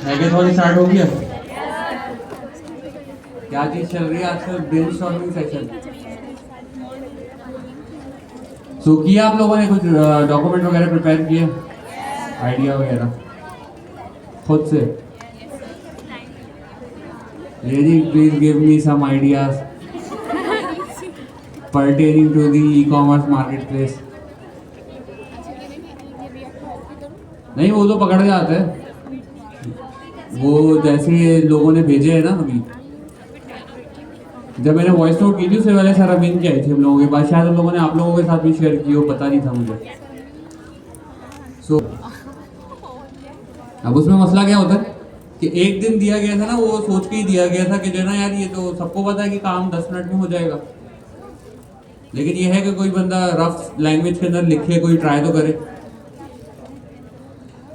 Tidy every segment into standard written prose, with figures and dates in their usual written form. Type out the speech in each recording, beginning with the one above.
Hackathon start हो गया। क्या चीज चल रही है आजकल? Brainstorming session. सो किया आप लोगों ने कुछ डॉक्यूमेंट वगैरह प्रिपेयर किए, आइडिया वगैरह खुद से? Lady please give me some ideas pertaining to the e-commerce marketplace। नहीं, वो तो पकड़ जाते हैं, वो जैसे लोगों ने भेजे हैं ना। अभी जब मैंने वॉइस नोट की थी उससे पहले सर अमीन की आई थी हम लोगों के पास, शायद हम लोगों ने आप लोगों के साथ भी शेयर की हो, पता नहीं था मुझे। अब उसमें मसला क्या होता है कि एक दिन दिया गया था ना, वो सोच के ही दिया गया था कि जो ना यार ये तो सबको पता है कि काम 10 मिनट में हो जाएगा, लेकिन ये है कि कोई बंदा रफ लैंग्वेज के अंदर लिखे, कोई ट्राई तो करे।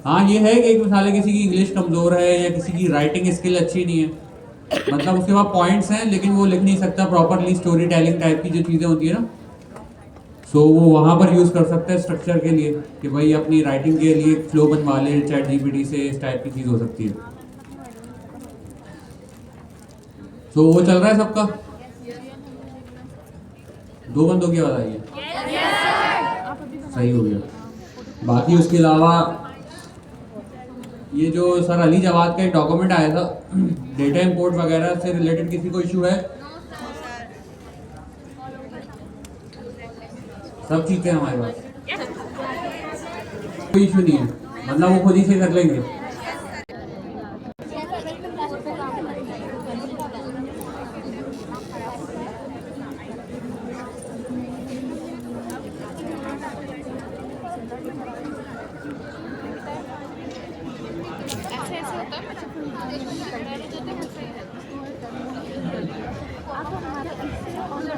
हाँ ये है कि एक मिसाल है किसी की इंग्लिश कमज़ोर है या किसी की राइटिंग स्किल अच्छी नहीं है, मतलब उसके पास पॉइंट्स हैं लेकिन वो लिख नहीं सकता प्रॉपरली, स्टोरी टेलिंग टाइप की जो चीज़ें होती है ना, सो वो वहाँ पर यूज़ कर सकता है स्ट्रक्चर के लिए कि भाई अपनी राइटिंग के लिए फ्लो बनवा ले चैट जीपीटी से, इस टाइप की चीज़ हो सकती है। सो वो चल रहा है सबका। 2 बंदों की आवाज़ आई है, सही हो गया। बाकी उसके अलावा ये जो सर अली जवाद का एक डॉक्यूमेंट आया था डेटा इंपोर्ट वगैरह से रिलेटेड, किसी को इशू है? सब ठीक है हमारे पास, कोई इशू नहीं है, मतलब वो खुद ही से कर लेंगे।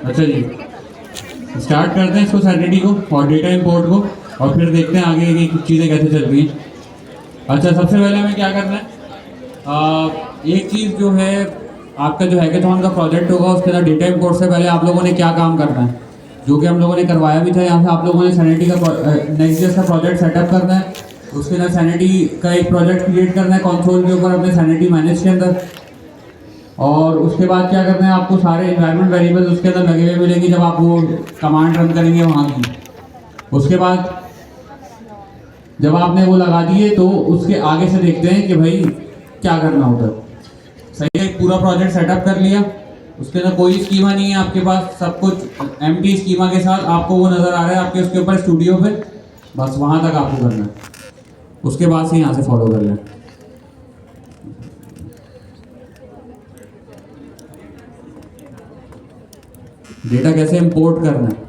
अच्छा जी, स्टार्ट करते हैं इसको, सैटरडे को और डेटा इंपोर्ट को, और फिर देखते हैं आगे की चीज़ें कैसे चल रही हैं। अच्छा, सबसे पहले हमें क्या करना है, एक चीज़ जो है आपका जो हैकेथॉन का प्रोजेक्ट होगा उसके अंदर डेटा इंपोर्ट से पहले आप लोगों ने क्या काम करना है, जो कि हम लोगों ने करवाया भी था। यहाँ से आप लोगों ने सैनिटी का नेक्स्ट का प्रोजेक्ट सेटअप करना है, उसके अंदर सैनिटी का एक प्रोजेक्ट क्रिएट करना है कंसोल के ऊपर अपने सैनिटी मैनेज के अंदर, और उसके बाद क्या करना है आपको सारे इन्वायरमेंट वेरिएबल्स उसके अंदर लगे हुए मिलेंगे जब आप वो कमांड रन करेंगे वहाँ की। उसके बाद जब आपने वो लगा दिए तो उसके आगे से देखते हैं कि भाई क्या करना होता है। सही है, पूरा प्रोजेक्ट सेटअप कर लिया, उसके अंदर कोई स्कीमा नहीं है आपके पास, सब कुछ एम्प्टी स्कीमा के साथ आपको वो नज़र आ रहा है आपके उसके ऊपर स्टूडियो पे, बस वहाँ तक आपको करना है, उसके बाद से यहाँ से फॉलो कर लें। डेटा कैसे इंपोर्ट करना है,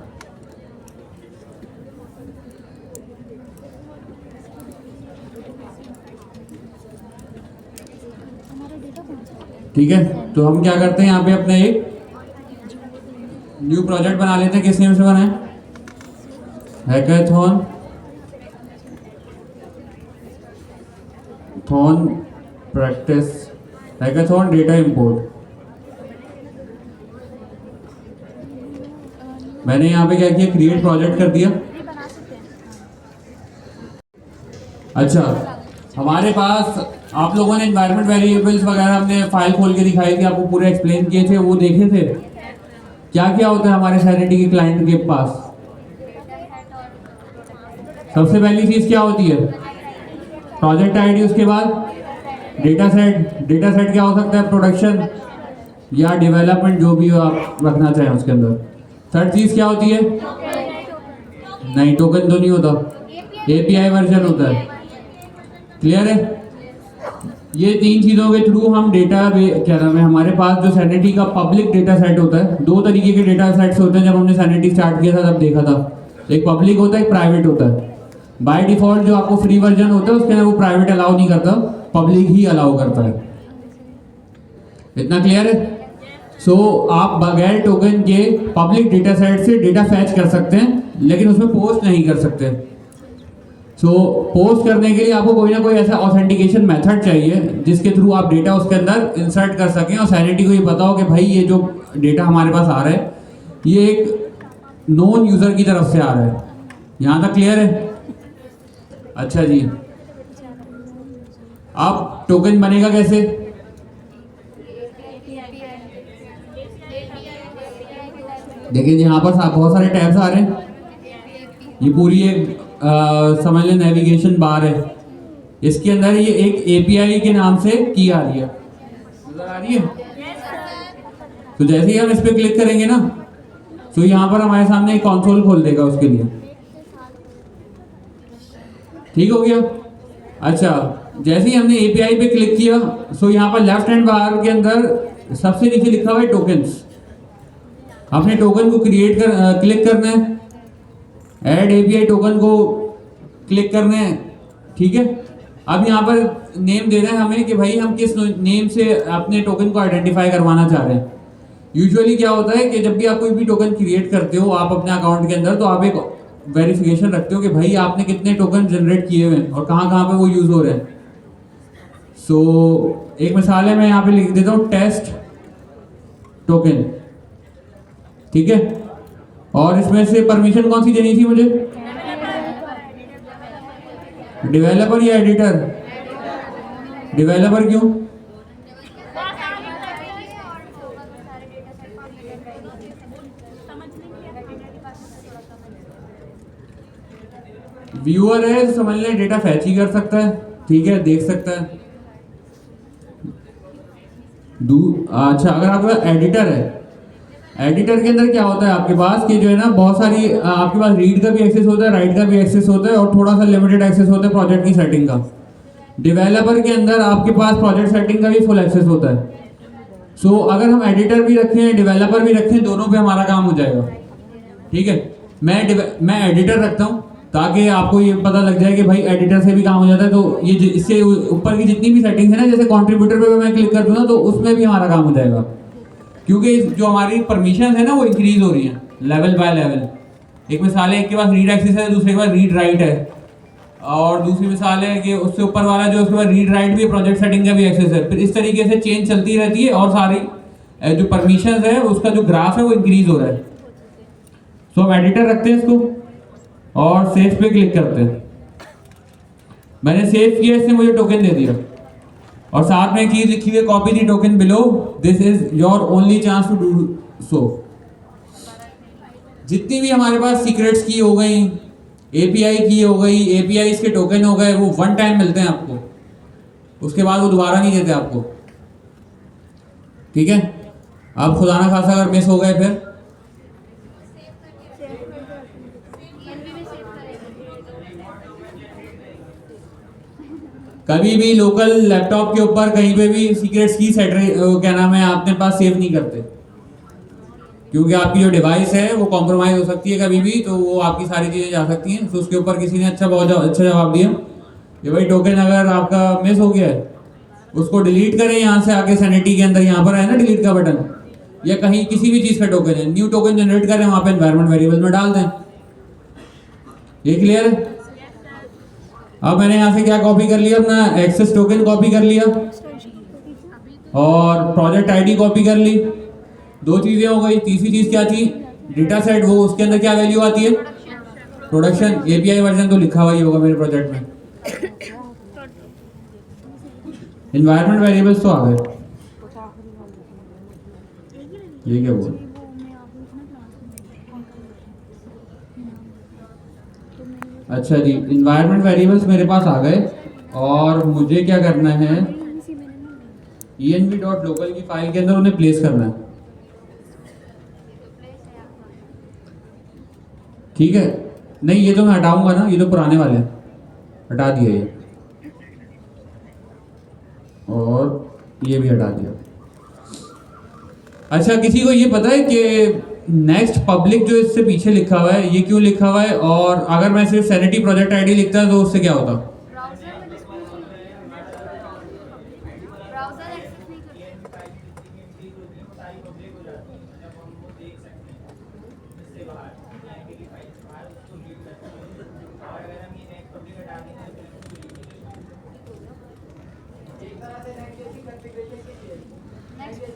ठीक है। तो हम क्या करते हैं यहाँ पे अपने एक न्यू प्रोजेक्ट बना लेते हैं। किस नेम से बनाएं? Hackathon practice hackathon data import. मैंने यहाँ पे क्या किया, क्रिएट प्रोजेक्ट कर दिया। अच्छा, हमारे पास आप लोगों ने एनवायरनमेंट वेरिएबल्स वगैरह हमने फाइल खोल के दिखाई थी, आपको पूरे एक्सप्लेन किए थे, वो देखे थे क्या क्या होता है हमारे सैनिटी के क्लाइंट के पास। सबसे पहली चीज क्या होती है? प्रोजेक्ट आईडी, उसके बाद डेटा सेट। डेटा सेट क्या हो सकता है? प्रोडक्शन या डेवलपमेंट, जो भी आप रखना चाहें उसके अंदर। थर्ड चीज क्या होती है? नहीं, टोकन तो नहीं होता, एपीआई वर्जन होता है। क्लियर है? ये 3 चीज़ों के थ्रू हम डेटा क्या नाम है, हमारे पास जो सैनिटी का पब्लिक डेटा सेट होता है, 2 तरीके के डेटा सेट्स होते हैं। जब हमने सैनिटी स्टार्ट किया था तब देखा था, एक पब्लिक होता है, एक प्राइवेट होता है। बाय डिफॉल्ट जो आपको फ्री वर्जन होता है उसके अंदर वो प्राइवेट अलाउ नहीं करता, पब्लिक ही अलाउ करता है। इतना क्लियर है? सो आप बगैर टोकन के पब्लिक डेटा सेट से डेटा फैच कर सकते हैं, लेकिन उसमें पोस्ट नहीं कर सकते। पोस्ट करने के लिए आपको कोई ना कोई ऐसा ऑथेंटिकेशन मेथड चाहिए जिसके थ्रू आप डेटा उसके अंदर इंसर्ट कर सकें और सैनिटी को ये पता हो कि भाई ये जो डेटा हमारे पास आ रहा है ये एक नॉन यूज़र की तरफ से आ रहा है। यहाँ तक क्लियर है? अच्छा जी, अब टोकन बनेगा कैसे? देखिए यहाँ पर बहुत सारे टैब्स आ रहे हैं। ये पूरी एक समझ लें नेविगेशन बार है। इसके अंदर ये एक एपीआई के नाम से की आ रही है, नजर आ रही है? तो जैसे ही हम इस पर क्लिक करेंगे ना, तो यहाँ पर हमारे सामने एक कंसोल खोल देगा उसके लिए। ठीक हो गया? अच्छा, जैसे ही हमने एपीआई पे क्लिक किया, सो यहाँ पर लेफ्ट हैंड बार के अंदर सबसे नीचे लिखा हुआ है टोकन्स। आपने टोकन को क्लिक करना है, ऐड एपीआई टोकन को क्लिक करना है। ठीक है, अब यहाँ पर नेम दे रहे हैं हमें कि भाई हम किस नेम से अपने टोकन को आइडेंटिफाई करवाना चाह रहे हैं। यूजुअली क्या होता है कि जब भी आप कोई भी टोकन क्रिएट करते हो आप अपने अकाउंट के अंदर, तो आप एक वेरिफिकेशन रखते हो कि भाई आपने कितने टोकन जनरेट किए हुए हैं और कहाँ कहाँ पे वो यूज हो रहे हैं। सो एक मिसाल है, मैं यहाँ पे लिख देता हूँ टेस्ट टोकन। ठीक है, और इसमें से परमिशन कौन सी देनी थी मुझे? डेवलपर या एडिटर? डेवलपर क्यों? व्यूअर है तो समझ लें डेटा फैच ही कर सकता है। ठीक है, देख सकता है। अच्छा, अगर आपके पास एडिटर है, एडिटर के अंदर क्या होता है आपके पास कि जो है ना बहुत सारी आपके पास रीड का भी एक्सेस होता है, राइट का भी एक्सेस होता है और थोड़ा सा लिमिटेड एक्सेस होता है प्रोजेक्ट की सेटिंग का। डेवलपर के अंदर आपके पास प्रोजेक्ट सेटिंग का भी फुल एक्सेस होता है। सो अगर हम एडिटर भी रखें डेवलपर भी रखें, दोनों पे हमारा काम हो जाएगा। ठीक है, मैं एडिटर रखता हूँ ताकि आपको ये पता लग जाए कि भाई एडिटर से भी काम हो जाता है। तो ये इससे ऊपर की जितनी भी सेटिंग्स है ना, जैसे कंट्रीब्यूटर पे मैं क्लिक कर दूँ ना, तो उसमें भी हमारा काम हो जाएगा, क्योंकि जो हमारी परमिशन है ना वो इंक्रीज हो रही है लेवल बाय लेवल। एक मिसाल है, एक के पास रीड एक्सेस है, दूसरे के पास रीड राइट है, और दूसरी मिसाल है कि उससे ऊपर वाला जो उसके पास रीड राइट भी, प्रोजेक्ट सेटिंग का भी एक्सेस है। फिर इस तरीके से चेंज चलती रहती है और सारी जो परमिशन है उसका जो ग्राफ है वो इंक्रीज हो रहा है। सो हम एडिटर रखते हैं इसको और सेव पे क्लिक करते हैं। मैंने सेव किया, इसने मुझे टोकन दे दिया और साथ में एक चीज लिखी हुई है, copy the token below, this is your only chance to do so. जितनी भी हमारे पास सीक्रेट्स की हो गई, एपीआई की हो गई, एपीआई के टोकन हो गए, वो वन टाइम मिलते हैं आपको, उसके बाद वो दोबारा नहीं देते आपको। ठीक है, अब खुदा ना खासा अगर मिस हो गए फिर कभी भी लोकल लैपटॉप के ऊपर कहीं पे भी सीक्रेट्स की सेट क्या नाम है अपने पास सेव नहीं करते, क्योंकि आपकी जो डिवाइस है वो कॉम्प्रोमाइज हो सकती है कभी भी, तो वो आपकी सारी चीज़ें जा सकती हैं। तो उसके ऊपर किसी ने बहुत अच्छा जवाब दिया कि भाई टोकन अगर आपका मिस हो गया है उसको डिलीट करें, यहाँ से आके सैनिटी के अंदर यहाँ पर है ना डिलीट का बटन, या कहीं किसी भी चीज़ का टोकन है, न्यू टोकन जनरेट करें, वहाँ पे एनवायरमेंट वेरिएबल में डाल दें। ये क्लियर है? अब मैंने यहाँ से क्या कॉपी कर लिया, अपना एक्सेस टोकन कॉपी कर लिया और प्रोजेक्ट आईडी कॉपी कर ली। दो चीजें हो गई। तीसरी चीज क्या थी? डेटा सेट, वो उसके अंदर क्या वैल्यू आती है? प्रोडक्शन। एपीआई वर्जन तो लिखा हुआ ही होगा मेरे प्रोजेक्ट में। एनवायरमेंट वेरिएबल्स तो आ गए। ये क्या बोल, अच्छा जी, इन्वायरमेंट वेरिएबल्स मेरे पास आ गए और मुझे क्या करना है, env.local की फाइल के अंदर उन्हें प्लेस करना है। ठीक है, नहीं ये तो मैं हटाऊंगा ना, ये तो पुराने वाले हैं, हटा दिया ये, और ये भी हटा दिया। अच्छा, किसी को ये पता है कि नेक्स्ट पब्लिक जो इससे पीछे लिखा हुआ है ये क्यों लिखा हुआ है, और अगर मैं सिर्फ सैनिटी प्रोजेक्ट आईडी लिखता तो उससे क्या होता?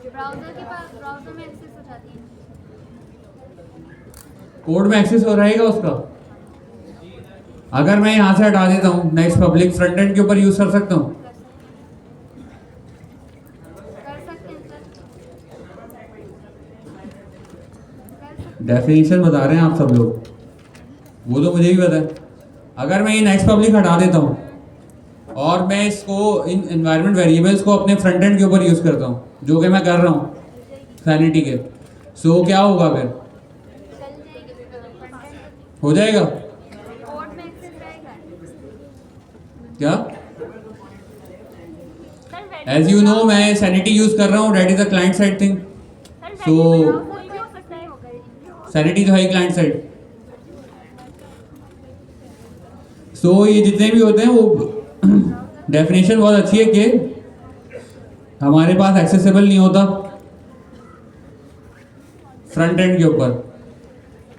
ब्राउज़र में एक्सेस हो जाती है, कोड में एक्सेस हो रहेगा उसका। अगर मैं यहाँ से हटा देता हूँ, नेक्स्ट पब्लिक फ्रंट एंड के ऊपर यूज कर सकता हूँ। डेफिनेशन बता रहे हैं आप सब लोग, वो तो मुझे भी पता है। अगर मैं ये नेक्स्ट पब्लिक हटा देता हूँ और मैं इसको इन एनवायरनमेंट वेरिएबल्स को अपने फ्रंट एंड के ऊपर यूज़ करता हूँ, जो कि मैं कर रहा हूँ सैनिटी के, सो क्या होगा फिर? हो जाएगा क्या? एज यू नो मैं सैनिटी यूज़ कर रहा हूँ, that is a client side thing. So Sanity तो है ही क्लाइंट साइड। सो ये जितने भी होते हैं वो डेफिनेशन बहुत अच्छी है कि हमारे पास एक्सेसिबल नहीं होता फ्रंट एंड के ऊपर,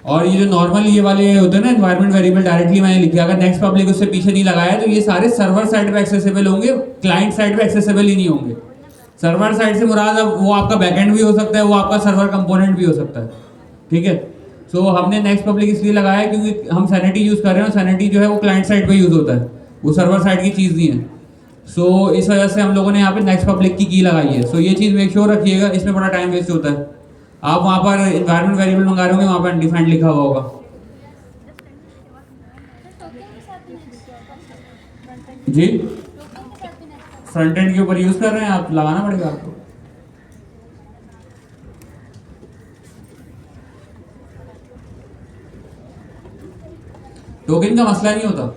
और ये जो नॉर्मल ये वाले होते हैं ना एनवायरनमेंट वेरिएबल डायरेक्टली मैंने लिखा, अगर नेक्स्ट पब्लिक उससे पीछे नहीं लगाया तो ये सारे सर्वर साइड पे एक्सेसिबल होंगे, क्लाइंट साइड पे एक्सेसिबल ही नहीं होंगे। सर्वर साइड से मुराद अब वो आपका बैकएंड भी हो सकता है, वो आपका सर्वर कंपोनेंट भी हो सकता है, ठीक है। सो हमने नेक्स्ट पब्लिक इसलिए लगाया क्योंकि हम सैनिटी यूज़ कर रहे हैं और सैनिटी जो है वो क्लाइंट साइड पे यूज़ होता है, वो सर्वर साइड की चीज़ नहीं है। सो इस वजह से हम लोगों ने यहाँ पे नेक्स्ट पब्लिक की लगाई है। सो ये चीज़ मेक श्योर रखिएगा, इसमें बड़ा टाइम वेस्ट होता है। आप वहाँ पर एनवायरनमेंट वेरिएबल मंगा रहे होंगे, वहाँ पर अनडिफाइंड लिखा हुआ होगा जी। फ्रंट एंड के ऊपर यूज़ कर रहे हैं आप, लगाना पड़ेगा आपको। टोकन का मसला नहीं होता,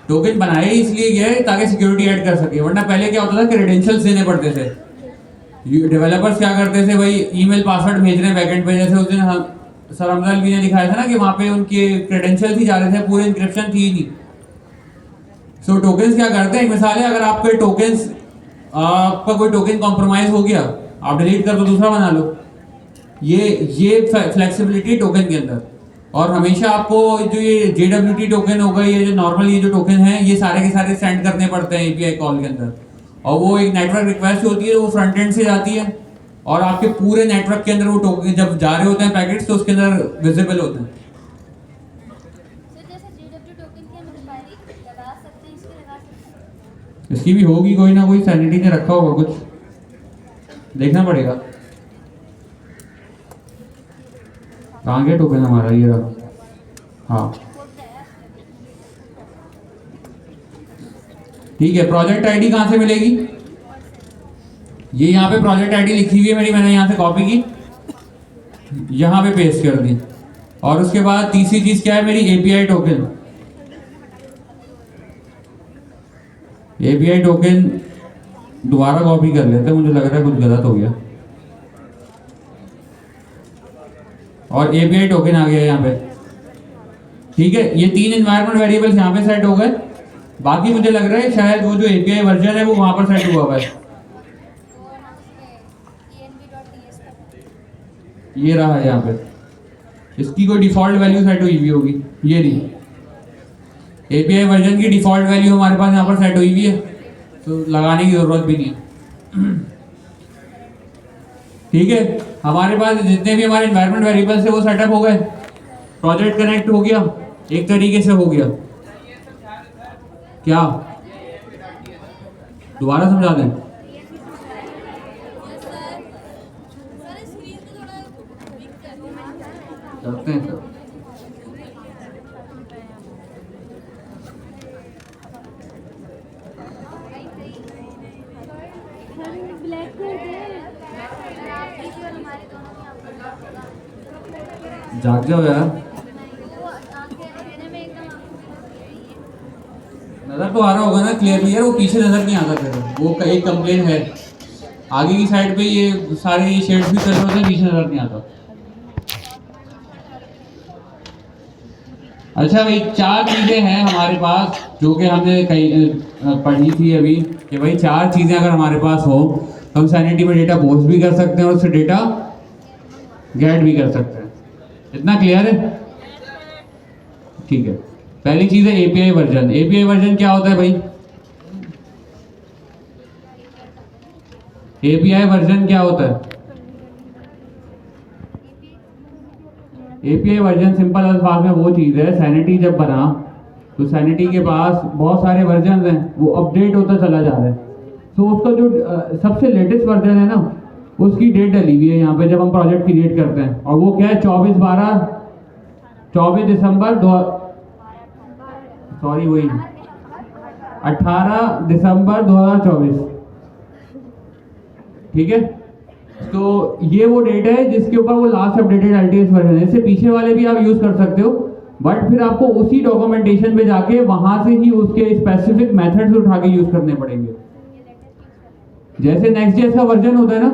टोकन बनाए इसलिए गया है ताकि सिक्योरिटी ऐड कर सके, वरना पहले क्या होता था, क्रेडेंशियल्स देने पड़ते थे। डेवलपर्स क्या करते थे भाई, ईमेल पासवर्ड भेज रहे हैं बैकएंड पे, जैसे उस दिन सर हमजा अलवी ने दिखाया था ना कि वहाँ पे उनके क्रेडेंशियल्स ही जा रहे थे, पूरे इंक्रिप्शन थी ही नहीं। सो टोकन्स क्या करते हैं, एक मिसाल है, अगर आपके टोकन्स आपका कोई टोकन कॉम्प्रोमाइज हो गया, आप डिलीट कर दो, दूसरा बना लो। ये फ्लेक्सिबिलिटी टोकन के अंदर। और हमेशा आपको जो ये JWT टोकन होगा, ये जो नॉर्मल ये जो टोकन है, ये सारे के सारे सेंड करने पड़ते हैं API कॉल के अंदर, और वो एक नेटवर्क रिक्वेस्ट होती है, वो फ्रंट एंड से जाती है, और आपके पूरे नेटवर्क के अंदर वो टोकन जब जा रहे होते हैं पैकेट्स, तो उसके अंदर विजिबल होते हैं। इसकी भी होगी कोई ना कोई, सैनिटी ने रखा होगा कुछ, देखना पड़ेगा। कहाँ गया टोकन हमारा, ये रहा। हाँ ठीक है। प्रोजेक्ट आईडी कहाँ से मिलेगी? ये यहाँ पे प्रोजेक्ट आईडी लिखी हुई है मेरी, मैंने यहाँ से कॉपी की, यहाँ पे पेस्ट कर दी। और उसके बाद तीसरी चीज क्या है मेरी, API टोकन। API टोकन दोबारा कॉपी कर लेते हैं, मुझे लग रहा है कुछ गलत हो गया। और API टोकन आ गया यहाँ पे, ठीक है। ये 3 एनवायरनमेंट वेरिएबल्स यहाँ पे सेट हो गए। बाकी मुझे लग रहा है शायद वो जो API वर्जन है वो वहाँ पर सेट हुआ है। ये रहा है यहाँ पे, इसकी कोई डिफॉल्ट वैल्यू सेट हुई हुई होगी, ये रही API वर्जन की डिफॉल्ट वैल्यू हमारे पास यहाँ पर सेट हुई हुई है, तो लगाने की जरूरत भी नहीं है, ठीक है। हमारे पास जितने भी हमारे एनवायरनमेंट वेरिएबल्स है वो सेटअप हो गए, प्रोजेक्ट कनेक्ट हो गया, एक तरीके से हो गया। क्या दोबारा समझा दें? करते हैं सर। जाग जाओ यार, नजर तो आ रहा होगा ना क्लियरली यार, वो पीछे नजर नहीं आता फिर, वो एक कंप्लेन है। आगे की साइड पे ये सारे शेड्स भी चल रहे होते हैं, पीछे नजर नहीं आता। अच्छा भाई, 4 चीजें हैं हमारे पास जो कि हमने कहीं पढ़ी थी अभी, कि भाई 4 चीजें अगर हमारे पास हो तो हम सैनिटी में डेटा पोस्ट भी कर सकते हैं और उससे डेटा गेट भी कर सकते हैं। इतना क्लियर है? ठीक है। पहली चीज है API वर्जन। API वर्जन क्या होता है भाई? API वर्जन क्या होता है? API वर्जन सिंपल अल्फाज में वो चीज़ है, सैनिटी जब बना तो सैनिटी के पास बहुत सारे वर्जन हैं, वो अपडेट होता चला जा रहा है। तो उसका जो सबसे लेटेस्ट वर्जन है ना, उसकी डेट डली हुई है यहाँ पे जब हम प्रोजेक्ट क्रिएट करते हैं, और वो क्या है 24 दिसंबर दो, सॉरी वही 18 दिसंबर 2024। ठीक है, तो ये वो डेट है जिसके ऊपर वो लास्ट अपडेटेड एलटीएस वर्जन है। इससे पीछे वाले भी आप यूज कर सकते हो, बट फिर आपको उसी डॉक्यूमेंटेशन पे जाके वहां से ही उसके स्पेसिफिक मेथड्स उठा के यूज करने पड़ेंगे। जैसे नेक्स्ट.जेएस का वर्जन होता है ना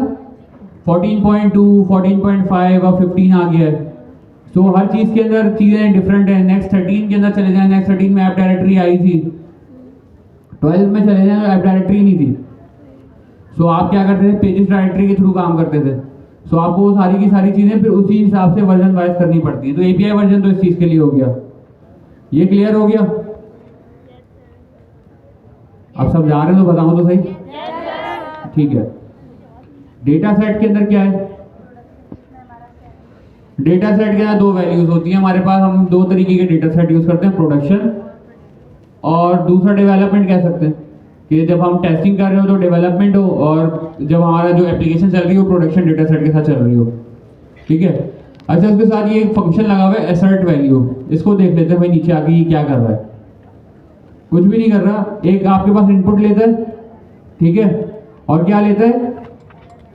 14.2, 14.5 और 15 आ गया है, तो हर चीज के अंदर चीजें डिफरेंट है। नेक्स्ट 13 के अंदर चले जाए, नेक्स्ट 13 में ऐप डायरेक्टरी आई थी, 12 में चले जाए तो ऐप डायरेक्टरी नहीं थी। सो आप क्या करते थे, पेजेस डायरेक्टरी के थ्रू काम करते थे। सो आपको वो सारी की सारी चीजें फिर उसी हिसाब से वर्जन वाइज करनी पड़ती है। तो एपीआई वर्जन तो इस चीज के लिए हो गया। ये क्लियर हो गया? आप सब जा रहे हो तो बताओ तो सही। ठीक है, डेटा सेट के अंदर क्या है? डेटा सेट के अंदर दो वैल्यूज होती है हमारे पास। हम दो तरीके के डेटा सेट यूज करते हैं, प्रोडक्शन और दूसरा डेवलपमेंट कह सकते हैं कि जब हम टेस्टिंग कर रहे हो तो डेवलपमेंट हो, और जब हमारा जो एप्लीकेशन चल रही हो प्रोडक्शन डेटा सेट के साथ चल रही हो। ठीक है, अच्छा उसके साथ ये एक फंक्शन लगा हुआ है एसर्ट वैल्यू। इसको देख लेते हैं भाई नीचे आके ये क्या कर रहा है। कुछ भी नहीं कर रहा, एक आपके पास इनपुट लेता है, ठीक है, और क्या लेता है,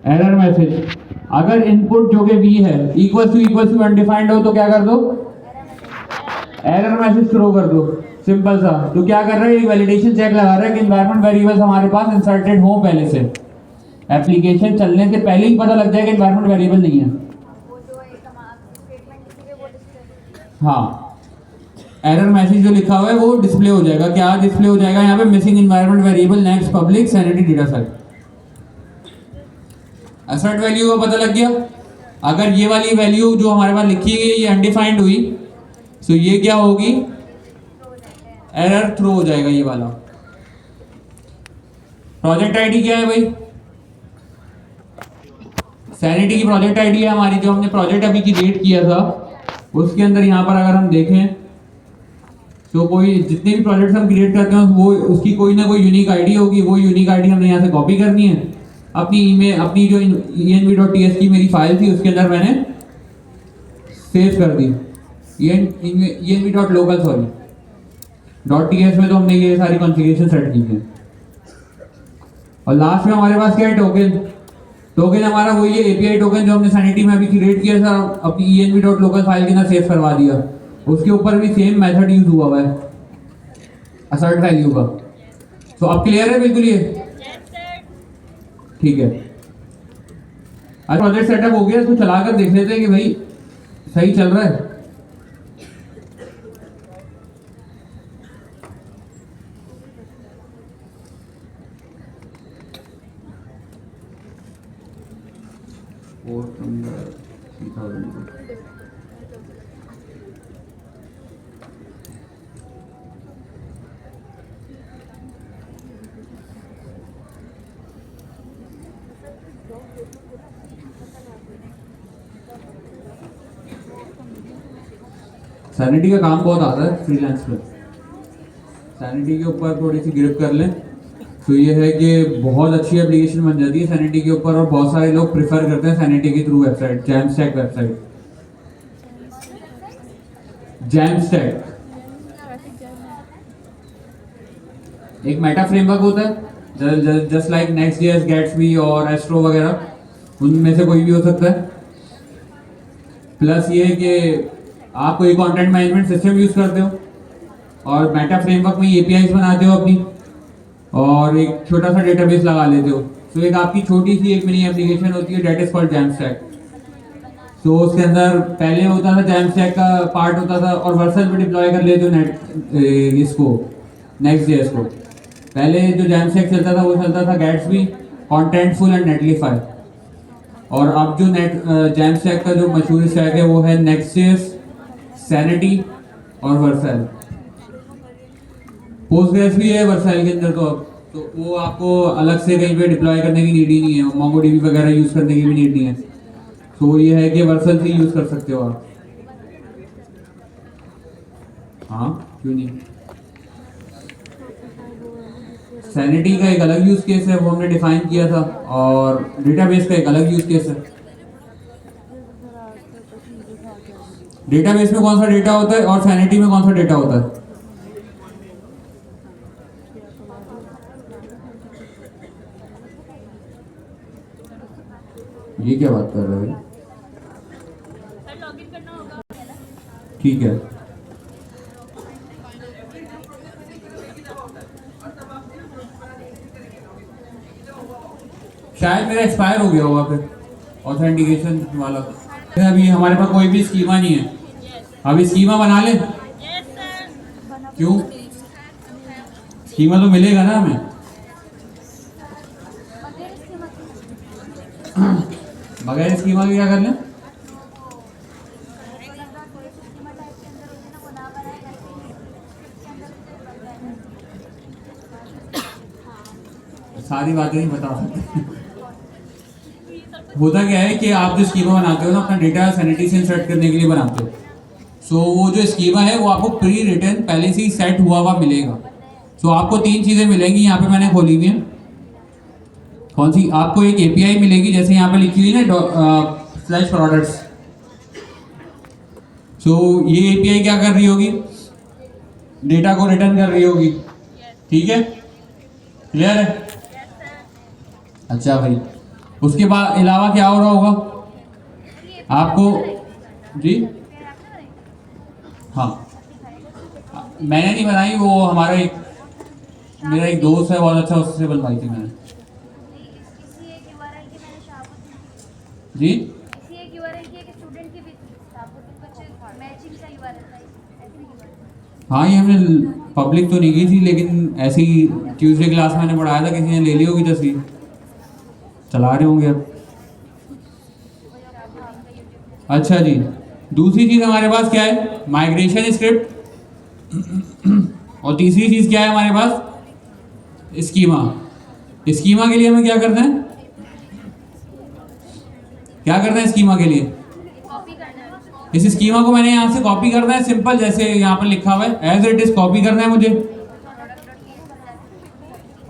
एरर मैसेज। अगर इनपुट जो कि v है इक्वल टू अनडिफाइंड हो तो क्या कर दो, एरर मैसेज थ्रो कर दो, सिंपल सा। तो क्या कर रहा है, एक वैलिडेशन चेक लगा रहा है कि एनवायरनमेंट वेरिएबल्स हमारे पास इंसर्टेड हो पहले से, एप्लीकेशन चलने से पहले ही पता लग जाए कि एनवायरनमेंट वेरिएबल नहीं है। हाँ, एरर मैसेज जो लिखा हुआ है वो डिस्प्ले हो जाएगा। क्या डिस्प्ले हो जाएगा यहाँ पे, missing environment variable next public sanity data set. Assert value का पता लग गया। अगर ये वाली वैल्यू जो हमारे पास लिखी गई ये अनडिफाइंड हुई तो ये क्या होगी, एरर थ्रो हो जाएगा ये वाला। प्रोजेक्ट आईडी क्या है भाई, सैनिटी की प्रोजेक्ट आईडी है हमारी। जो हमने प्रोजेक्ट अभी क्रिएट किया था उसके अंदर यहाँ पर अगर हम देखें तो कोई जितने भी प्रोजेक्ट्स हम क्रिएट करते हैं वो उसकी कोई ना कोई यूनिक आईडी होगी। वो यूनिक आईडी हमने यहाँ से कॉपी करनी है, अपनी ईमेल, अपनी जो env.ts की मेरी फाइल थी उसके अंदर मैंने सेव कर दी। env.local सॉरी .ts में तो हमने ये सारी कॉन्फ़िगरेशन सेट की है। और लास्ट में हमारे पास क्या है, टोकन। टोकन हमारा वही है एपीआई टोकन जो हमने सैनिटी में अभी क्रिएट किया था, अपनी env.local फाइल के अंदर सेव करवा दिया। उसके ऊपर भी सेम मेथड यूज हुआ है असर्ट वैल्यू का। तो अब क्लियर है बिल्कुल ये? ठीक है, आज प्रोजेक्ट सेटअप हो गया, इसको चलाकर देख लेते हैं कि भाई सही चल रहा है। सैनिटी का काम बहुत आता है फ्रीलांस पे। सैनिटी के ऊपर थोड़ी सी ग्रिप कर लें तो ये है कि बहुत अच्छी एप्लीकेशन बन जाती है सैनिटी के ऊपर। और बहुत सारे लोग प्रेफर करते हैं सैनिटी के थ्रू वेबसाइट, जैमस्टैक वेबसाइट। जैमस्टैक एक मेटा फ्रेमवर्क होता है, जस्ट लाइक नेक्स्ट.जेएस, गैट्सबी और एस्ट्रो वगैरह, उनमें से कोई भी हो सकता है। प्लस ये कि आप कोई कंटेंट मैनेजमेंट सिस्टम यूज करते हो और मेटा फ्रेमवर्क में एपीआईज बनाते हो अपनी, और एक छोटा सा डेटाबेस लगा लेते हो। तो एक आपकी छोटी सी एक मिनी एप्लीकेशन होती है, डेट इज कॉल्ड जैमस्टैक। तो उसके अंदर पहले होता था जैमस्टैक का पार्ट होता था, और वर्सल पे डिप्लॉय कर लेते हो इसको नेक्स्ट.जेएस को। पहले जो जैमस्टैक चलता था वो चलता था गैट्सबी, कॉन्टेंटफुल एंड नेटलिफाई। और अब जो जैमस्टैक का जो मशहूर स्टैक है वो है नेक्स्ट.जेएस, सैनिटी और वर्सल। पोस्टग्रेस भी है वर्साइल के अंदर। तो अब तो वो आपको अलग से कहीं पे डिप्लॉय करने की नीड ही नहीं है, मोंगोडीबी वगैरह यूज करने की भी नीड नहीं है। तो ये है कि वर्सल से यूज कर सकते हो आप। हाँ क्यों नहीं, सैनिटी का एक अलग यूज केस है, वो हमने डिफाइन किया था, और डेटाबेस का एक अलग यूज केस है। डेटाबेस में कौन सा डेटा होता है और सैनिटी में कौन सा डेटा होता है? ये क्या बात कर रहे हो? ठीक है, शायद मेरा एक्सपायर हो गया होगा फिर ऑथेंटिकेशन वाला। अभी हमारे पास कोई भी स्कीमा नहीं है, अभी स्कीमा बना ले। क्यों? स्कीमा तो मिलेगा ना हमें। बगैर स्कीमा के क्या कर लें? सारी बातें नहीं बता सकते। होता क्या है कि आप जो स्कीमा बनाते हो ना, अपना डेटा सैनिटी से इंसर्ट करने के लिए बनाते हो। सो वो जो स्कीमा है वो आपको प्री रिटन पहले से ही सेट हुआ हुआ मिलेगा। सो आपको तीन चीज़ें मिलेंगी, यहाँ पे मैंने खोली हुई है। कौन सी? आपको एक एपीआई मिलेगी, जैसे यहाँ पे लिखी हुई है ना स्लैश प्रोडक्ट्स। सो ये एपीआई क्या कर रही होगी? डेटा को रिटर्न कर रही होगी। ठीक है, क्लियर है? अच्छा भाई, उसके बाद अलावा क्या हो रहा होगा आपको? जी हाँ, मैंने नहीं बनाई, वो हमारा एक मेरा एक दोस्त है बहुत अच्छा, उससे बनवाई थी मैंने। जी हाँ, ये हमने पब्लिक तो नहीं की थी, लेकिन ऐसे ही ट्यूसडे क्लास में मैंने पढ़ाया था, किसी ने ले ली होगी तस्वीर, चला रहे होंगे अब। अच्छा जी, दूसरी चीज़ हमारे पास क्या है? Migration script. और तीसरी चीज़ क्या है हमारे पास? स्कीमा। स्कीमा के लिए हमें क्या करना है? क्या करना है स्कीमा के लिए? इस स्कीमा को मैंने यहाँ से कॉपी करना है, सिंपल, जैसे यहाँ पर लिखा हुआ है एज इट इज कॉपी करना है मुझे,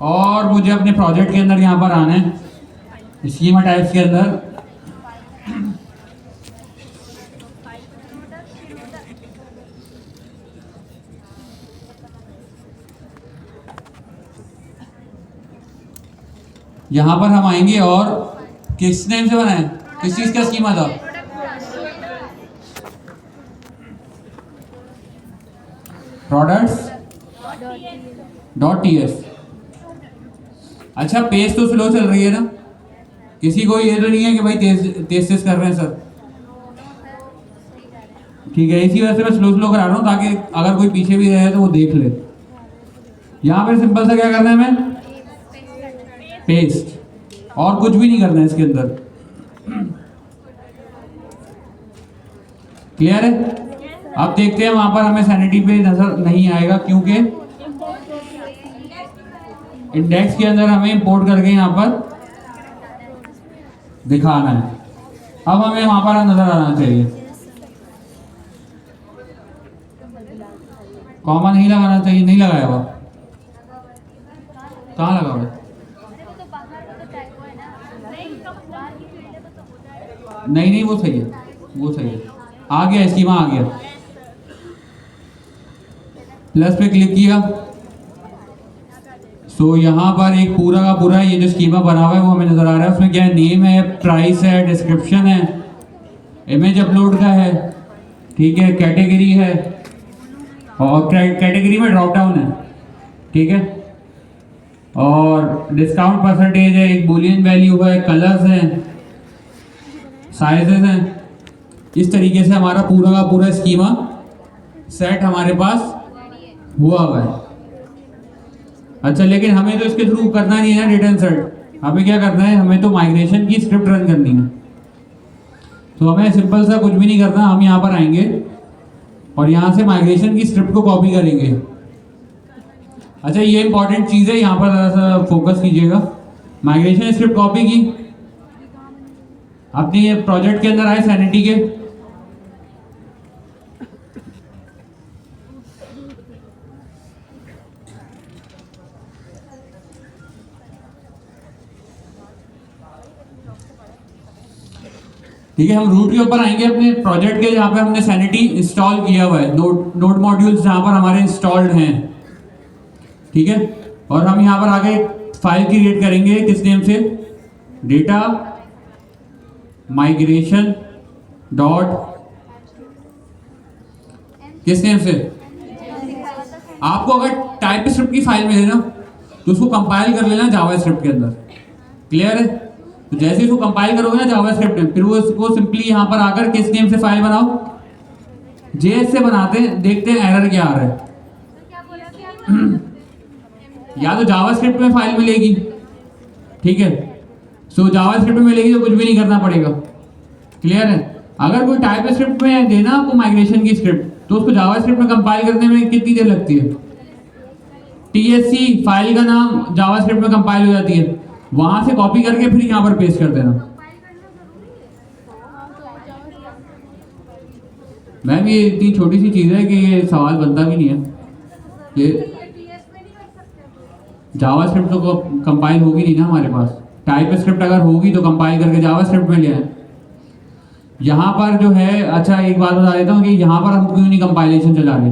और मुझे अपने प्रोजेक्ट के अंदर यहाँ पर आना है स्कीमा टाइप्स के अंदर। यहाँ पर हम आएंगे और किस नेम से बनाए, किस चीज का स्कीमा था? Products dot T S. अच्छा, पेज तो स्लो चल रही है ना? किसी को ये तो नहीं है कि भाई तेज तेज कर रहे हैं सर? ठीक है, इसी वजह से मैं स्लो करा रहा हूँ, ताकि अगर कोई पीछे भी रहे तो वो देख ले। यहाँ पर सिंपल सा क्या करना है हमें? पेस्ट, और कुछ भी नहीं करना है इसके अंदर। क्लियर है? अब देखते हैं, वहां पर हमें सैनिटी पे नजर नहीं आएगा, क्योंकि इंडेक्स के अंदर हमें इंपोर्ट करके यहाँ पर दिखाना है। अब हमें वहां पर नजर आना चाहिए। कॉमा नहीं लगाना चाहिए, नहीं लगाया हुआ। कहाँ लगा हुआ? नहीं नहीं, वो सही है, वो सही है। आ गया, स्कीमा आ गया। प्लस पे क्लिक किया, सो यहाँ पर एक पूरा का पूरा ये जो स्कीमा बना हुआ है वो हमें नजर आ रहा है। उसमें क्या है? नेम है, प्राइस है, डिस्क्रिप्शन है, इमेज अपलोड का है, ठीक है, कैटेगरी है, और कैटेगरी में ड्रॉप डाउन है, ठीक है, और डिस्काउंट परसेंटेज है, एक बुलियन वैल्यू है, कलर्स हैं, साइजेस हैं। इस तरीके से हमारा पूरा का पूरा स्कीमा सेट हमारे पास हुआ है। अच्छा, लेकिन हमें तो इसके थ्रू करना नहीं है ना डेटा इंसर्ट। हमें क्या करना है? हमें तो माइग्रेशन की स्क्रिप्ट रन करनी है। तो हमें सिंपल सा कुछ भी नहीं करना, हम यहाँ पर आएंगे और यहाँ से माइग्रेशन की स्क्रिप्ट को कॉपी करेंगे। अच्छा, ये इंपॉर्टेंट चीज़ है, यहाँ पर ज़रा सा फोकस कीजिएगा। माइग्रेशन स्क्रिप्ट कॉपी की, अपने प्रोजेक्ट के अंदर आए सैनिटी के, ठीक है, हम रूट के ऊपर आएंगे अपने प्रोजेक्ट के, जहाँ पे हमने सैनिटी इंस्टॉल किया हुआ है, नोड मॉड्यूल्स जहाँ पर हमारे इंस्टॉल्ड हैं। ठीक है, और हम यहाँ पर आगे फाइल क्रिएट करेंगे किस नेम से, डेटा माइग्रेशन डॉट किस नेम से। आपको अगर टाइप स्क्रिप्ट की फाइल मिले ना तो उसको कंपाइल कर लेना जावा स्क्रिप्ट के अंदर। क्लियर है? तो जैसे ही उसको कंपाइल करोगे ना जावा स्क्रिप्ट में, फिर वो उसको सिंपली यहाँ पर आकर किस नेम से फाइल बनाओ, जेएस से बनाते हैं, देखते हैं एरर क्या आ रहा है। या तो जावा स्क्रिप्ट में फाइल मिलेगी, ठीक है, सो जावा स्क्रिप्ट में मिलेगी तो कुछ भी नहीं करना पड़ेगा। क्लियर है? अगर कोई टाइप स्क्रिप्ट में देना आपको माइग्रेशन की स्क्रिप्ट, तो उसको जावा स्क्रिप्ट में कंपाइल करने में कितनी देर लगती है, टीएससी फाइल का नाम जावा स्क्रिप्ट में कंपाइल हो जाती है, वहां से कॉपी करके फिर यहाँ पर पेस्ट कर देना। मैम ये इतनी छोटी सी चीज़ है कि ये सवाल बनता भी नहीं है। ये जावा स्क्रिप्ट तो कंपाइल होगी नहीं ना हमारे पास, टाइप स्क्रिप्ट अगर होगी तो कंपाइल करके जावा स्क्रिप्ट में ले आए। यहाँ पर जो है, अच्छा एक बात बता देता हूँ कि यहाँ पर हम क्यों नहीं कंपाइलेशन चला रहे।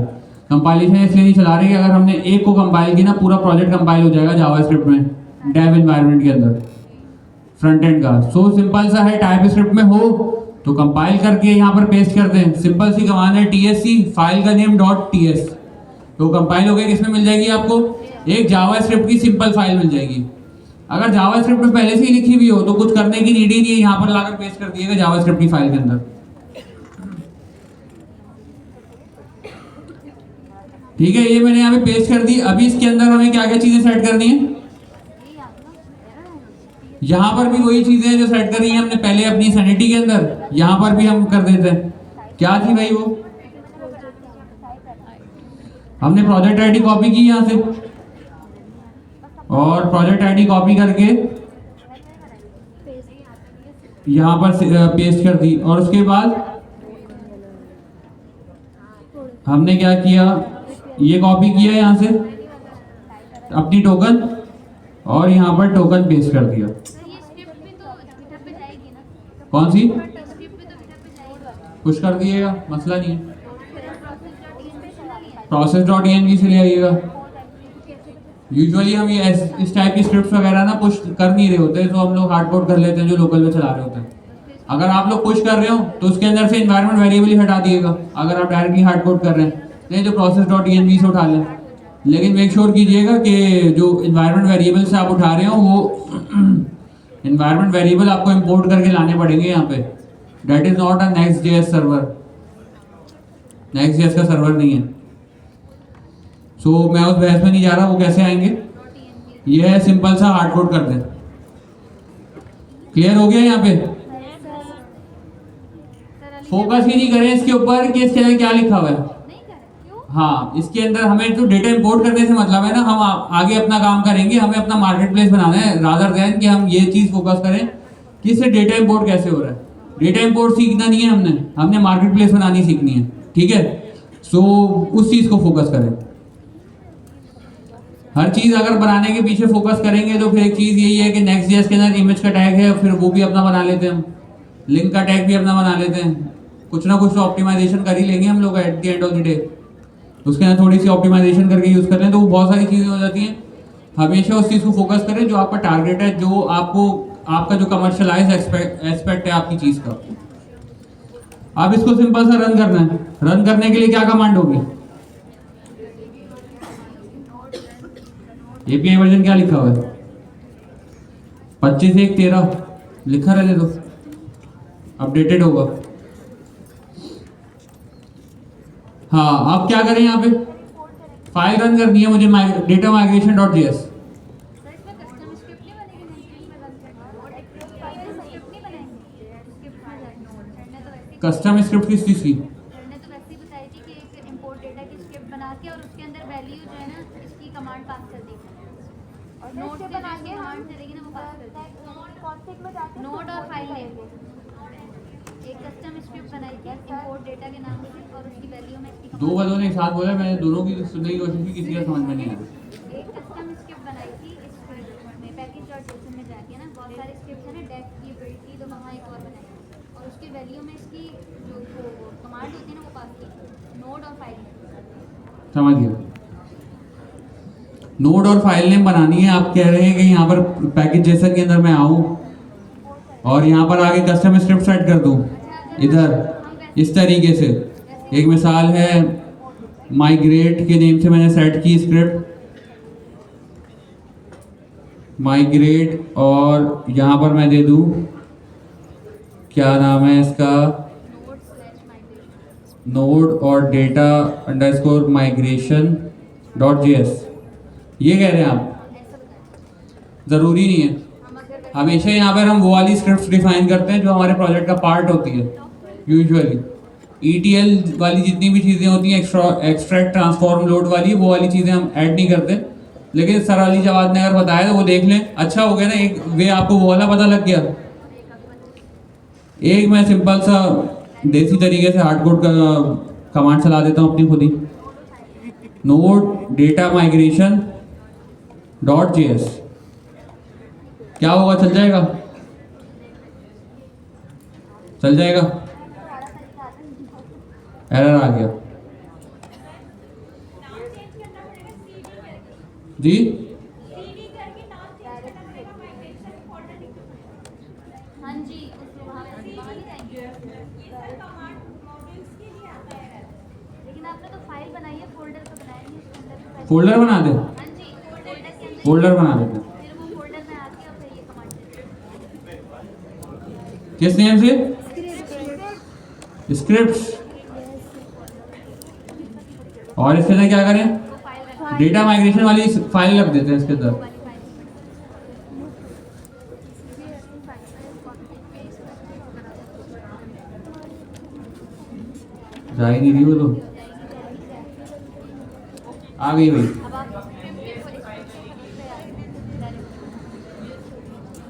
कंपाइलेशन इसलिए नहीं चला रहे कि अगर हमने एक को कंपाइल किया ना, पूरा प्रोजेक्ट कंपाइल हो जाएगा जावा स्क्रिप्ट में डेव एनवायरनमेंट के अंदर फ्रंट एंड का। सो सिंपल सा है, टाइप स्क्रिप्ट में हो तो कंपाइल करके यहाँ पर पेस्ट कर दें। सिंपल सी कमांड है टीएससी फाइल का नेम डॉट टीएस, तो कंपाइल हो गया। किसमें मिल जाएगी आपको, एक जावा स्क्रिप्ट की सिंपल फाइल मिल जाएगी। अगर जावा स्क्रिप्ट में पहले से ही लिखी हुई हो तो कुछ करने की नीड ही नहीं है, यहाँ पर लाकर पेस्ट कर दिएगा जावा स्क्रिप्ट की फाइल के अंदर। ठीक है, ये मैंने यहाँ पे पेस्ट कर दी। अभी इसके अंदर हमें क्या क्या चीजें सेट करनी है, यहाँ पर भी वही चीजें जो सेट करी है हमने पहले अपनी सैनिटी के अंदर, यहाँ पर भी हम कर देते हैं। क्या थी भाई वो, हमने प्रोजेक्ट आईडी कॉपी की यहाँ से, और प्रोजेक्ट आईडी कॉपी करके यहाँ पर पेस्ट कर दी। और उसके बाद हमने क्या किया, ये कॉपी किया यहाँ से अपनी टोकन, और यहाँ पर टोकन पेस्ट कर दिया। कौन सी पुश कर दिएगा, मसला नहीं है, process.env से ले आइएगा। यूजुअली हम ये इस टाइप की स्क्रिप्ट्स वगैरह ना पुश कर नहीं रहे होते, तो हम लोग हार्ड कोड कर लेते हैं जो लोकल में चला रहे होते हैं। अगर आप लोग पुश कर रहे हो तो उसके अंदर से इन्वायरमेंट वेरिएबल ही हटा दिएगा, अगर आप डायरेक्टली हार्ड कोड कर रहे हैं नहीं तो process.env से उठा लें। लेकिन मेक श्योर कीजिएगा कि जो इन्वायरमेंट वेरिएबल से आप उठा रहे हो वो इन्वायरमेंट वेरिएबल आपको इंपोर्ट करके लाने पड़ेंगे यहाँ पे। That is not a next js server, next js का सर्वर नहीं है। सो मैं उस बहस में नहीं जा रहा, वो कैसे आएंगे, ये है सिंपल सा हार्ड कोड कर दें। क्लियर हो गया यहाँ पे? फोकस ही नहीं करें इसके ऊपर कि इसके अंदर क्या लिखा हुआ है। हाँ, इसके अंदर हमें तो डेटा इंपोर्ट करने से मतलब है ना, हम आगे अपना काम करेंगे, हमें अपना मार्केट प्लेस बनाना है, रादर देन कि हम ये चीज़ फोकस करें कि इससे डेटा इंपोर्ट कैसे हो रहा है। डेटा इंपोर्ट सीखना नहीं है हमने मार्केट प्लेस बनानी सीखनी है। ठीक है, सो उस चीज़ को फोकस करें। हर चीज़ अगर बनाने के पीछे फोकस करेंगे तो फिर एक चीज़ यही है कि नेक्स्ट.js के अंदर इमेज का टैग है, फिर वो भी अपना बना लेते हैं हम, लिंक का टैग भी अपना बना लेते हैं, कुछ ना कुछ तो ऑप्टिमाइजेशन कर ही लेंगे हम लोग at the end of the day. उसके अंदर थोड़ी सी ऑप्टिमाइजेशन करके यूज़ कर लें तो वो बहुत सारी चीज़ें हो जाती हैं। हमेशा उस चीज़ को फोकस करें जो आपका टारगेट है, जो आपको आपका जो कमर्शलाइज एस्पेक्ट है आपकी चीज़ का। अब इसको सिंपल सा रन करना है। रन करने के लिए क्या कमांड होगी, एपीआई वर्जन क्या लिखा हुआ है, 25.1.13 लिखा रहने दो, अपडेटेड होगा। हाँ, अब क्या करें, यहाँ पे फाइल रन करनी है मुझे, data migration dot JS. Custom script किस चीज़ की, मैंने तो वैसे ही बताई थी कि एक इंपोर्ट डेटा की स्क्रिप्ट बना के और उसके अंदर वैल्यू जो है ना इसकी कमांड पास कर दी और नोट से बना के कमांड चलेगी ना वो पास कर दी कॉन्फिग में जाके नोट और फाइल नेम एक कस्टम स्क्रिप्ट बनाई थी इंपोर्ट डेटा के नाम से और उसकी वैल्यू में इसकी दो बंदों ने एक साथ बोला, मैंने दोनों की सुनने की कोशिश की, किसी का समझ में नहीं आया। एक कस्टम स्क्रिप्ट बनाई थी इस में पैकेज.json में जाके ना बहुत सारे स्क्रिप्ट है ना डेफ की बिल्ड की, तो वहाँ एक और बनाई और उसके वैल्यू में इसकी जो कमांड होती है ना वो पास की नोड और फाइल। समझ गया। नोड और फाइल नेम बनानी है। आप कह रहे हैं कि यहाँ पर पैकेज जेसन के अंदर मैं आऊँ और यहाँ पर आगे कस्टम स्क्रिप्ट सेट कर दूँ इधर इस तरीके से। एक मिसाल है माइग्रेट के नेम से मैंने सेट की स्क्रिप्ट माइग्रेट, और यहाँ पर मैं दे दूँ क्या नाम है इसका, नोड और data underscore migration dot JS. ये कह रहे हैं आप? ज़रूरी नहीं है। हमेशा यहाँ पर हम वो वाली स्क्रिप्ट डिफाइन करते हैं जो हमारे प्रोजेक्ट का पार्ट होती है। यूजुअली ETL वाली जितनी भी चीज़ें होती हैं, एक्सट्रैक्ट ट्रांसफॉर्म लोड वाली, वो वाली चीज़ें हम ऐड नहीं करते। लेकिन सर अली जवाद ने अगर बताया तो वो देख लें। अच्छा हो गया ना, एक वे आपको वो वाला पता लग गया। एक मैं सिंपल सा देसी तरीके से हार्ड कोड का कमांड चला देता हूँ अपनी खुद ही, node data migration dot JS. क्या होगा? चल जाएगा? चल जाएगा? एरर आ गया जी। हाँ जी, उसको वहाँ पे वहाँ नहीं जाएंगे। लेकिन आपने तो फाइल बनाई है, फोल्डर तो बनाया नहीं, उसके अंदर फोल्डर बना दे। हाँ जी, फोल्डर के अंदर फोल्डर बना देते हैं। फिर वो फोल्डर में आके और फिर ये कमांड किस नेम से? स्क्रिप्ट्स। और इसके अंदर क्या करें? वो फाइल रख डेटा माइग्रेशन वाली फाइल रख देते हैं इसके अंदर। वाली फाइल जा ही नहीं रही वो तो। आ गई भाई। अब आप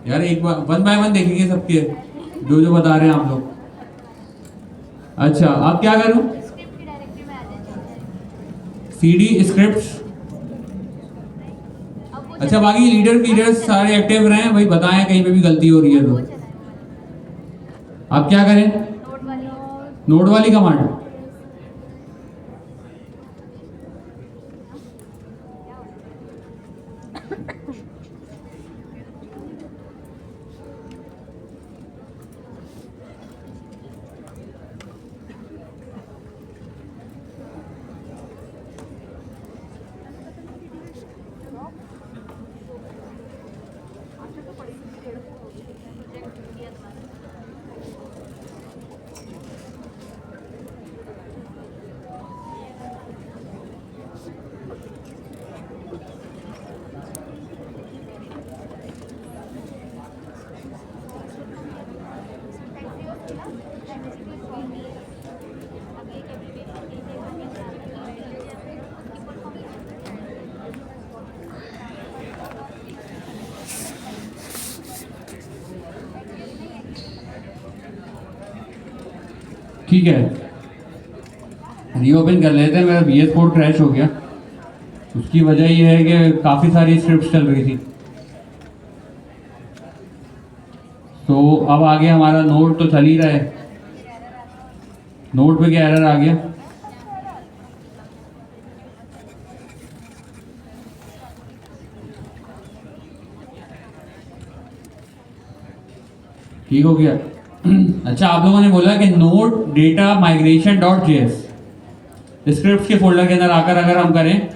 यार एक बार वन बाय वन देखेंगे सबके जो जो बता रहे हैं आप लोग। अच्छा अब क्या करूं? स्क्रिप्ट की डायरेक्टरी में आ जाए। CD scripts. अब वो अच्छा बाकी लीडर फीडर्स सारे एक्टिव रहें भाई, बताएं कहीं पे भी गलती हो रही है तो। अब क्या करें? नोड वाली नोड वाली कमांड। ठीक है, रीओपन कर लेते हैं। मेरा VS कोड क्रैश हो गया। उसकी वजह ये है कि काफ़ी सारी स्क्रिप्ट चल रही थी। तो अब आगे हमारा नोड तो चल ही रहा है। नोड पे क्या एरर आ गया? ठीक हो गया। अच्छा आप लोगों ने बोला कि node data migration dot JS script के फोल्डर के अंदर आकर अगर हम करें,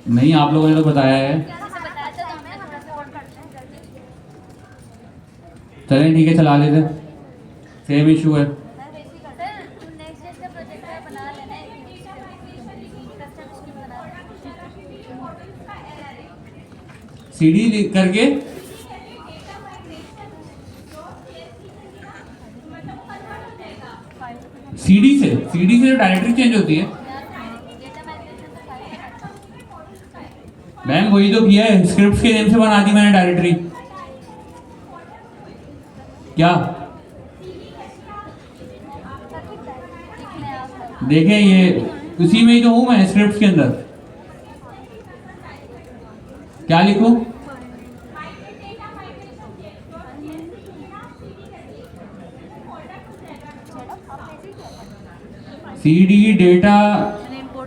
नहीं आप लोगों ने तो बताया है। चलें ठीक है, चला लेते हैं। सेम इशू है। CD करके CD से डायरेक्टरी चेंज होती है। मैम वही तो किया है, स्क्रिप्ट के नेम से बना दी मैंने डायरेक्टरी। क्या देखें, ये उसी में ही तो हूं मैं, स्क्रिप्ट के अंदर। क्या लिखूं? cd data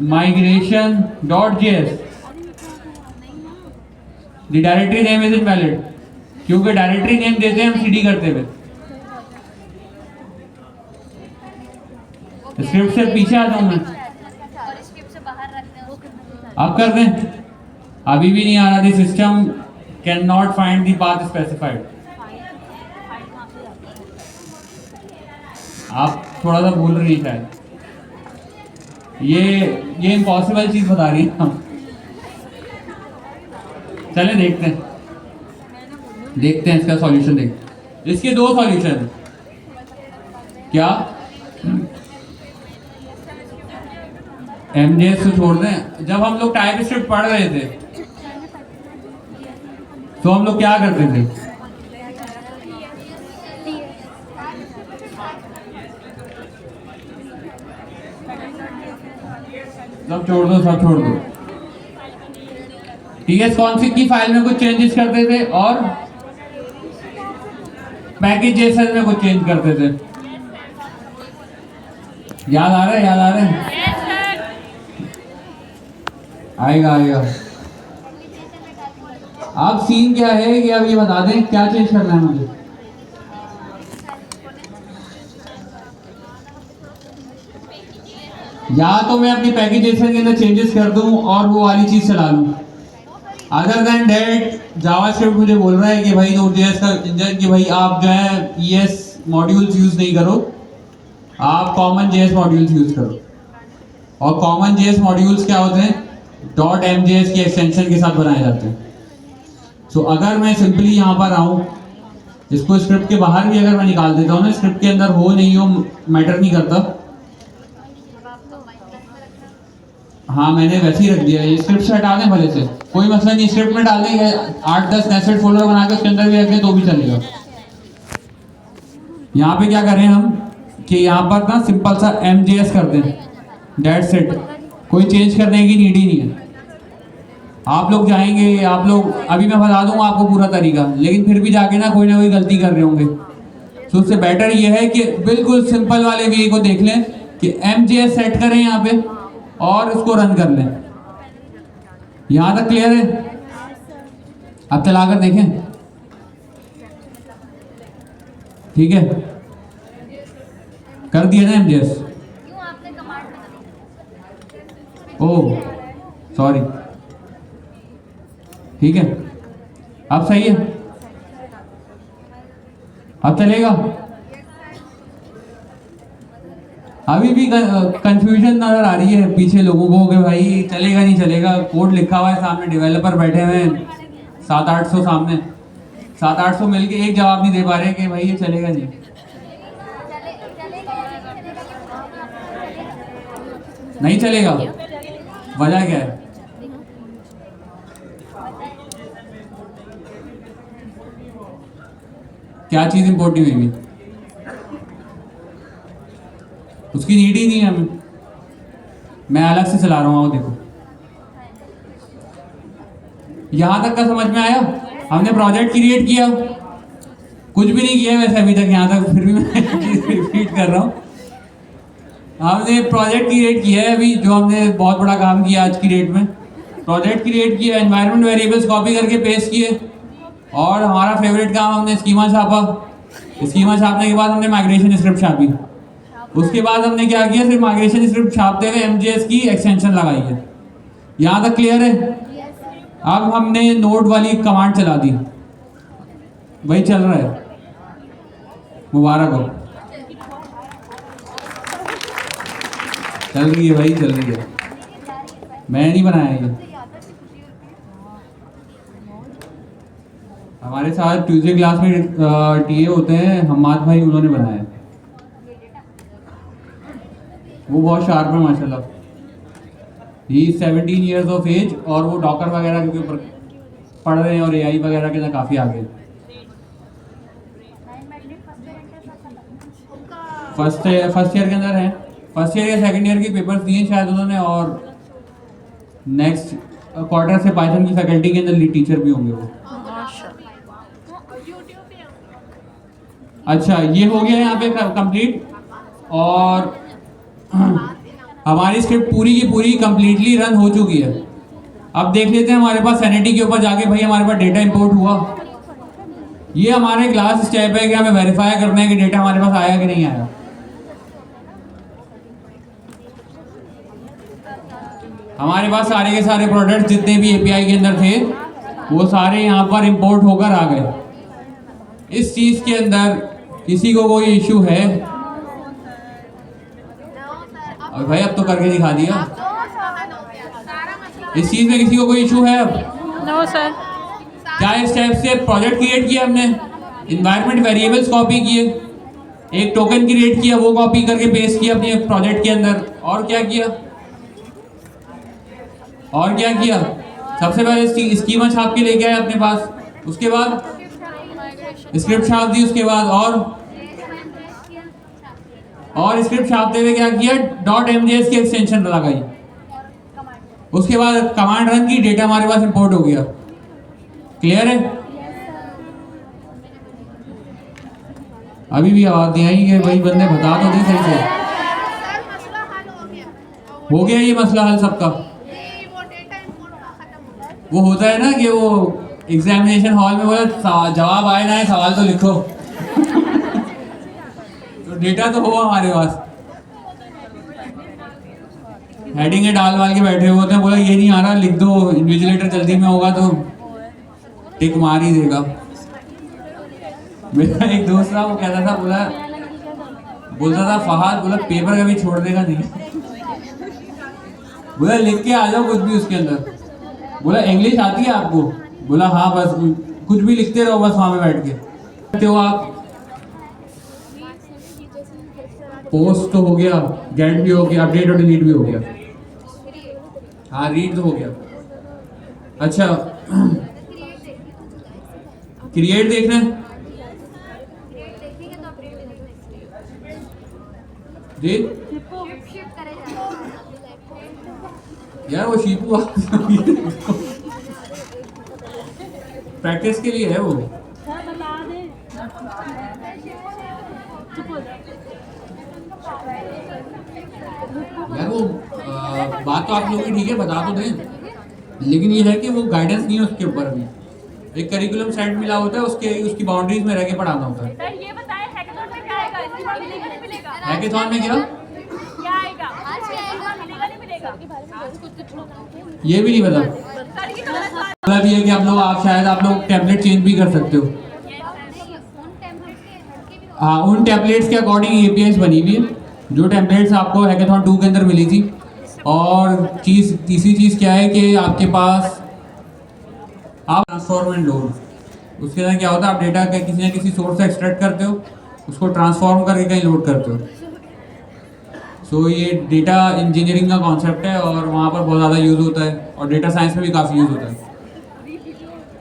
migration .js, the directory name is invalid, क्योंकि डायरेक्टरी नेम देते हैं हम cd करते हुए। स्क्रिप्ट से पीछे आ जाऊं मैं, और स्क्रिप्ट से बाहर रखते हैं उसको। आप कर दें। अभी भी नहीं आ रहा, the system can not find the path specified. आप थोड़ा सा भूल रही हैं शायद, ये इम्पॉसिबल चीज बता रही है हम। चले देखते हैं इसका सॉल्यूशन। देखते इसके दो सॉल्यूशन। क्या एमजेएस को छोड़ दें। जब हम लोग टाइप स्क्रिप्ट पढ़ रहे थे तो हम लोग क्या करते थे, सब छोड़ दो। टीएस कॉन्फिग की फाइल में कुछ चेंजेस करते थे और पैकेज जेसन में कुछ चेंज करते थे। याद आ रहा है? आएगा। अब सीन क्या है कि अब ये बता दें क्या चेंज करना है मुझे। या तो मैं अपनी पैकेजेशन के अंदर चेंजेस कर दूं और वो वाली चीज चला लूं। अदर देन दैट जावास्क्रिप्ट मुझे बोल रहा है कि भाई Node.js का इंजन कि भाई आप जो है ES मॉड्यूल्स यूज नहीं करो, आप कॉमन JS मॉड्यूल्स यूज करो। और कॉमन JS मॉड्यूल्स क्या होते हैं, .mjs की एक्सटेंशन के साथ बनाए जाते हैं। सो अगर मैं सिंपली यहाँ पर आऊँ, इसको स्क्रिप्ट के बाहर भी अगर मैं निकाल देता हूँ ना, स्क्रिप्ट के अंदर हो नहीं हो मैटर नहीं करता। हाँ मैंने वैसे ही रख दिया, ये स्क्रिप्ट से हटा दें भले से, कोई मसला नहीं। स्क्रिप्ट में डाल देंगे 8-10 नेस्टेड फोल्डर बना के उसके अंदर भी रखें तो भी चलेगा। यहाँ पे क्या करें हम कि यहाँ पर ना सिंपल सा MJS कर दें, दैट्स इट। कोई चेंज करने की नीड ही नहीं है। आप लोग जाएंगे, आप लोग अभी मैं बता दूंगा आपको पूरा तरीका, लेकिन फिर भी जाके ना कोई गलती कर रहे होंगे। तो उससे बेटर ये है कि बिल्कुल सिंपल वाले वे को देख लें कि MJS सेट करें यहाँ पे और उसको रन कर लें। यहाँ तक क्लियर है? अब चला कर देखें, ठीक है? कर दिया ना MJS? क्यों आपने कमांड ओह सॉरी, ठीक है अब सही है, अब चलेगा। अभी भी कंफ्यूजन नजर आ रही है पीछे लोगों को कि भाई चलेगा नहीं चलेगा। कोड लिखा हुआ है सामने, डेवलपर बैठे हुए हैं 700-800 सामने, 700-800 मिलके एक जवाब नहीं दे पा रहे कि भाई ये चलेगा नहीं। नहीं चलेगा, वजह क्या है? क्या चीज इंपोर्ट नहीं हुई? उसकी नीड ही नहीं है हमें, मैं अलग से चला रहा हूँ। देखो यहां तक का समझ में आया? हमने प्रोजेक्ट क्रिएट किया, कुछ भी नहीं किया वैसे अभी तक यहाँ तक, फिर भी मैं चीज रिपीट कर रहा हूँ। हमने प्रोजेक्ट क्रिएट किया है अभी, जो हमने बहुत बड़ा काम किया आज की डेट में। प्रोजेक्ट क्रिएट किया, एनवायरनमेंट वेरिएबल्स कॉपी करके पेस्ट किए, और हमारा फेवरेट काम हमने स्कीमा छापा। स्कीमा छापने के बाद हमने माइग्रेशन स्क्रिप्ट छापी। उसके बाद हमने क्या किया, सिर्फ माइग्रेशन स्क्रिप्ट छापते हुए MJS की एक्सटेंशन लगाई है। यहाँ तक क्लियर है? अब हमने नोड वाली कमांड चला दी, वही चल रहा है। मुबारक हो, चल रही है भाई, चल रही है। मैं नहीं बनाया ये, हमारे साथ ट्यूसडे क्लास में टीए होते हैं हम्माद भाई, उन्होंने बनाया। वो बहुत शार्प है माशाल्लाह। ही 17 ईयर्स ऑफ एज, और वो डॉकर वगैरह के ऊपर पढ़ रहे हैं और AI वगैरह के अंदर काफ़ी आगे। फर्स्ट ईयर के अंदर है, फर्स्ट ईयर या सेकंड ईयर के पेपर्स दिए शायद उन्होंने, और नेक्स्ट क्वार्टर से पाइथन की फैकल्टी के अंदर लीड टीचर भी होंगे वो। अच्छा ये हो गया यहाँ पे कंप्लीट। और हमारी स्क्रिप्ट पूरी की पूरी कंप्लीटली रन हो चुकी है। अब देख लेते हैं हमारे पास सैनिटी के ऊपर जाके, भाई हमारे पास डेटा इंपोर्ट हुआ। ये हमारा एक लास्ट स्टेप है कि हमें वेरीफाई करना है कि डेटा हमारे पास आया कि नहीं आया। हमारे पास सारे के सारे प्रोडक्ट जितने भी एपीआई के अंदर थे वो सारे यहाँ पर इंपोर्ट होकर आ गए। इस चीज़ के अंदर किसी को कोई इशू है? और भाई अब तो करके दिखा दिया। इस चीज़ में किसी को कोई इशू है? अब नो सर। क्या स्टेप से प्रोजेक्ट क्रिएट किया हमने, इन्वायरमेंट वेरिएबल्स कॉपी किए, एक टोकन क्रिएट किया, वो कॉपी करके पेस्ट किया अपने प्रोजेक्ट के अंदर, और क्या किया? और क्या किया? सबसे पहले स्कीमा छाप के लेके आए अपने पास, उसके बाद स्क्रिप्ट छाप दी, उसके बाद और स्क्रिप्ट छापते हुए क्या किया? .mjs की एक्सटेंशन लगाई, उसके बाद कमांड रन की, डेटा हमारे पास इंपोर्ट हो गया। क्लियर है? अभी भी आवाज नहीं आई कि भाई बंदे बता तो नहीं सही से। हो गया ये मसला हल सबका? वो होता है ना कि वो एग्जामिनेशन हॉल में बोला जवाब आए ना आए सवाल तो लिखो। तो डेटा तो हो हमारे पास, हेडिंग डाल वाल के बैठे होते हैं, बोला ये नहीं आ रहा लिख दो, इन्विजिलेटर जल्दी में होगा तो टिक मार ही देगा। मेरा एक दोस्त था, वो कहता था, बोलता था फहाद, बोला पेपर कभी छोड़ देगा नहीं, बोला लिख के आ जाओ कुछ भी उसके अंदर। बोला इंग्लिश आती है आपको? बोला हाँ, बस कुछ भी लिखते रहो बस वहाँ में बैठ के। तो आप पोस्ट तो हो गया, गेट भी हो गया, अपडेट और डिलीट भी हो गया, हाँ रीड तो हो गया। अच्छा क्रिएट देखना है जी यार, वो शीपू प्रैक्टिस के लिए है वो। यार वो बात तो आप लोगों की ठीक है, बता तो दें, लेकिन ये है कि वो गाइडेंस नहीं है उसके ऊपर। अभी एक करिकुलम सेट मिला होता है, उसकी बाउंड्रीज में रह के पढ़ाना होता है। सर ये बताएं हैकेथॉन में क्या आएगा? इसके बाद मिलेगा नहीं मिलेगा? हैकेथॉन में क्या आएगा? आज क्या आएगा? मिलेगा नहीं मिलेगा? ये भी नहीं पता। सर ये गलत बात। मतलब ये है कि आप लोग टेम्पलेट चेंज भी कर सकते हो। हाँ, उन टेम्पलेट्स के अकॉर्डिंग एपीआईज बनी हुई है, जो टेम्पलेट्स आपको हैकेथॉन 2 के अंदर मिली थी। और तीसरी चीज़ क्या है कि आपके पास आप ट्रांसफॉर्म एंड लोड, उसके अंदर क्या होता है, आप डेटा के किसी न किसी सोर्स से एक्सट्रैक्ट करते हो, उसको ट्रांसफॉर्म करके कहीं लोड करते हो। सो ये डेटा इंजीनियरिंग का कॉन्सेप्ट है और वहाँ पर बहुत ज़्यादा यूज़ होता है, और डेटा साइंस में भी काफ़ी यूज़ होता है।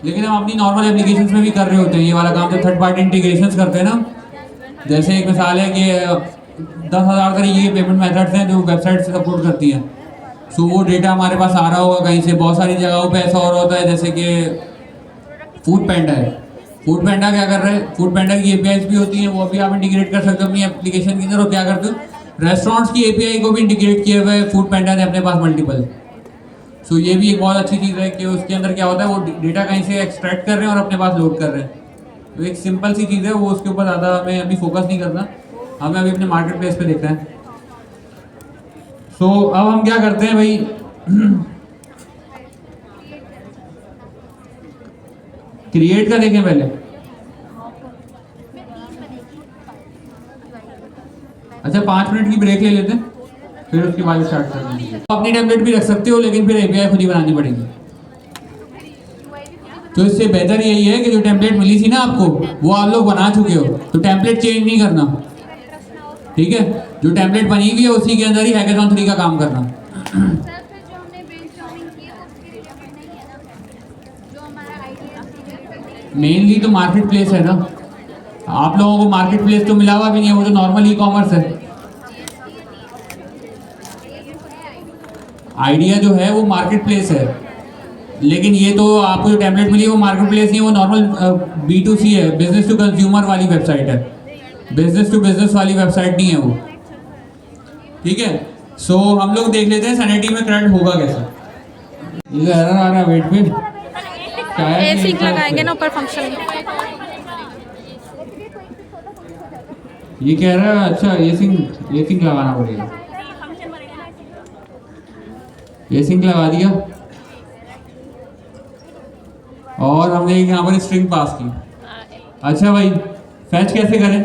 लेकिन हम अपनी नॉर्मल एप्लीकेशंस में भी कर रहे होते हैं ये वाला काम, जो थर्ड पार्टी इंटीग्रेशंस करते हैं ना। जैसे एक मिसाल है कि 10,000 तरीके के पेमेंट मेथड्स हैं जो वेबसाइट से सपोर्ट करती हैं। सो वो डेटा हमारे पास आ रहा होगा कहीं से, बहुत सारी जगहों पे ऐसा और होता है, जैसे कि फूड पैंडा है। फूड पैंडा क्या कर रहे हैं, फूड पैंडा की एपीआईज भी होती हैं, वो भी आप इंटीग्रेट कर सकते हो अपनी एप्लीकेशन के अंदर। और क्या करते हो, रेस्टोरेंट्स की एपीआई को भी इंटीग्रेट किए हुए फूड पैंडा ने अपने पास मल्टीपल। सो ये भी एक बहुत अच्छी चीज़ है कि उसके अंदर क्या होता है, वो डेटा कहीं से एक्सट्रैक्ट कर रहे हैं और अपने पास लोड कर रहे हैं। तो एक सिंपल सी चीज़ है, वो उसके ऊपर ज़्यादा हमें अभी फोकस नहीं करना, हमें अभी अपने मार्केट प्लेस पे देखना है। सो अब हम क्या करते हैं भाई, क्रिएट का देखें पहले। अच्छा 5 मिनट की ब्रेक ले लेते हैं, फिर उसके बाद स्टार्ट करते हैं। अपनी टेम्पलेट भी रख सकते हो, लेकिन फिर एपीआई खुद ही बनानी पड़ेगी। तो इससे बेहतर यही है कि जो टेम्पलेट मिली थी ना आपको, वो आप लोग बना चुके हो, तो टेम्पलेट चेंज नहीं करना, ठीक है? जो टेम्पलेट बनी हुई है उसी के अंदर ही हैकेथॉन 3 का काम करना। मेनली तो मार्केट प्लेस है ना, आप लोगों को मार्केट प्लेस तो मिला हुआ भी नहीं है, वो तो नॉर्मल ई कॉमर्स है। आइडिया जो है वो मार्केट प्लेस है, लेकिन ये तो आपको जो टेम्पलेट मिली है वो मार्केट प्लेस नहीं है, वो नॉर्मल B2C है, बिजनेस टू कंज्यूमर वाली वेबसाइट है, बिजनेस टू बिजनेस वाली वेबसाइट नहीं है वो, ठीक है? सो हम लोग देख लेते हैं सैनिटी में करंट होगा कैसा। ये एरर आ रहा है वेट पे, क्या है ए कि सिंक लगाएंगे ना ऊपर फंक्शन में। ये कह रहा है अच्छा ए सिंक लगाना पड़ेगा। ए सिंक लगा दिया और हमने यहाँ पर स्ट्रिंग पास की। अच्छा भाई फैच कैसे करें?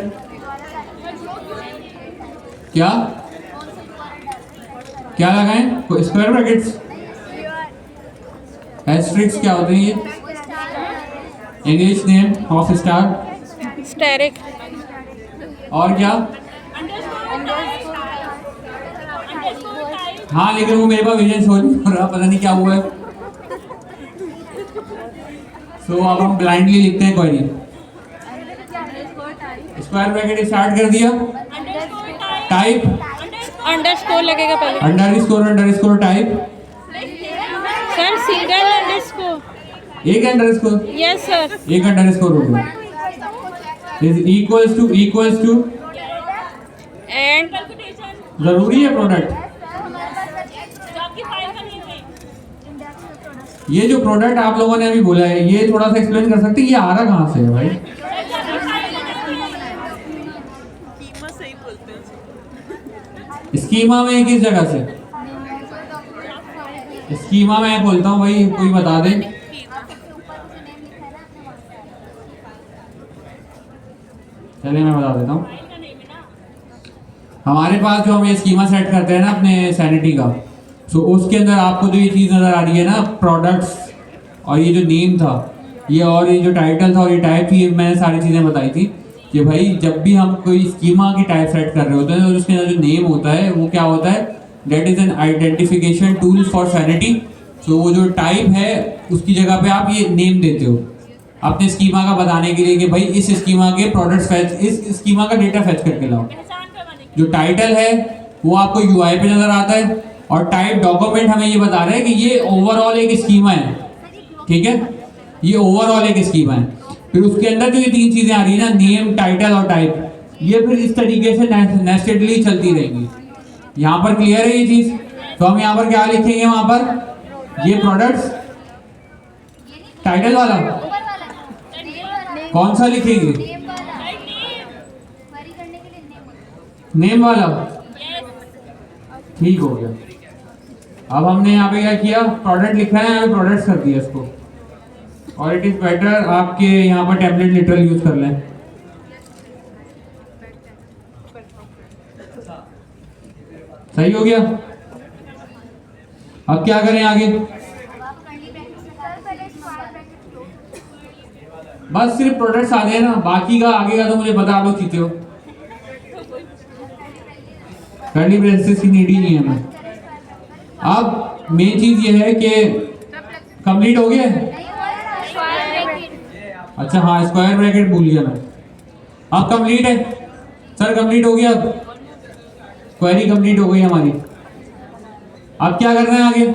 क्या क्या लगाएं? स्क्वायर ब्रैकेट्स, एस्ट्रिक्स क्या होते हैं ये? English name of star, asterisk. और क्या? हाँ लेकिन वो मेरे पास विजन शो नहीं हो रहा, पता नहीं क्या हुआ है। सो अब हम ब्लाइंडली लिखते हैं क्वेरी। स्क्वायर ब्रैकेट स्टार्ट कर दिया, टाइप अंडरस्कोर लगेगा पहले। Underscore type, sir single underscore. एक अंडरस्कोर, यस सर। एक अंडरस्कोर हो गया। इज इक्वल्स टू एंड जरूरी है प्रोडक्ट। ये जो प्रोडक्ट आप लोगों ने अभी बोला है ये थोड़ा सा एक्सप्लेन कर सकते हैं, ये आ रहा कहाँ से है भाई? स्कीमा में किस जगह से? स्कीमा में बोलता हूँ भाई, कोई बता दे। चलिए मैं बता देता हूँ। हमारे पास जो हम ये स्कीमा सेट करते हैं ना अपने सैनिटी का, सो उसके अंदर आपको जो ये चीज़ नज़र आ रही है ना प्रोडक्ट्स, और ये जो नेम था ये, और ये जो टाइटल था और ये टाइप थी, मैंने सारी चीज़ें बताई थी कि भाई जब भी हम कोई स्कीमा की टाइप सेट कर रहे होते हैं और उसके अंदर जो नेम होता है वो क्या होता है, that is an identification tool for sanity. So वो जो टाइप है उसकी जगह पे आप ये नेम देते हो अपने स्कीमा का बताने के लिए कि भाई इस स्कीमा के प्रोडक्ट्स फैच, इस स्कीमा का डेटा फैच करके लाओ। जो टाइटल है वो आपको यूआई पे नज़र आता है, और टाइप डॉक्यूमेंट हमें ये बता रहा है कि ये ओवरऑल एक स्कीमा है, ठीक है, ये ओवरऑल एक स्कीमा है। फिर उसके अंदर जो ये तीन चीज़ें आ रही है ना, नेम टाइटल और टाइप, ये फिर इस तरीके से नेस्टेडली चलती रहेंगी। यहाँ पर क्लियर है ये चीज़? तो हम यहाँ पर क्या लिखेंगे, वहाँ पर ये प्रोडक्ट्स टाइटल वाला कौन सा लिखेंगे? नेम वाला, ठीक हो गया। अब हमने यहाँ पे क्या किया, प्रोडक्ट लिखा है, यहाँ पे प्रोडक्ट्स कर दिया इसको, और इट इज बेटर आपके यहाँ पर टेम्पलेट लिटरल यूज कर लें। सही हो गया। अब क्या करें आगे? बस सिर्फ प्रोडक्ट्स आ गए ना, बाकी का आगे का तो मुझे पता आप लोग चीते हो, कर्ली ब्रेसेस की नीड ही नहीं है हमें। अब मेन चीज ये है कि कंप्लीट हो गया। अच्छा हाँ, स्क्वायर ब्रैकेट भूल गया मैं। अब कंप्लीट है सर, कंप्लीट हो गया, अब क्वेरी कंप्लीट हो गई हमारी। अब क्या करना है आगे?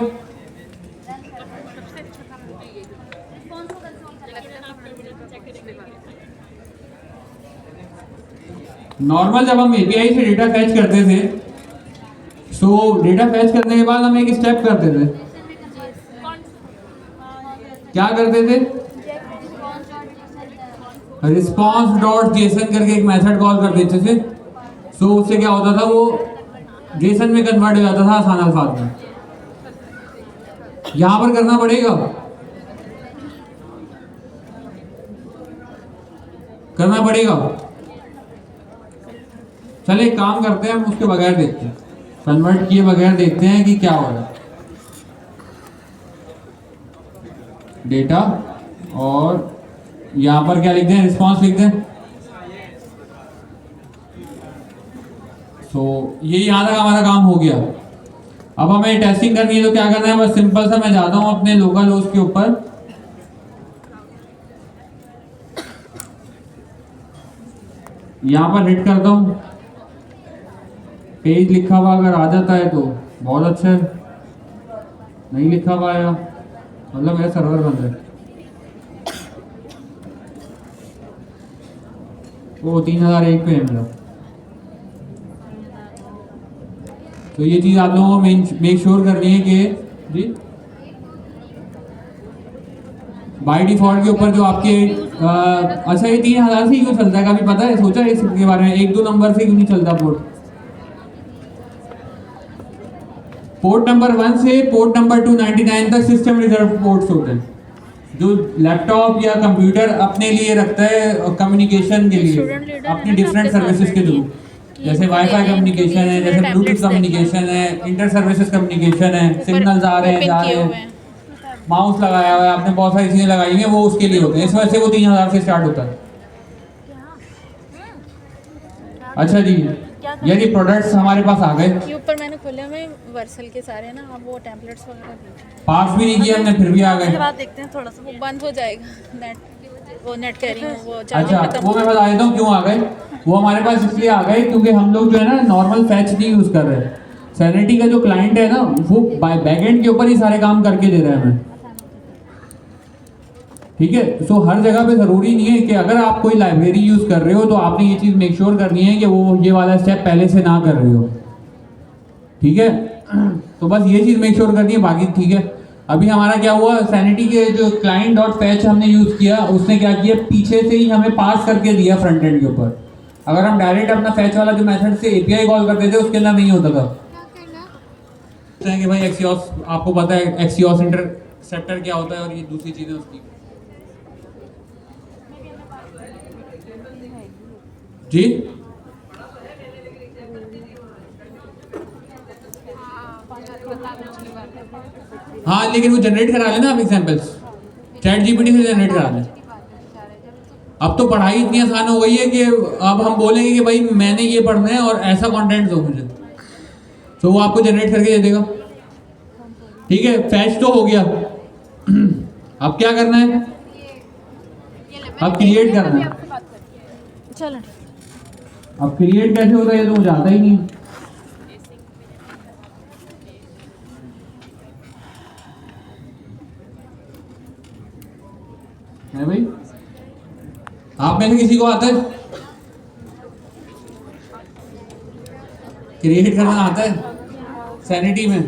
नॉर्मल जब हम एपीआई से डेटा फैच करते थे, सो डेटा फैच करने के बाद हम एक स्टेप करते थे। क्या करते थे? रिस्पॉन्स डॉट जेसन करके एक मेथड कॉल कर देते थे। सो उससे क्या होता था, वो जेसन में कन्वर्ट हो जाता था आसान अल्फाज में। यहां पर करना पड़ेगा, करना पड़ेगा। चले एक काम करते हैं, हम उसके बगैर देखते हैं, कन्वर्ट किए बगैर देखते हैं कि क्या हो रहा है। डेटा और यहाँ पर क्या लिख दें, रिस्पॉन्स लिख दें। सो ये यहाँ तक हमारा काम हो गया। अब हमें टेस्टिंग करनी है, तो क्या करना है, बस सिंपल सा मैं जाता हूँ अपने लोकल होस्ट के ऊपर, यहाँ पर हिट करता हूँ, पेज लिखा हुआ अगर आ जाता है तो बहुत अच्छा है, नहीं लिखा हुआ आया मतलब मेरा सर्वर बंद है। वो 3001 पे है मेरा। तो ये चीज़ आप लोगों को मेक श्योर करनी है कि जी बाय डिफॉल्ट के ऊपर जो आपके अच्छा ये 3000 से क्यों चलता है, कभी पता है, सोचा है इसके बारे में? 1-2 नंबर से क्यों नहीं चलता पोर्ट? पोर्ट नंबर 1 से पोर्ट नंबर 299 तक सिस्टम रिजर्व पोर्ट्स होते हैं, जो लैपटॉप या कंप्यूटर अपने लिए रखता है कम्युनिकेशन के लिए अपनी डिफरेंट सर्विसेज के थ्रू, जैसे वाईफाई कम्युनिकेशन है, जैसे ब्लूटूथ कम्युनिकेशन है, इंटर सर्विसेज कम्युनिकेशन है, सिग्नल्स आ रहे हैं जा रहे हैं, माउस लगाया हुआ है आपने, बहुत सारी चीज़ें लगाई हुई हैं, वो उसके लिए होते हैं, इस वजह से वो 3000 से स्टार्ट होता है। अच्छा जी, यदि प्रोडक्ट्स हमारे पास आ गए, ये ऊपर मैंने खोले हुए वर्सल के सारे ना, अब वो टेम्पलेट्स वगैरह भी पास भी नहीं किया हमने फिर भी आ गए। बाद देखते हैं, थोड़ा सा वो बंद हो जाएगा नेट कैरिंग वो अच्छा चार्जिंग वो मैं बता देता हूँ क्यों आ गए। वो हमारे पास इसलिए आ गए क्योंकि हम लोग जो है ना नॉर्मल फैच नहीं यूज़ कर रहे। सैनिटी का जो क्लाइंट है ना वो बैकएंड के ऊपर ही सारे काम करके दे रहा है हमें, ठीक है। सो हर जगह पे ज़रूरी नहीं है कि अगर आप कोई लाइब्रेरी यूज़ कर रहे हो तो आपने ये चीज़ मेक श्योर करनी है कि वो ये वाला स्टेप पहले से ना कर रहे हो, ठीक है। तो बस ये चीज़ मेक श्योर करनी है, बाकी ठीक है। अभी हमारा क्या हुआ, सैनिटी के जो क्लाइंट डॉट फैच हमने यूज़ किया उसने क्या किया, पीछे से ही हमें पास करके दिया फ्रंट एंड के ऊपर। अगर हम डायरेक्ट अपना फैच वाला जो मेथड से एपीआई कॉल करते थे उसके अंदर नहीं होता था। कि भाई एक्सियोस, आपको पता है एक्सियोस इंटरसेप्टर क्या होता है और ये दूसरी चीज़ें उसकी। जी हाँ, लेकिन वो जनरेट करा लेना आप एग्जाम्पल्स, चैट जीपीटी से जनरेट करा लें। अब तो पढ़ाई इतनी आसान हो गई है कि अब हम बोलेंगे कि भाई मैंने ये पढ़ना है और ऐसा कंटेंट दो मुझे, तो वो आपको जनरेट करके दे देगा, ठीक है। फैच तो हो गया, अब क्या करना है, अब क्रिएट करना है। चलो अब क्रिएट कैसे होता है ये तो मुझे आता ही नहीं है भाई। आप में से किसी को आता है क्रिएट करना, आता है सैनिटी में?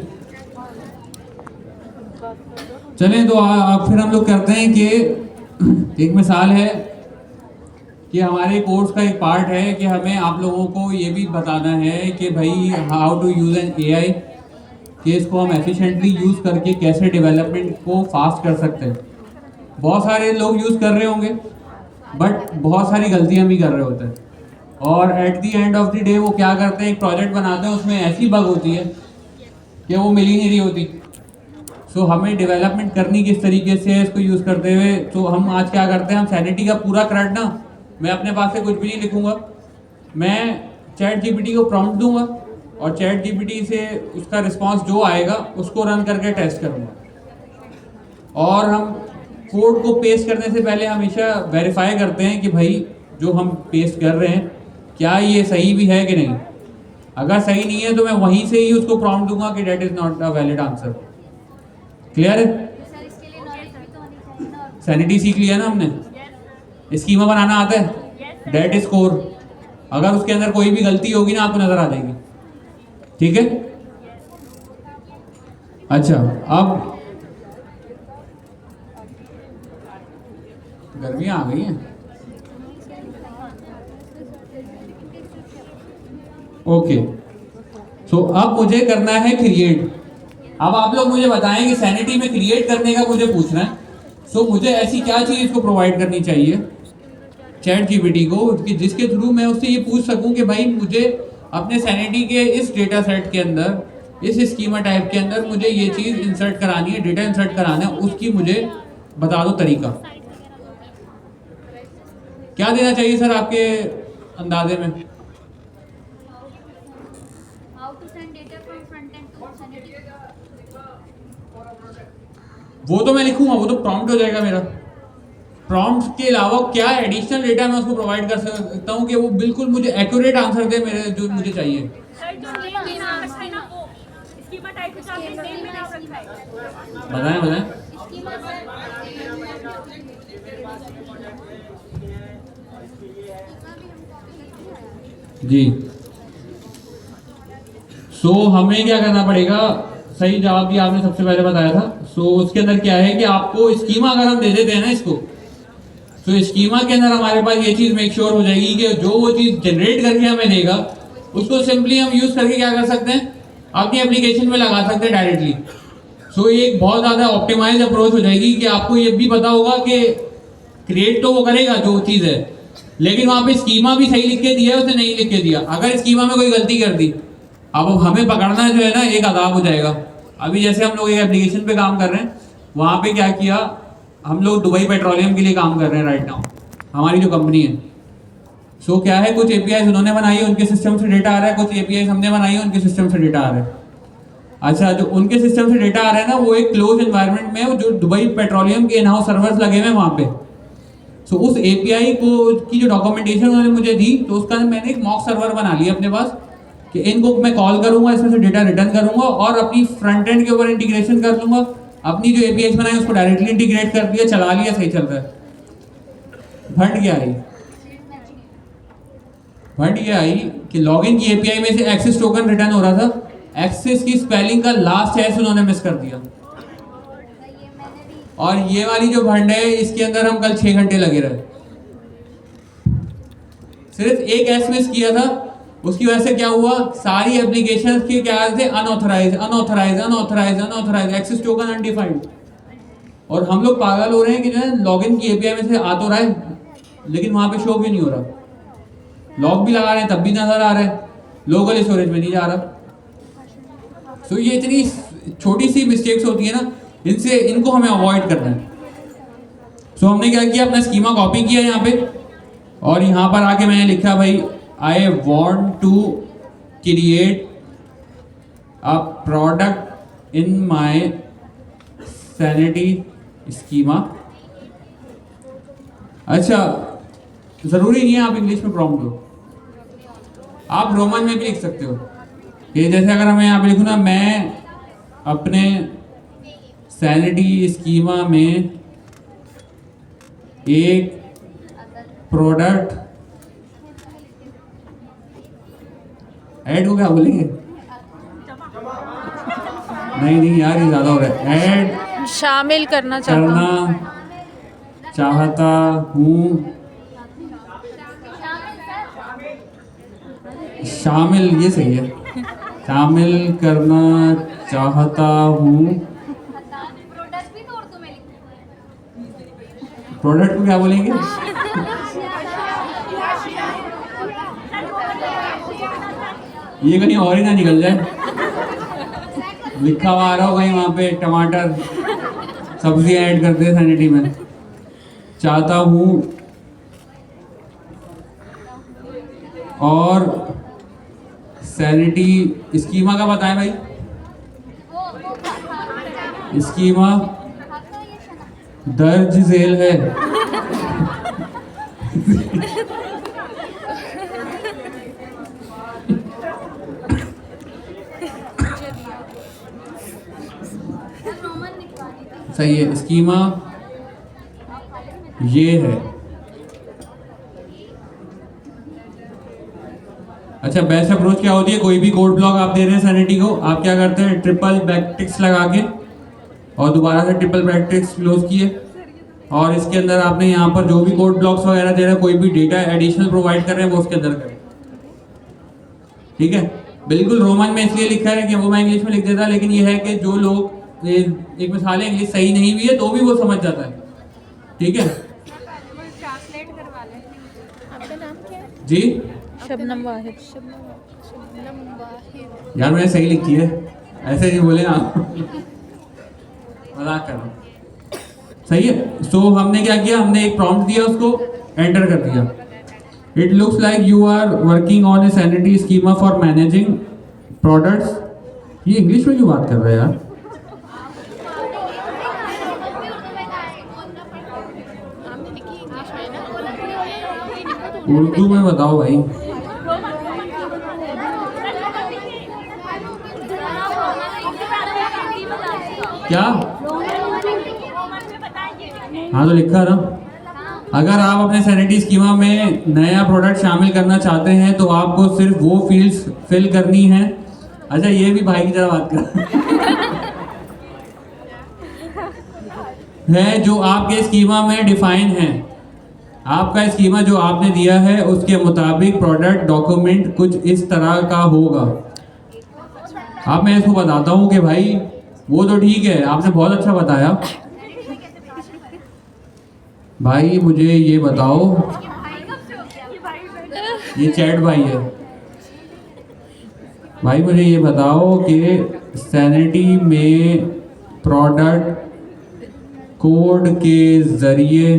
चलें तो अब फिर हम लोग करते हैं कि एक मिसाल है कि हमारे कोर्स का एक पार्ट है कि हमें आप लोगों को ये भी बताना है कि भाई how to use an AI, कि इसको हम एफिशिएंटली यूज़ करके कैसे डेवलपमेंट को फास्ट कर सकते हैं। बहुत सारे लोग यूज़ कर रहे होंगे बट बहुत सारी गलतियां भी कर रहे होते हैं, और at the end of the day वो क्या करते हैं, एक प्रोजेक्ट बनाते हैं, उसमें ऐसी बग होती है कि वो मिल ही नहीं रही होती। सो हमें डेवलपमेंट करनी किस तरीके से है इसको यूज़ करते हुए। तो हम आज क्या करते हैं, हम सैनिटी का पूरा क्रेडिट ना, मैं अपने पास से कुछ भी नहीं लिखूंगा, मैं चैट जीपीटी को प्रॉम्प्ट दूंगा और चैट जीपीटी से उसका रिस्पांस जो आएगा उसको रन करके टेस्ट करूँगा। और हम कोड को पेस्ट करने से पहले हमेशा वेरीफाई करते हैं कि भाई जो हम पेस्ट कर रहे हैं क्या ये सही भी है कि नहीं। अगर सही नहीं है तो मैं वहीं से ही उसको प्रॉम्प्ट दूंगा कि that is not a valid answer. Clear है? सर इसके लिए नॉलेज भी तो होनी चाहिए ना। सैनिटी सीख लिया ना हमने, स्कीमा बनाना आता है, डेट स्कोर, अगर उसके अंदर कोई भी गलती होगी ना आपको नजर आ जाएगी, ठीक है। अच्छा अब गर्मियाँ आ गई हैं, ओके। सो अब मुझे करना है क्रिएट। अब आप लोग मुझे बताएं कि सैनिटी में क्रिएट करने का मुझे पूछना है। सो मुझे ऐसी क्या चीज़ इसको प्रोवाइड करनी चाहिए चैट जीपीटी को कि जिसके थ्रू मैं उससे ये पूछ सकूं कि भाई मुझे अपने सैनिटी के इस डेटा सेट के अंदर, इस स्कीमा टाइप के अंदर मुझे ये चीज़ इंसर्ट करानी है, डेटा इंसर्ट कराना है, उसकी मुझे बता दो तरीका। क्या देना चाहिए सर आपके अंदाजे में? How to send data from front end to Sanity. वो तो मैं लिखूंगा, वो तो प्रॉम्प्ट हो जाएगा मेरा। प्रॉम्प्ट के अलावा क्या एडिशनल डेटा मैं उसको प्रोवाइड कर सकता हूँ कि वो बिल्कुल मुझे एक्यूरेट आंसर दे मेरे जो मुझे चाहिए। बताएं बताएं। जी सो हमें क्या करना पड़ेगा, सही जवाब भी आपने सबसे पहले बताया था। सो उसके अंदर क्या है कि आपको स्कीमा अगर हम दे देते हैं ना इसको, तो स्कीमा के अंदर हमारे पास ये चीज़ मेक श्योर हो जाएगी कि जो वो चीज़ जनरेट करके हमें देगा उसको सिंपली हम यूज़ करके क्या कर सकते हैं, अपनी एप्लीकेशन में लगा सकते हैं डायरेक्टली। सो ये एक बहुत ज़्यादा ऑप्टिमाइज अप्रोच हो जाएगी कि आपको ये भी पता होगा कि क्रिएट तो वो करेगा जो चीज़ है, लेकिन वहाँ पे स्कीमा भी सही लिख के दिया है, उसने नहीं लिख के दिया। अगर स्कीमा में कोई गलती कर दी, अब हमें पकड़ना जो है ना एक अदाब हो जाएगा। अभी जैसे हम लोग एक एप्लीकेशन पे काम कर रहे हैं, वहाँ पे क्या किया, हम लोग दुबई पेट्रोलियम के लिए काम कर रहे हैं राइट नाउ, हमारी जो कंपनी है। सो क्या है, कुछ एपीआई उन्होंने बनाई है, उनके सिस्टम से डेटा आ रहा है, कुछ एपीआई हमने बनाई है, उनके सिस्टम से डेटा आ रहा है। अच्छा, जो उनके सिस्टम से डेटा आ रहा है ना, वो एक क्लोज एनवायरनमेंट में जो दुबई पेट्रोलियम के इन हाउस सर्वर्स लगे हुए हैं वहाँ पे। सो उस एपीआई को की जो डॉक्यूमेंटेशन उन्होंने मुझे दी, तो उसका मैंने एक मॉक सर्वर बना लिया अपने पास कि इनको मैं कॉल करूंगा, इसमें से डेटा रिटर्न करूंगा और अपनी फ्रंट एंड के ऊपर इंटीग्रेशन कर लूंगा। अपनी जो एपीआई बनाई उसको डायरेक्टली इंटीग्रेट कर दिया, चला लिया, सही चल रहा है। फट गया आई फट गया आई कि लॉगिन की एपीआई में से एक्सेस टोकन रिटर्न हो रहा था, एक्सेस की स्पेलिंग का लास्ट एस उन्होंने मिस कर दिया। और ये वाली जो भंड है इसके अंदर हम कल 6 घंटे लगे रहे, सिर्फ एक एस मिस किया था। उसकी वजह से क्या हुआ, सारी एप्लीकेशंस के क्या थे, unauthorized unauthorized unauthorized unauthorized, access token undefined. और हम लोग पागल हो रहे हैं कि जो है लॉगिन की एपीआई में से आ तो रहा है, लेकिन वहां पे शो भी नहीं हो रहा। लॉग भी लगा रहे हैं तब भी नजर आ रहा है, लोकल स्टोरेज में नहीं जा रहा। सो ये इतनी छोटी सी मिस्टेक्स होती है ना, इनको हमें अवॉइड करना है। सो हमने क्या किया, अपना स्कीमा कॉपी किया यहाँ पे, और यहाँ पर आके मैंने लिखा भाई I want to create a product in my Sanity schema. अच्छा, जरूरी नहीं है आप इंग्लिश में प्रॉम्प्ट हो, आप रोमन में भी लिख सकते हो। ये जैसे अगर मैं यहाँ पे लिखूँ ना, मैं अपने सैनिटी स्कीमा में एक प्रोडक्ट ऐड को क्या बोलेंगे, नहीं यार ये ज्यादा हो रहा है, ऐड शामिल करना चाहता हूँ, शामिल, ये सही है, शामिल करना चाहता हूँ। प्रोडक्ट को क्या बोलेंगे, ये कहीं और ही ना निकल जाए, लिखा हुआ आ रहा हो कहीं वहाँ पे टमाटर सब्जियां ऐड कर दे सैनिटी में। चाहता हूँ और सैनिटी स्कीमा का बताएं भाई, स्कीमा दर्ज झेल है। सही है, स्कीमा ये है। अच्छा, बेस्ट अप्रोच क्या होती है, कोई भी कोड ब्लॉक आप दे रहे हैं सैनिटी को, आप क्या करते हैं, ट्रिपल बैकटिक्स लगा के और दोबारा से ट्रिपल बैकटिक्स क्लोज किए, और इसके अंदर आपने यहाँ पर जो भी कोड ब्लॉक्स वगैरह दे रहे हैं, कोई भी डेटा एडिशनल प्रोवाइड कर रहे हैं वो उसके अंदर करें। ठीक है, बिल्कुल रोमन में इसलिए लिखा है कि वो मैं इंग्लिश में लिख देता, लेकिन ये है कि जो लोग, एक मिसाल है, इंग्लिश सही नहीं भी है तो भी वो समझ जाता है। ठीक है, आपका नाम क्या है? जी शबनम वाहिद। यार मैंने सही लिखी है, ऐसे नहीं बोले आप, मजाक कर रहा हूं। सही है। सो हमने क्या किया, हमने एक प्रॉम्प्ट दिया, उसको एंटर कर दिया। It looks like you are working on a Sanity schema for managing products. ये इंग्लिश में क्यों बात कर रहे हैं यार, उर्दू में बताओ भाई। क्या, हाँ तो लिखा ना, अगर आप अपने सैनिटी स्कीमा में नया प्रोडक्ट शामिल करना चाहते हैं तो आपको सिर्फ वो फील्ड्स फिल करनी है अच्छा ये भी भाई की तरह बात कर है जो आपके स्कीमा में डिफाइन है। आपका स्कीमा जो आपने दिया है उसके मुताबिक प्रोडक्ट डॉक्यूमेंट कुछ इस तरह का होगा। अब मैं इसको बताता हूँ कि भाई वो तो ठीक है, आपने बहुत अच्छा बताया। भाई मुझे ये बताओ, ये चैट भाई है। भाई मुझे ये बताओ कि सैनिटी में प्रोडक्ट कोड के ज़रिए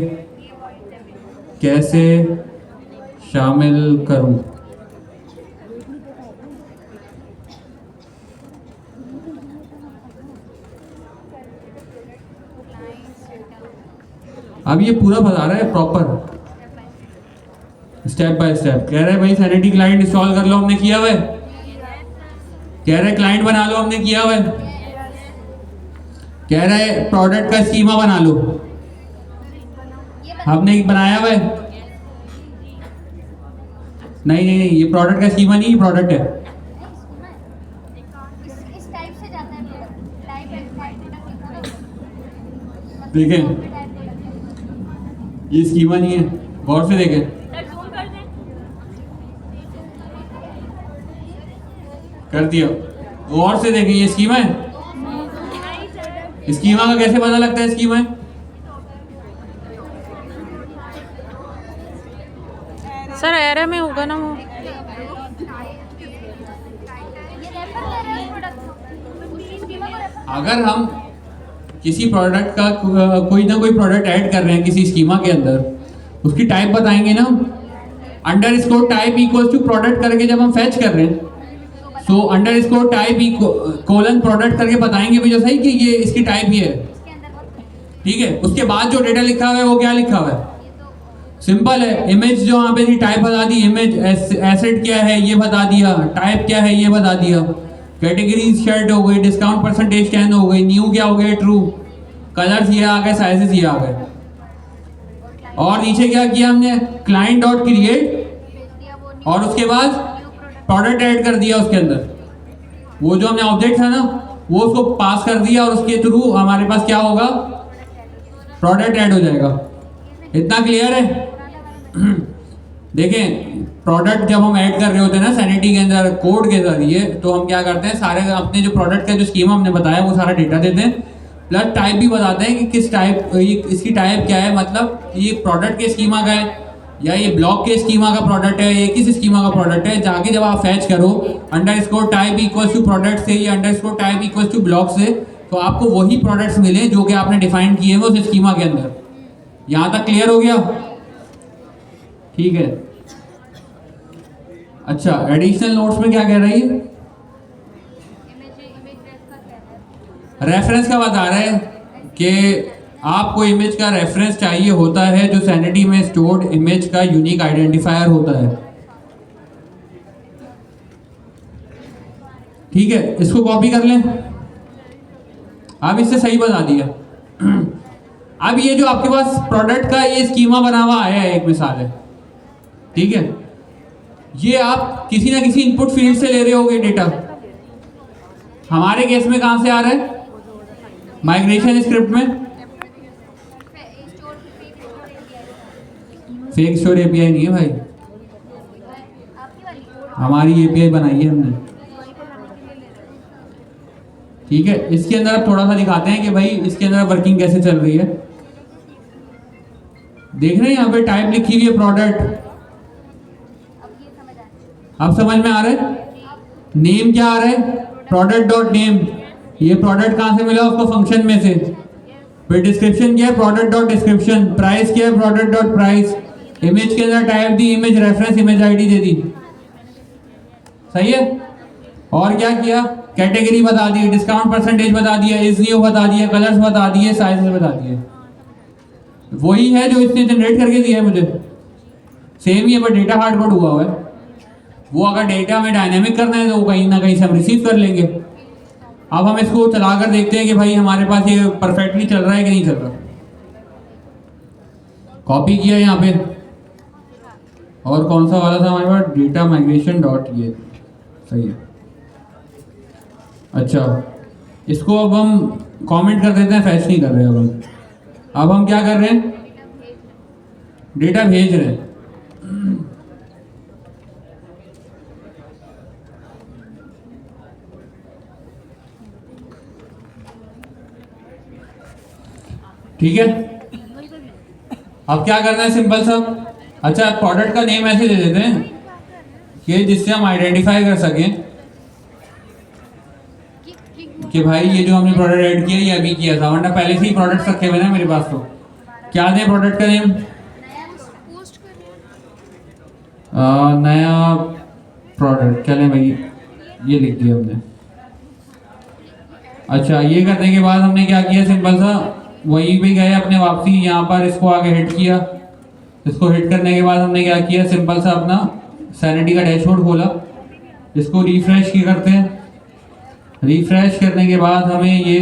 कैसे शामिल करूं? अब ये पूरा बता रहा है प्रॉपर स्टेप बाय स्टेप। कह रहा है भाई सैनिटी क्लाइंट इंस्टॉल कर लो, हमने किया हुआ है। कह रहा है क्लाइंट बना लो, हमने किया हुआ है। कह रहा है प्रोडक्ट का स्कीमा बना लो, हमने बनाया हुआ है। नहीं नहीं नहीं, ये प्रोडक्ट का स्कीमा नहीं, प्रोडक्ट है। इस टाइप से जाता है टाइप देखें ये स्कीमा नहीं है, गौर से देखें। कर दिया, गौर से देखें, ये स्कीमा है। स्कीमा का कैसे पता लगता है स्कीमा है? सर एरर में होगा ना वो। अगर हम किसी प्रोडक्ट का कोई ना कोई प्रोडक्ट ऐड कर रहे हैं किसी स्कीमा के अंदर, उसकी टाइप बताएंगे ना। Underscore type equals to product करके जब हम फैच कर रहे हैं, so underscore type colon product करके बताएंगे भी जो सही कि ये इसकी टाइप ही है। ठीक है, उसके बाद जो डेटा लिखा हुआ है वो क्या लिखा हुआ है? सिंपल है। इमेज जो वहाँ पे थी टाइप बता दी, इमेज एसेट क्या है ये बता दिया, टाइप क्या है ये बता दिया, कैटेगरी शर्ट हो गई, डिस्काउंट परसेंटेज 10 हो गई, न्यू क्या हो गया ट्रू, कलर्स ये आ गए, साइजेस ये आ गए। और नीचे क्या किया हमने? क्लाइंट डॉट क्रिएट और उसके बाद प्रोडक्ट ऐड कर दिया उसके अंदर। वो जो हमने ऑब्जेक्ट था ना वो उसको पास कर दिया और उसके थ्रू हमारे पास क्या होगा? प्रोडक्ट ऐड हो जाएगा। इतना क्लियर है? देखें प्रोडक्ट जब हम ऐड कर रहे होते हैं ना सैनिटी के अंदर कोड के जरिए, तो हम क्या करते हैं, सारे अपने जो प्रोडक्ट का जो स्कीमा हमने बताया वो सारा डेटा देते हैं, प्लस टाइप भी बताते हैं कि किस टाइप, इसकी टाइप क्या है, मतलब ये प्रोडक्ट के स्कीमा का है या ये ब्लॉक के स्कीमा का प्रोडक्ट है, ये किस स्कीमा का प्रोडक्ट है। जाके जब आप फैच करो underscore type equals to product से या underscore type equals to block से, तो आपको वही प्रोडक्ट्स मिले जो कि आपने डिफाइन किए हैं उस स्कीमा के अंदर। यहाँ तक क्लियर हो गया? ठीक है। अच्छा, एडिशनल नोट्स में क्या कह रही है? रेफरेंस का बता रहा है कि आपको इमेज का रेफरेंस चाहिए होता है जो सैनिटी में स्टोर्ड इमेज का यूनिक आइडेंटिफायर होता है। ठीक है, इसको कॉपी कर लें। अब इससे सही बता दिया। अब ये जो आपके पास प्रोडक्ट का ये स्कीमा बना हुआ आया है, एक मिसाल है, ठीक है, ये आप किसी ना किसी इनपुट फील्ड से ले रहे होगे डेटा। हमारे केस में कहां से आ रहा है? माइग्रेशन स्क्रिप्ट में। फेक स्टोर एपीआई नहीं है भाई, हमारी एपीआई बनाई है हमने। ठीक है, इसके अंदर अब थोड़ा सा दिखाते हैं कि भाई इसके अंदर वर्किंग कैसे चल रही है। देख रहे हैं यहाँ पे टाइप लिखी हुई है प्रोडक्ट। अब समझ में आ रहा है? नेम क्या आ रहा है? Product dot name. ये प्रोडक्ट कहाँ से मिला? उसको फंक्शन में से। फिर डिस्क्रिप्शन क्या है? Product dot description. प्राइस क्या है? Product dot price. इमेज के अंदर टाइप दी, इमेज रेफरेंस, इमेज आईडी दे दी। सही है? और क्या किया? कैटेगरी बता दी, डिस्काउंट परसेंटेज बता दिया, इज न्यू बता दिया, कलर्स बता दिए, साइजेस बता दिए। वही है जो इसने जनरेट करके दिया है मुझे। सेम ही है पर डेटा हार्ड कोड हुआ है। वो अगर डेटा में डायनेमिक करना है तो वो कहीं ना कहीं से हम रिसीव कर लेंगे। अब हम इसको चलाकर देखते हैं कि भाई हमारे पास ये परफेक्टली चल रहा है कि नहीं चल रहा। कॉपी किया यहाँ पे, और कौन सा वाला था हमारे पास? डेटा माइग्रेशन डॉट ये। सही है। अच्छा, इसको अब हम कमेंट कर देते हैं, फैच नहीं कर रहे अब हम क्या कर रहे हैं, डेटा भेज रहे हैं। ठीक है, अब क्या करना है, सिंपल सा। अच्छा, प्रोडक्ट का नेम ऐसे दे देते हैं कि जिससे हम आइडेंटिफाई कर सकें कि भाई ये जो हमने प्रोडक्ट ऐड किया ये अभी किया था, वरना पहले से ही प्रोडक्ट रखे हुए ना मेरे पास। तो क्या दें प्रोडक्ट का नेम, नया प्रोडक्ट, चलें भाई ये लिख दिया हमने। अच्छा, ये करने के बाद हमने क्या किया, सिंपल सा वहीं पे गए अपने वापसी, यहाँ पर इसको आगे हिट किया। इसको हिट करने के बाद हमने क्या किया, सिंपल सा अपना सैनिटी का डैशबोर्ड खोला, इसको रिफ्रेश की करते हैं। रिफ्रेश करने के बाद हमें ये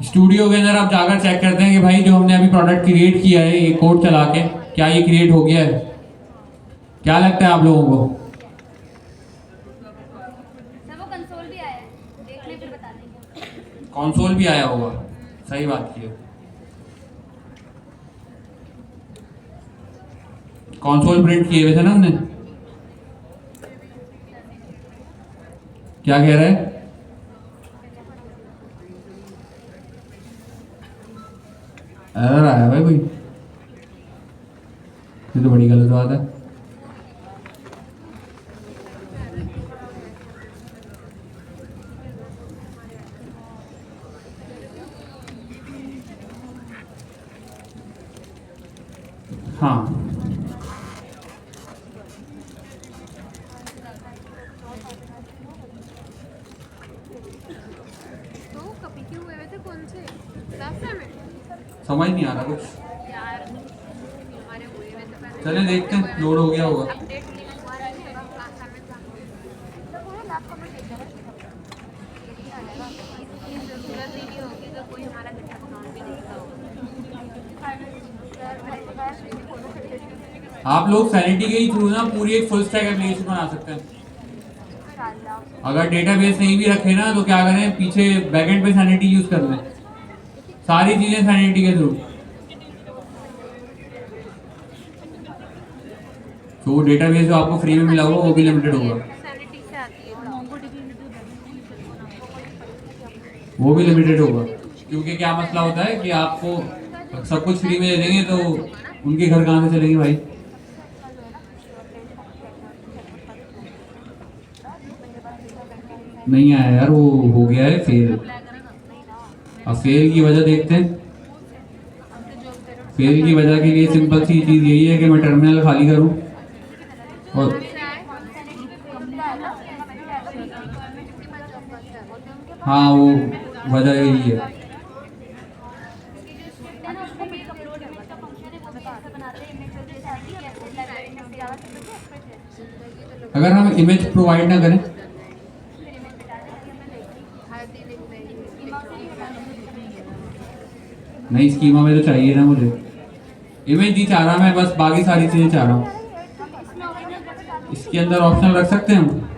स्टूडियो के अंदर आप जाकर चेक करते हैं कि भाई जो हमने अभी प्रोडक्ट क्रिएट किया है ये कोड चला के, क्या ये क्रिएट हो गया है? क्या लगता है आप लोगों को? सर वो कंसोल भी आया है, देख ले फिर बता देंगे। कंसोल भी आया होगा, सही बात की है। कंसोल प्रिंट किए हुए थे ना हमने। क्या कह रहा है? एरर आया भाई कोई, ये तो बड़ी गलत बात है। हाँ, तो कभी क्यों हुए थे, कौन से लास्ट टाइम में समझ नहीं आ रहा कुछ। यार हमारे हुए हुए तो पहले चले देखते हैं, लोड हो गया होगा। अपडेट लिखा हुआ है लास्ट टाइम में था तो वो लैपटॉप में देख रहा है। इसकी जरूरत ही नहीं होगी तो कोई हमारा डेटा अकाउंट भी नहीं होगा। आप लोग सैनिटी के ही थ्रू ना पूरी एक फुल स्टैक एप्लीकेशन बना सकते हैं। अगर डेटाबेस नहीं भी रखे ना तो क्या करें, पीछे बैकएंड पे सैनिटी यूज कर लें, सारी चीजें सैनिटी के थ्रू। तो डेटाबेस जो आपको फ्री में मिला होगा वो भी लिमिटेड होगा, सैनिटी से आती है वो भी लिमिटेड होगा। क्योंकि क्या मसला होता है कि आपको सब कुछ फ्री में दे देंगे तो उनके घर कहाँ से चलेंगे भाई। नहीं आया यार, वो हो गया है फेल। अब फेल की वजह देखते हैं। फेल की वजह के लिए सिंपल सी चीज़ यही है कि मैं टर्मिनल खाली करूं और हाँ, वो वजह यही है। अगर हम इमेज प्रोवाइड ना करें, नहीं स्कीमा में तो चाहिए ना मुझे, इमेज नहीं चाह रहा मैं, बस बाकी सारी चीजें चाह रहा हूँ। इसके अंदर ऑप्शन रख सकते हैं हम,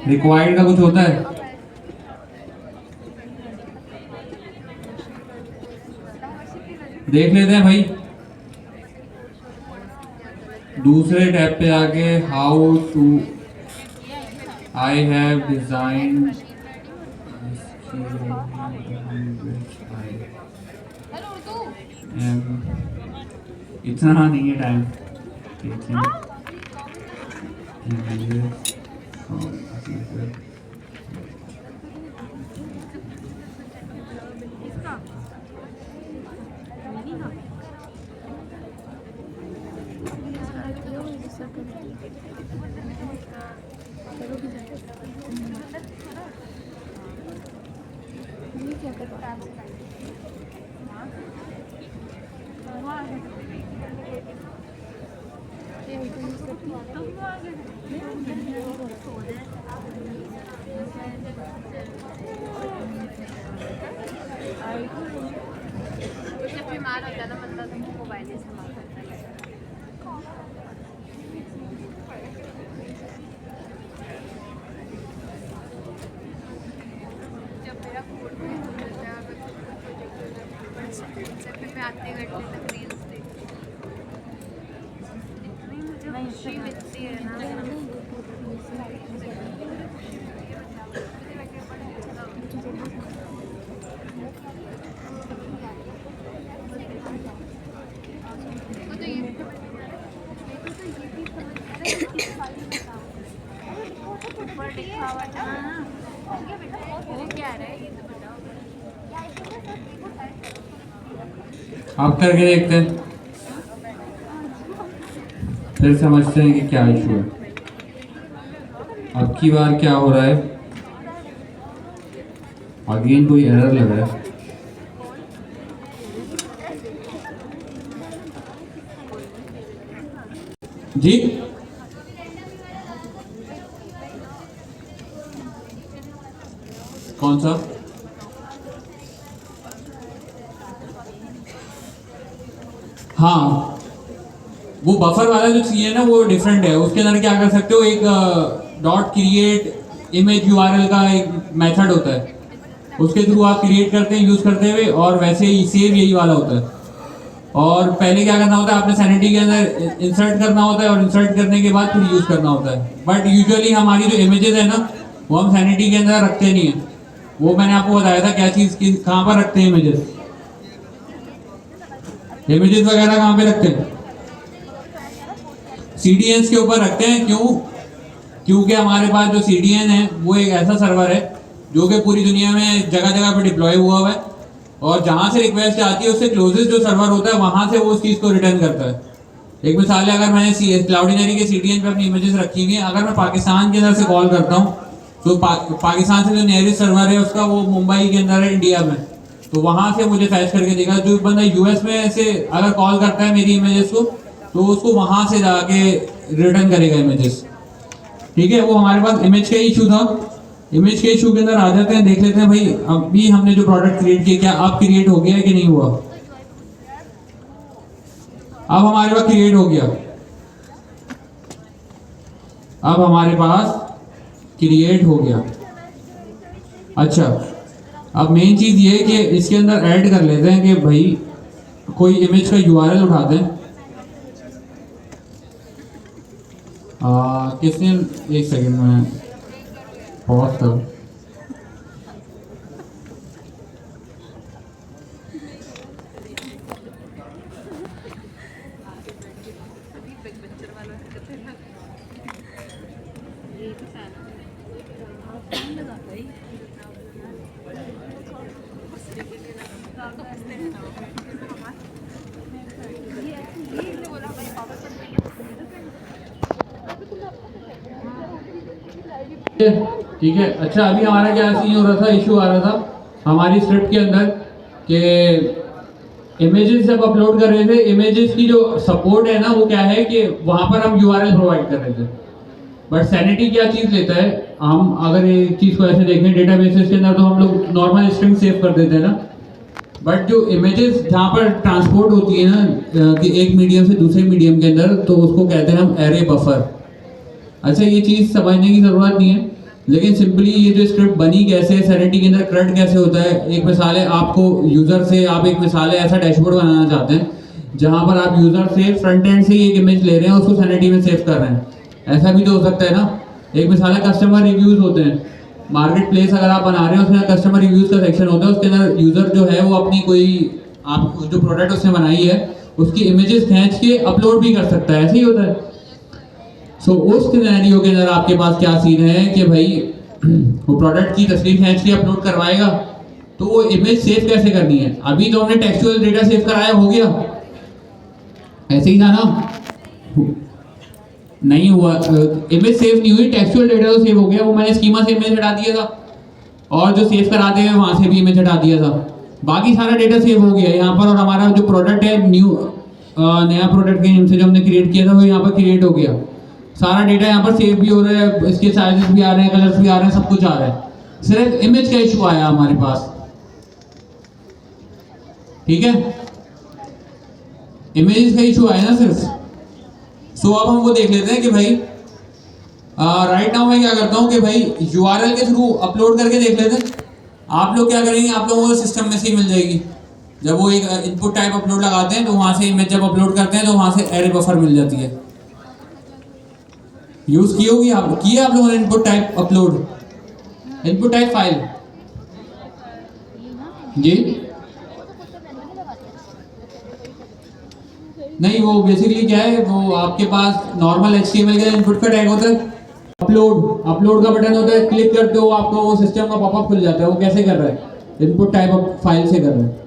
रिक्वायर्ड का कुछ होता है। देख लेते हैं भाई, दूसरे टैब पे आके how to I have design, इतना नहीं है टाइम। कुछ जब बीमार हो जाता बंदा तो मोबाइल ही इस्तेमाल करता है। जब मेरा फूड मिलता है मैं आधे घंटे तक रील्स देखती हूँ। इतनी मुझे खुशी मिलती है ना। वो क्या रहा है ये तो बताओ। आप करके देखते हैं, फिर समझते हैं कि क्या इशू है। अब की बार क्या हो रहा है, अगेन कोई एरर लग रहा है। जी कौन सा? हाँ, वो बफर वाला जो चाहिए ना वो डिफरेंट है। उसके अंदर क्या कर सकते हो, एक डॉट क्रिएट इमेज यूआरएल का एक मेथड होता है, उसके थ्रू आप क्रिएट करते हैं यूज करते हुए, और वैसे ही सेव यही वाला होता है। और पहले क्या करना होता है, आपने सैनिटी के अंदर इंसर्ट करना होता है, और इंसर्ट करने के बाद फिर यूज करना होता है। बट यूजुअली हमारी जो इमेजेस है ना वो हम सैनिटी के अंदर रखते नहीं है। वो मैंने आपको बताया था क्या चीज की, कहाँ पर रखते हैं इमेजेस, इमेजेस वगैरह कहाँ पे रखते हैं, CDNs के ऊपर रखते हैं। क्यों? क्योंकि हमारे पास जो CDN है वो एक ऐसा सर्वर है जो कि पूरी दुनिया में जगह जगह पे डिप्लॉय हुआ है, और जहाँ से रिक्वेस्ट आती है उससे क्लोजेस्ट जो सर्वर होता है वहाँ से वो उस चीज़ को रिटर्न करता है। एक मिसाल है, अगर मैंने क्लाउडिनरी के CDN पे अपनी इमेजेस रखी हुई हैं, अगर मैं पाकिस्तान के अंदर से कॉल करता हूँ तो पाकिस्तान से जो नियरेस्ट सर्वर है उसका वो मुंबई के अंदर है, इंडिया में, तो वहाँ से मुझे फैच करके देगा। जो बंदा US में से अगर कॉल करता है मेरी इमेजेस को, तो उसको वहाँ से जाके रिटर्न करेगा इमेजेस। ठीक है, वो हमारे पास इमेज का इशू था। इमेज के इशू के अंदर आ जाते हैं, देख लेते हैं भाई अभी हमने जो प्रोडक्ट क्रिएट किया क्या अब क्रिएट हो गया है कि नहीं हुआ। अब हमारे पास क्रिएट हो गया, अब हमारे पास क्रिएट हो गया। अच्छा, अब मेन चीज ये है कि इसके अंदर ऐड कर लेते हैं कि भाई कोई इमेज का URL उठाते हैं। किसने, एक सेकंड में पॉज कर। ठीक है, अच्छा अभी हमारा क्या सीन हो रहा था, इशू आ रहा था हमारी स्क्रिप्ट के अंदर कि इमेजेस जब अपलोड कर रहे थे, इमेजेस की जो सपोर्ट है ना वो क्या है कि वहां पर हम URL प्रोवाइड कर रहे थे। बट सैनिटी क्या चीज़ लेता है, हम अगर ये चीज़ को ऐसे देखें डेटाबेसेस के अंदर तो हम लोग नॉर्मल स्ट्रिंग सेव कर देते हैं ना, बट जो इमेजेस जहाँ पर ट्रांसपोर्ट होती है ना कि एक मीडियम से दूसरे मीडियम के अंदर, तो उसको कहते हैं हम एरे बफर। अच्छा, ये चीज़ समझने की ज़रूरत नहीं है, लेकिन सिंपली ये जो स्क्रिप्ट बनी कैसे, सैनिटी के अंदर CRUD कैसे होता है। एक मिसाल है आपको यूज़र से, आप एक मिसाल है ऐसा डैशबोर्ड बनाना चाहते हैं जहाँ पर आप यूज़र से फ्रंट एंड से एक इमेज ले रहे हैं उसको सैनिटी में सेव कर रहे हैं, ऐसा भी तो हो सकता है ना। एक मिसाल है कस्टमर रिव्यूज़ होते हैं, मार्केट प्लेस अगर आप बना रहे हैं उसमें कस्टमर रिव्यूज़ का सेक्शन होता है, उसके अंदर यूज़र जो है वो अपनी कोई आप जो प्रोडक्ट उसने बनाई है उसकी इमेजेस खींच के अपलोड भी कर सकता है, ऐसे ही होता है। सो उस सिनेरियो के अंदर आपके पास क्या सीन है कि भाई वो प्रोडक्ट की तस्वीर खींच के अपलोड करवाएगा, तो वो इमेज सेव कैसे करनी है। अभी तो हमने टेक्सचुअल डेटा सेव कराया, हो गया, ऐसे ही था ना, नहीं हुआ, इमेज सेव नहीं हुई, टेक्सचुअल डेटा तो सेव हो गया, वो मैंने स्कीमा से इमेज हटा दिया था, और जो सेव कराते हैं वहाँ से भी इमेज हटा दिया था, बाकी सारा डेटा सेव हो गया यहाँ पर। और हमारा जो प्रोडक्ट है नया प्रोडक्ट के नेम से जो हमने क्रिएट किया था वो यहाँ पर क्रिएट हो गया, सारा डेटा यहाँ पर सेव भी हो रहा है, इसके साइजेस भी आ रहे हैं, कलर्स भी आ रहे हैं, सब कुछ आ रहा है। सिर्फ इमेज का इशू आया हमारे पास। ठीक है, इमेजेस का इशू आया ना सिर्फ। सो अब हम वो देख लेते हैं कि भाई राइट नाउ मैं क्या करता हूँ कि भाई URL के थ्रू अपलोड करके देख लेते हैं। आप लोग क्या करेंगे, आप लोगों को सिस्टम में से ही मिल जाएगी। जब वो एक इनपुट टाइप अपलोड लगाते हैं तो वहाँ से इमेज जब अपलोड करते हैं तो वहाँ से एरे बफर मिल जाती है। यूज़ की होगी आप, किए आप लोगों ने input type upload, input type file जी? नहीं, वो बेसिकली क्या है, वो आपके पास नॉर्मल HTML का इनपुट का टैग होता है, अपलोड का बटन होता है, क्लिक करते हो आपको वो सिस्टम का पॉपअप खुल जाता है। वो कैसे कर रहा है, इनपुट टाइप फाइल से कर रहा है।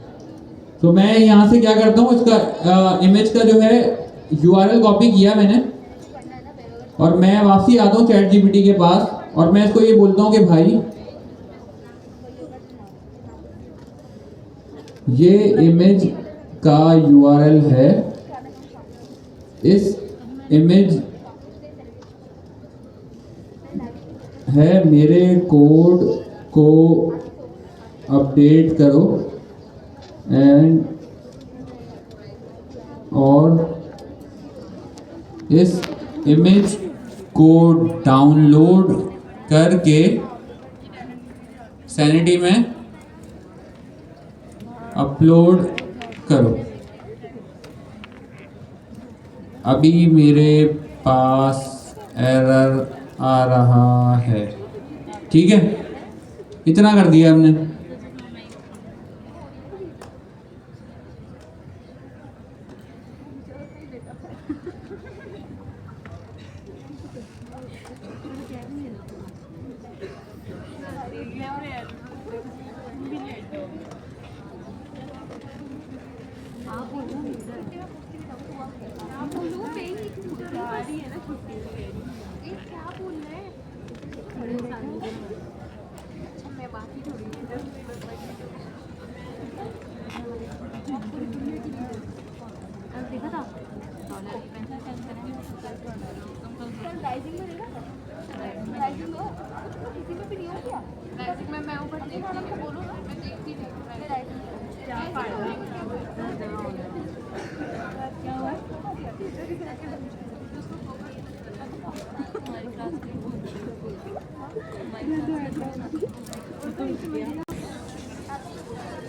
तो मैं यहाँ से क्या करता हूँ, इसका इमेज का जो है URL कॉपी किया मैंने, और मैं वापसी आता हूँ ChatGPT के पास, और मैं इसको ये बोलता हूँ कि भाई ये इमेज का URL है, इस इमेज है, मेरे कोड को अपडेट करो एंड और इस इमेज को डाउनलोड करके सैनिटी में अपलोड करो। अभी मेरे पास एरर आ रहा है। ठीक है, इतना कर दिया हमने।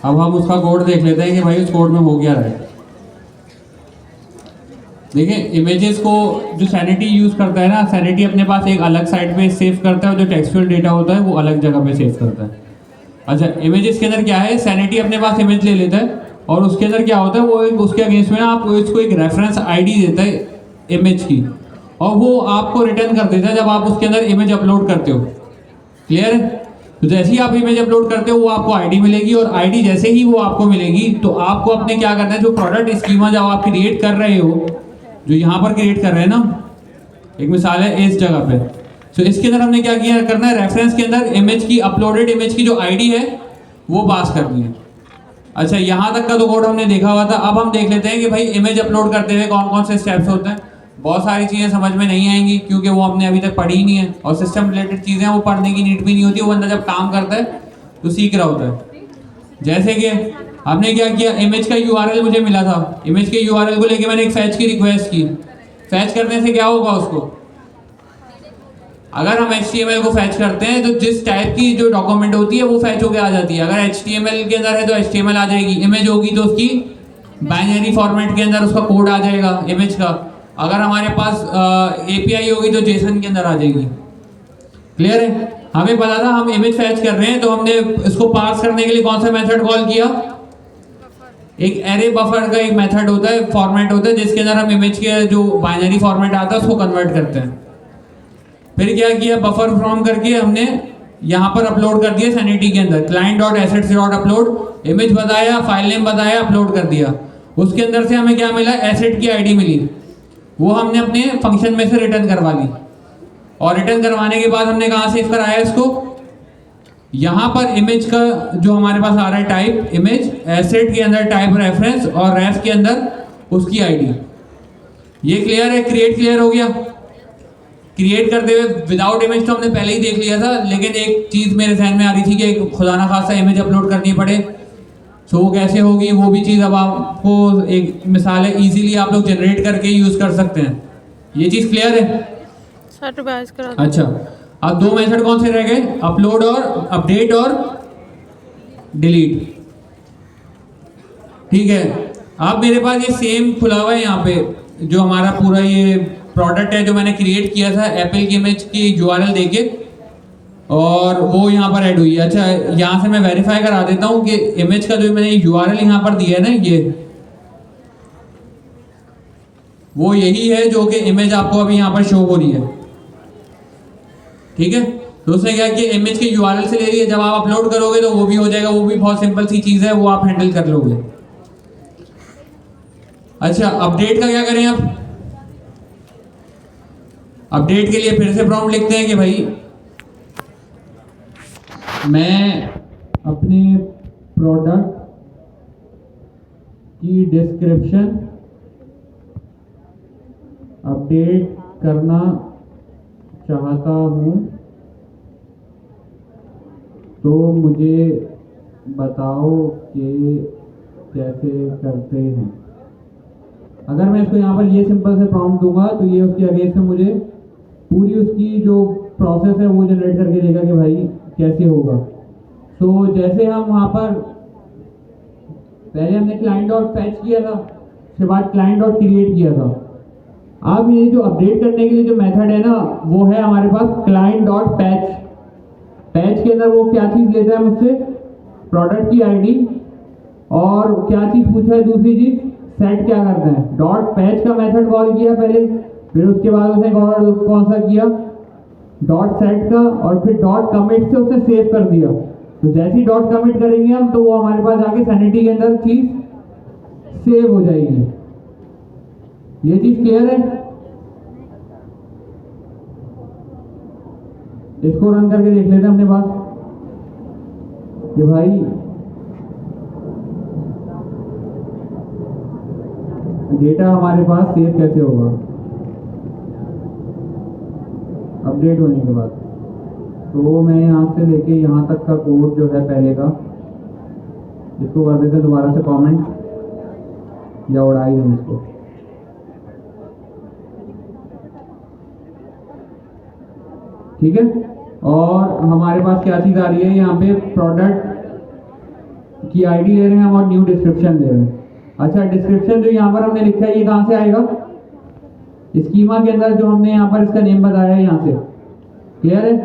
अब हम उसका कोड देख लेते हैं कि भाई उस कोड में हो क्या रहा है। देखिए, इमेजेस को जो सैनिटी यूज़ करता है ना, सैनिटी अपने पास एक अलग साइट पे सेव करता है, और जो टेक्सचुअल डेटा होता है वो अलग जगह पे सेव करता है। अच्छा, इमेजेस के अंदर क्या है, सैनिटी अपने पास इमेज ले लेता है, और उसके अंदर क्या होता है, वो उसके अगेंस्ट में आपको इसको एक रेफरेंस ID देता है इमेज की, और वो आपको रिटर्न कर देता है जब आप उसके अंदर इमेज अपलोड करते हो। क्लियर है? तो जैसे ही आप इमेज अपलोड करते हो वो आपको ID मिलेगी, और ID जैसे ही वो आपको मिलेगी तो आपको अपने क्या करना है, जो प्रोडक्ट स्कीमा जब आप क्रिएट कर रहे हो, जो यहाँ पर क्रिएट कर रहे हैं ना, एक मिसाल है इस जगह पे, तो इसके अंदर हमने क्या किया करना है, रेफरेंस के अंदर इमेज की, अपलोडेड इमेज की जो ID है वो पास करनी है। अच्छा, यहाँ तक का तो कोड हमने देखा हुआ था। अब हम देख लेते हैं कि भाई इमेज अपलोड करते हुए कौन कौन से स्टेप्स होते हैं। बहुत सारी चीज़ें समझ में नहीं आएंगी क्योंकि वो हमने अभी तक पढ़ी ही नहीं है, और सिस्टम रिलेटेड चीज़ें वो पढ़ने की नीड भी नहीं होती। वो बंदा जब काम करता है तो सीख रहा होता है। जैसे कि हमने क्या किया, इमेज का URL मुझे मिला था, इमेज के URL को लेके मैंने एक फैच की रिक्वेस्ट की। फैच करने से क्या होगा, उसको अगर हम HTML को फैच करते हैं तो जिस टाइप की जो डॉक्यूमेंट होती है वो फैच होके आ जाती है। अगर HTML के अंदर है तो HTML आ जाएगी, इमेज होगी तो उसकी बाइनरी फॉर्मेट के अंदर उसका कोड आ जाएगा इमेज का। अगर हमारे पास API होगी तो JSON के अंदर आ जाएगी। क्लियर है? हमें पता था हम इमेज फैच कर रहे हैं, तो हमने इसको पास करने के लिए कौन सा मेथड कॉल किया, एक एरे बफर का एक मेथड होता है, फॉर्मेट होता है, जिसके अंदर हम इमेज के जो बाइनरी फॉर्मेट आता है उसको कन्वर्ट करते हैं। फिर क्या किया, बफर फ्रॉम करके हमने यहाँ पर अपलोड कर दिया सैनिटी के अंदर, client.assets.upload, इमेज बताया, फाइल नेम बताया, अपलोड कर दिया। उसके अंदर से हमें क्या मिला, एसेट की ID मिली, वो हमने अपने फंक्शन में से रिटर्न करवा ली। और रिटर्न करवाने के बाद हमने कहाँ सेव कराया इसको, यहाँ पर इमेज का जो हमारे पास आ रहा है टाइप इमेज, एसेट के अंदर टाइप रेफरेंस, और रेफ के अंदर उसकी ID। ये क्लियर है? क्रिएट हो गया। क्रिएट करते हुए विदाउट इमेज तो हमने पहले ही देख लिया था, लेकिन एक चीज़ मेरे जहन में आ रही थी कि खुदा ना खासा इमेज अपलोड करनी पड़े, सो वो कैसे होगी वो भी चीज़ अब आपको एक मिसाल है, इजीली आप लोग जनरेट करके यूज़ कर सकते हैं। ये चीज़ क्लियर है? सर रिवाइज करा दो। अच्छा, अब दो मेथड कौन से रह गए? अपलोड और अपडेट और डिलीट। ठीक है, अब मेरे पास ये सेम खुला हुआ है यहाँ पे, जो हमारा पूरा ये प्रोडक्ट है जो मैंने क्रिएट किया था एप्पल की इमेज की URL देके, और वो यहाँ पर ऐड हुई है। अच्छा, यहाँ से मैं वेरीफाई करा देता हूँ कि इमेज का जो मैंने URL यहाँ पर दिया है ना, ये वो यही है जो कि इमेज आपको अभी यहाँ पर शो हो रही है। ठीक है, तो उसने क्या कि इमेज के URL से ले रही है, जब आप अपलोड करोगे तो वो भी हो जाएगा, वो भी बहुत सिंपल सी चीज़ है, वो आप हैंडल कर लोगे। अच्छा, अपडेट का क्या करें? आप अपडेट के लिए फिर से प्रॉम्प्ट लिखते हैं कि भाई मैं अपने प्रोडक्ट की डिस्क्रिप्शन अपडेट करना चाहता हूँ, तो मुझे बताओ कि कैसे करते हैं। अगर मैं इसको यहाँ पर ये सिंपल से प्रॉम्प्ट दूंगा तो ये उसके अगेंस्ट में मुझे पूरी उसकी जो प्रोसेस है वो जनरेट करके देगा कि भाई कैसे होगा। तो जैसे हम वहाँ पर पहले हमने क्लाइंट डॉट फैच किया था, उसके बाद क्लाइंट डॉट क्रिएट किया था। अब ये जो अपडेट करने के लिए जो मेथड है ना, वो है हमारे पास क्लाइंट डॉट पैच। पैच के अंदर वो क्या चीज़ लेता है मुझसे? प्रोडक्ट की आईडी, और क्या चीज़ पूछा है? दूसरी चीज़ सेट क्या करते हैं? डॉट पैच का मेथड कॉल किया पहले, फिर उसके बाद उसने कौन सा किया? डॉट सेट का, और फिर डॉट कमिट से उसने सेव कर दिया। तो जैसे ही डॉट कमिट करेंगे हम, तो वो हमारे पास आके सैनिटी के अंदर चीज़ सेव हो जाएगी। ये चीज़ क्लियर है? इसको रन करके देख लेते हैं अपने पास कि भाई डेटा हमारे पास सेव कैसे होगा अपडेट होने के बाद। तो मैं यहाँ से लेके यहाँ तक का कोड जो है पहले का, इसको कर देते हैं दोबारा से कमेंट या उड़ाई दें इसको। ठीक है, और हमारे पास क्या चीज़ आ रही है यहाँ पे? प्रोडक्ट की आईडी ले रहे हैं हम और न्यू डिस्क्रिप्शन ले रहे हैं। अच्छा, डिस्क्रिप्शन जो यहाँ पर हमने लिखा है ये कहाँ से आएगा? स्कीमा के अंदर जो हमने यहाँ पर इसका नेम बताया है यहाँ से। क्लियर है?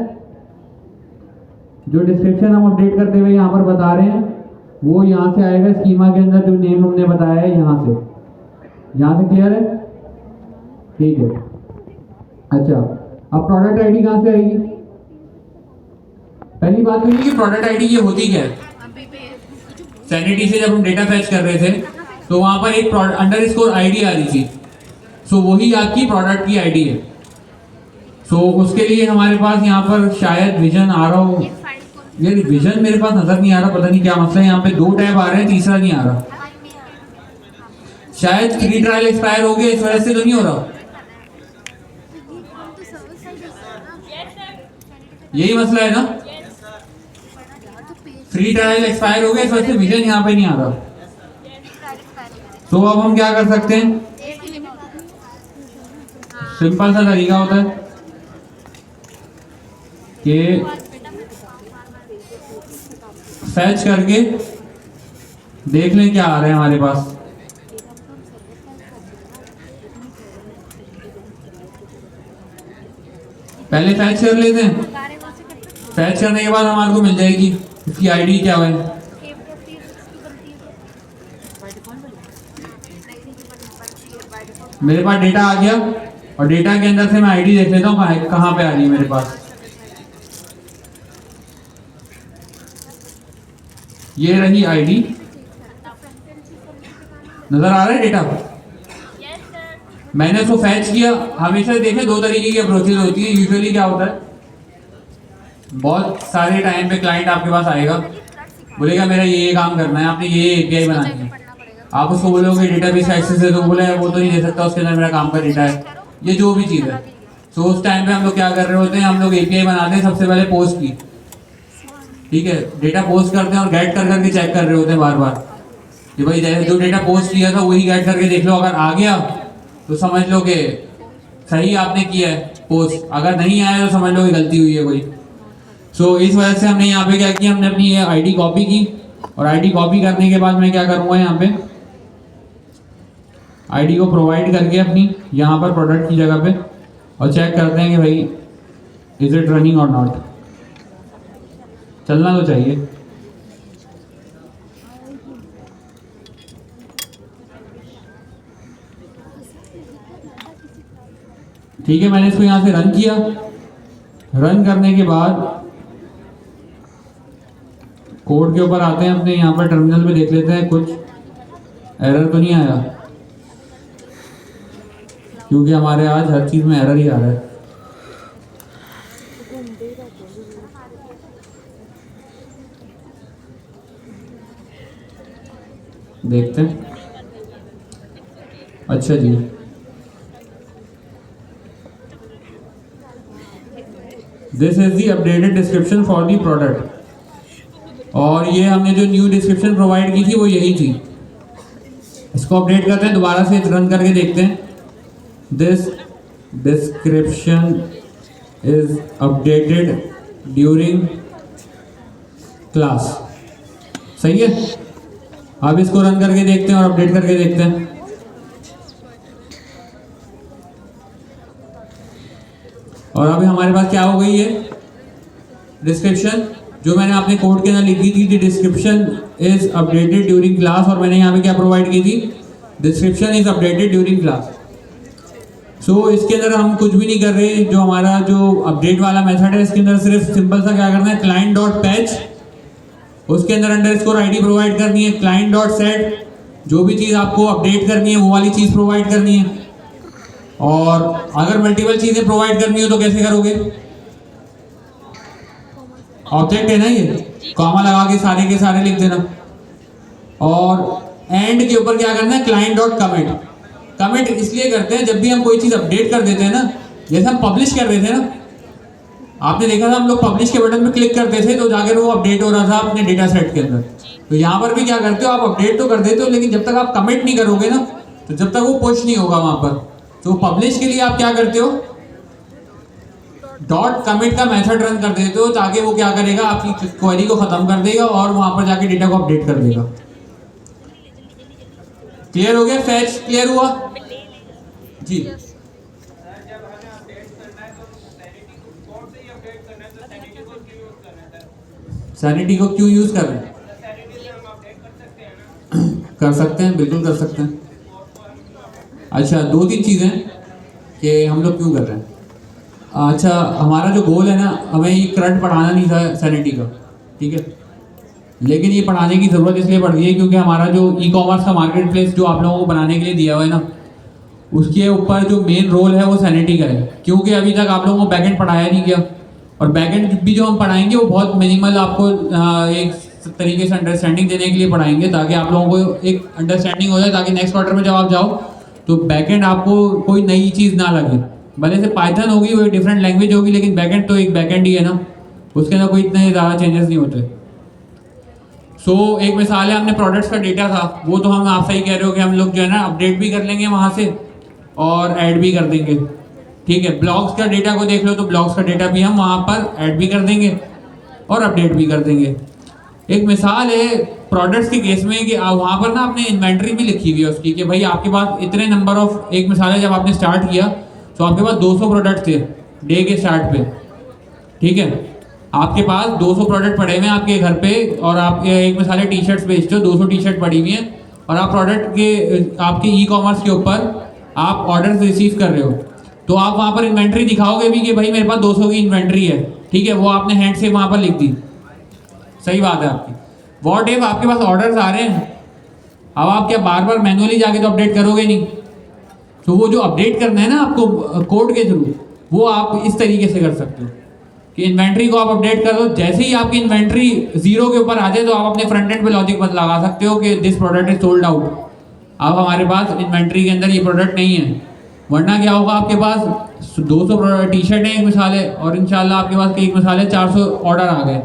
जो डिस्क्रिप्शन हम अपडेट करते हुए यहाँ पर बता रहे हैं वो यहाँ से आएगा स्कीमा के अंदर, जो नेम हमने बताया है यहाँ से। यहाँ से क्लियर है? ठीक है। अच्छा, अब प्रोडक्ट आईडी कहाँ से आएगी? पहली बात तो ये कि प्रोडक्ट आईडी ये होती क्या है? सैनिटी से जब हम डेटा फैच कर रहे थे तो वहाँ पर एक अंडरस्कोर आईडी आ रही थी, सो वही आपकी प्रोडक्ट की आईडी है। सो उसके लिए हमारे पास यहाँ पर शायद विजन आ रहा हो, ये विजन मेरे पास नजर नहीं आ रहा, पता नहीं क्या मसला है। यहाँ पे 2 टैब आ रहे हैं, तीसरा नहीं आ रहा। शायद फ्री ट्रायल एक्सपायर हो गया, इस वजह से तो नहीं हो रहा। यही मसला है ना, फ्री ट्रायल एक्सपायर हो गया, इस वजह से विजन यहाँ पे नहीं आ रहा। तो अब हम क्या कर सकते हैं? सिंपल सा तरीका होता है कि फैच करके देख लें क्या आ रहा है हमारे पास। पहले फैच कर लेते हैं, फैच करने के बाद हमारे को मिल जाएगी इसकी आईडी क्या है। मेरे पास डेटा आ गया और डेटा के अंदर से मैं आईडी देख लेता हूँ कहाँ पे आ रही है मेरे पास। ये रही आईडी, नजर आ रहा है डेटा? मैंने उसको फैच किया। हमेशा देखें 2 तरीके की अप्रोचेज होती है। यूजुअली क्या होता है, बहुत सारे टाइम पे क्लाइंट आपके पास आएगा, बोलेगा मेरा ये काम करना है, आपने ये API बनानी है। आप उसको बोलोगे डेटाबेस एक्सेस दे दो, बोले वो तो नहीं दे सकता, उसके अंदर मेरा काम का डेटा है, ये जो भी चीज़ है। तो उस टाइम पे हम लोग क्या कर रहे होते हैं, हम लोग API बनाते हैं सबसे पहले पोस्ट की। ठीक है, डेटा पोस्ट करते हैं और गेट कर करके चेक कर रहे होते हैं बार बार। कि भाई जैसे जो डेटा पोस्ट किया था वही गाइड करके देख लो, अगर आ गया तो समझ लो कि सही आपने किया है पोस्ट, अगर नहीं आया तो समझ लो कि गलती हुई है कोई। सो इस वजह से हमने यहाँ पे क्या किया, हमने अपनी ये आईडी कॉपी की, और आईडी कॉपी करने के बाद मैं क्या करूँगा, यहाँ पे आईडी को प्रोवाइड करके अपनी यहाँ पर प्रोडक्ट की जगह पे, और चेक करते हैं कि भाई इज इट रनिंग और नॉट, चलना तो चाहिए। ठीक है, मैंने इसको यहाँ से रन किया। रन करने के बाद कोड के ऊपर आते हैं अपने, यहाँ पर टर्मिनल पे देख लेते हैं कुछ एरर तो नहीं आया, क्योंकि हमारे आज हर चीज़ में एरर ही आ रहा है। देखते हैं। अच्छा जी, this is the updated description for the product, और ये हमने जो न्यू डिस्क्रिप्शन प्रोवाइड की थी वो यही थी। इसको अपडेट करते हैं, दोबारा से रन करके देखते हैं। This description is updated during class, सही है। अब इसको रन करके देखते हैं और अपडेट करके देखते हैं। और अभी हमारे पास क्या हो गई है, डिस्क्रिप्शन जो मैंने अपने कोड के अंदर लिखी थी, description is updated during class, और मैंने यहाँ पे क्या प्रोवाइड की थी, description is updated during class. So इसके अंदर हम कुछ भी नहीं कर रहे, जो हमारा जो अपडेट वाला मेथड है इसके अंदर सिर्फ सिंपल सा क्या करना है, क्लाइंट डॉट पैच, उसके अंदर अंडरस्कोर आईडी प्रोवाइड करनी है, क्लाइंट डॉट सेट, जो भी चीज़ आपको अपडेट करनी है वो वाली चीज़ प्रोवाइड करनी है। और अगर मल्टीपल चीज़ें प्रोवाइड करनी हो तो कैसे करोगे, ऑब्जेक्ट है ना ये, कॉमा लगा के सारे लिख देना, और एंड के ऊपर क्या करना है, क्लाइंट डॉट कमिट। कमिट इसलिए करते हैं जब भी हम कोई चीज़ अपडेट कर देते हैं ना, जैसे हम पब्लिश कर देते हैं ना, आपने देखा था हम लोग पब्लिश के बटन पे क्लिक करते थे तो जाकर वो अपडेट हो रहा था अपने डेटा सेट के अंदर। तो यहाँ पर भी क्या करते हो, आप अपडेट तो कर देते हो, लेकिन जब तक आप कमिट नहीं करोगे ना, तो जब तक वो पुश नहीं होगा वहाँ पर। तो पब्लिश के लिए आप क्या करते हो, डॉट कमिट का मेथड रन कर देते हो, ताकि वो क्या करेगा, आपकी क्वेरी को ख़त्म कर देगा और वहाँ पर जाके डेटा को अपडेट कर देगा। क्लियर हो गया, फैच क्लियर हुआ जी। सैनिटी को क्यों यूज कर रहे हैं, कर सकते हैं, बिल्कुल कर सकते हैं। अच्छा, 2-3 चीज़ें कि हम लोग क्यों कर रहे हैं। अच्छा, हमारा जो गोल है ना, हमें ये करंट पढ़ाना नहीं था सैनिटी का, ठीक है, लेकिन ये पढ़ाने की ज़रूरत इसलिए पड़ गई है क्योंकि हमारा जो ई कॉमर्स का मार्केट प्लेस जो आप लोगों को बनाने के लिए दिया हुआ है ना, उसके ऊपर जो मेन रोल है वो सैनिटी का है। क्योंकि अभी तक आप लोगों को बैकएंड पढ़ाया नहीं गया, और बैकएंड भी जो हम पढ़ाएंगे वो बहुत मिनिमल आपको एक तरीके से अंडरस्टैंडिंग देने के लिए पढ़ाएंगे, ताकि आप लोगों को एक अंडरस्टैंडिंग हो जाए, ताकि नेक्स्ट क्वार्टर में जब आप जाओ तो बैकएंड आपको कोई नई चीज़ ना लगे। भले से पाइथन होगी, वो एक डिफरेंट लैंग्वेज होगी, लेकिन बैकएंड तो एक बैकएंड ही है ना, उसके अंदर कोई इतने ज़्यादा चेंजेस नहीं होते। सो एक मिसाल है, हमने प्रोडक्ट्स का डेटा था, वो तो हम आप सही कह रहे हो कि हम लोग जो है ना अपडेट भी कर लेंगे वहाँ से और ऐड भी कर देंगे, ठीक है। ब्लॉग्स का डेटा को देख लो तो ब्लॉग्स का डेटा भी हम वहाँ पर ऐड भी कर देंगे और अपडेट भी कर देंगे। एक मिसाल है प्रोडक्ट्स के केस में कि वहाँ पर ना आपने इन्वेंट्री भी लिखी हुई है उसकी, कि भाई आपके पास इतने नंबर ऑफ, एक मिसाल है जब आपने स्टार्ट किया तो आपके पास 200 प्रोडक्ट थे डे के स्टार्ट पे, ठीक है। आपके पास 200 प्रोडक्ट पड़े हुए हैं आपके घर पे, और आप एक मिसाल है टी शर्ट्स बेचते हो, 200 टी शर्ट पड़ी हुई हैं, और आप प्रोडक्ट के आपके ई कॉमर्स के ऊपर आप ऑर्डर रिसीव कर रहे हो, तो आप वहाँ पर इन्वेंट्री दिखाओगे भी कि भाई मेरे पास 200 की इन्वेंट्री है, ठीक है। वो आपने हैंड से वहाँ पर लिख दी, सही बात है आपकी। व्हाट इफ आपके पास ऑर्डर्स आ रहे हैं, अब आप क्या बार बार मैनुअली जाके तो अपडेट करोगे नहीं, तो वो जो अपडेट करना है ना आपको कोड के थ्रू, वो आप इस तरीके से कर सकते हो कि इन्वेंट्री को आप अपडेट कर दो। जैसे ही आपकी इन्वेंट्री 0 के ऊपर आ जाए तो आप अपने फ्रंट एंड पे लॉजिक बस लगा सकते हो कि this product is sold out, अब हमारे पास इन्वेंट्री के अंदर ये प्रोडक्ट नहीं है। वरना क्या होगा, आपके पास 200 टी शर्ट है एक मिसाल है, और इंशाल्लाह आपके पास एक मिसाल है 400 ऑर्डर आ गए,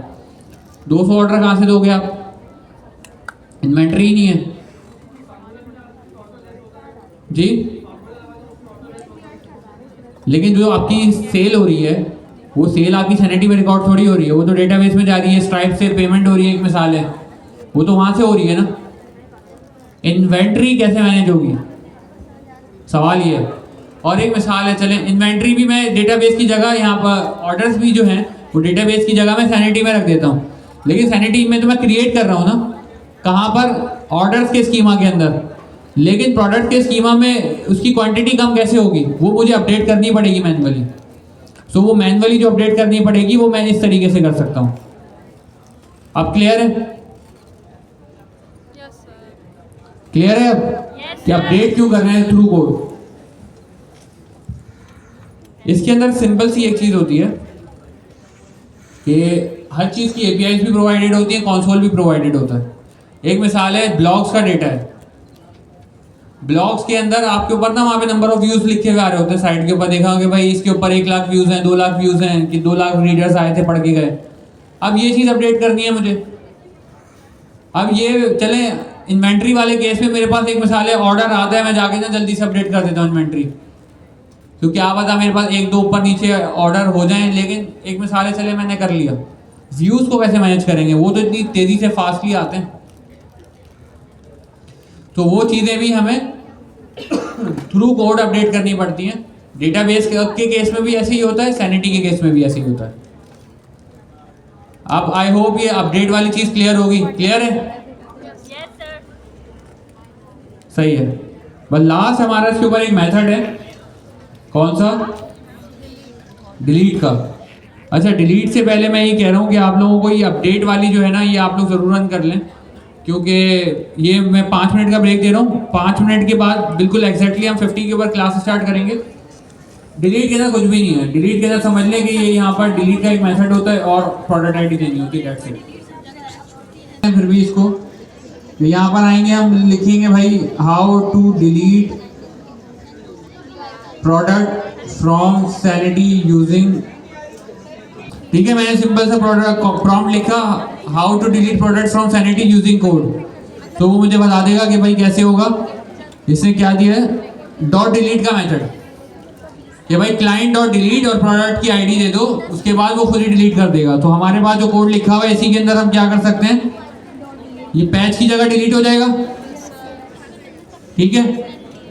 200 ऑर्डर कहाँ से दोगे आप, इन्वेंट्री ही नहीं है। जी, लेकिन जो आपकी सेल हो रही है वो सेल आपकी सैनिटी में रिकॉर्ड थोड़ी हो रही है, वो तो डेटाबेस में जा रही है, स्ट्राइप से पेमेंट हो रही है, एक मिसाल है, वो तो वहाँ से हो रही है ना। इन्वेंट्री कैसे मैनेज होगी, सवाल ये है। और एक मिसाल है, चलें इन्वेंट्री भी मैं डेटाबेस की जगह, यहाँ पर ऑर्डर्स भी जो हैं वो डेटाबेस की जगह मैं सैनिटी में रख देता हूँ, लेकिन सैनिटी में तो मैं क्रिएट कर रहा हूँ ना, कहाँ पर, ऑर्डर्स के स्कीमा के अंदर, लेकिन प्रोडक्ट के स्कीमा में उसकी क्वांटिटी कम कैसे होगी, वो मुझे अपडेट करनी पड़ेगी मैनुअली। सो वो मैनुअली जो अपडेट करनी पड़ेगी वो मैं इस तरीके से कर सकता हूँ। अब क्लियर है? क्लियर है अब कि अपडेट क्यों कर रहे हैं थ्रू कोड? इसके अंदर सिंपल सी एक चीज होती है कि हर चीज की एपीआईज भी प्रोवाइडेड होती है, कंसोल भी प्रोवाइडेड होता है। एक मिसाल है, ब्लॉग्स का डेटा है, ब्लॉग्स के अंदर आपके ऊपर ना वहाँ पे नंबर ऑफ व्यूज लिखे हुए आ रहे होते हैं, साइट के ऊपर देखा कि भाई इसके ऊपर 1 लाख व्यूज हैं, 2 लाख व्यूज हैं, कि 2 लाख रीडर्स आए थे पढ़ के गए। अब ये चीज़ अपडेट करनी है मुझे। अब ये चले इन्वेंट्री वाले केस में मेरे पास एक मिसाल है, ऑर्डर आता है, मैं जाके ना जल्दी से अपडेट कर देता हूँ इन्वेंट्री, तो क्या पता मेरे पास 1-2 ऊपर नीचे ऑर्डर हो जाएं, लेकिन एक मिसाल है चले मैंने कर लिया। व्यूज को कैसे मैनेज करेंगे, वो तो इतनी तेजी से फास्टली आते हैं, तो वो चीज़ें भी हमें थ्रू कोड अपडेट करनी पड़ती हैं। डेटाबेस के केस में भी ऐसे ही होता है, सैनिटी के केस में भी ऐसे ही होता है। अब आई होप ये अपडेट वाली चीज़ क्लियर होगी। क्लियर है? सही है। बस लास्ट हमारा इसके ऊपर एक मेथड है, कौन सा? डिलीट का। अच्छा, डिलीट से पहले मैं ये कह रहा हूँ कि आप लोगों को ये अपडेट वाली जो है ना, ये आप लोग ज़रूर रन कर लें, क्योंकि ये मैं 5 मिनट का ब्रेक दे रहा हूँ। 5 मिनट के बाद बिल्कुल एग्जैक्टली हम 50 के ऊपर क्लास स्टार्ट करेंगे। डिलीट के अंदर कुछ भी नहीं है, डिलीट के अंदर समझ लें कि ये यहाँ पर डिलीट का एक मेथड होता है और प्रोडक्ट आईडी देनी होती है, दैट्स इट। फिर भी इसको यहाँ पर आएंगे, हम लिखेंगे भाई how to delete product from Sanity using, ठीक है। मैंने सिंपल सा प्रॉम्प्ट लिखा, how to delete product from Sanity using code, तो वो मुझे बता देगा कि भाई कैसे होगा। इसने क्या दिया है, डॉट डिलीट का मेथड, कि भाई क्लाइंट डॉट डिलीट और प्रोडक्ट की आईडी दे दो, उसके बाद वो खुद ही डिलीट कर देगा। तो हमारे पास जो कोड लिखा हुआ है इसी के अंदर हम क्या कर सकते हैं, ये पैच की जगह डिलीट हो जाएगा, ठीक है,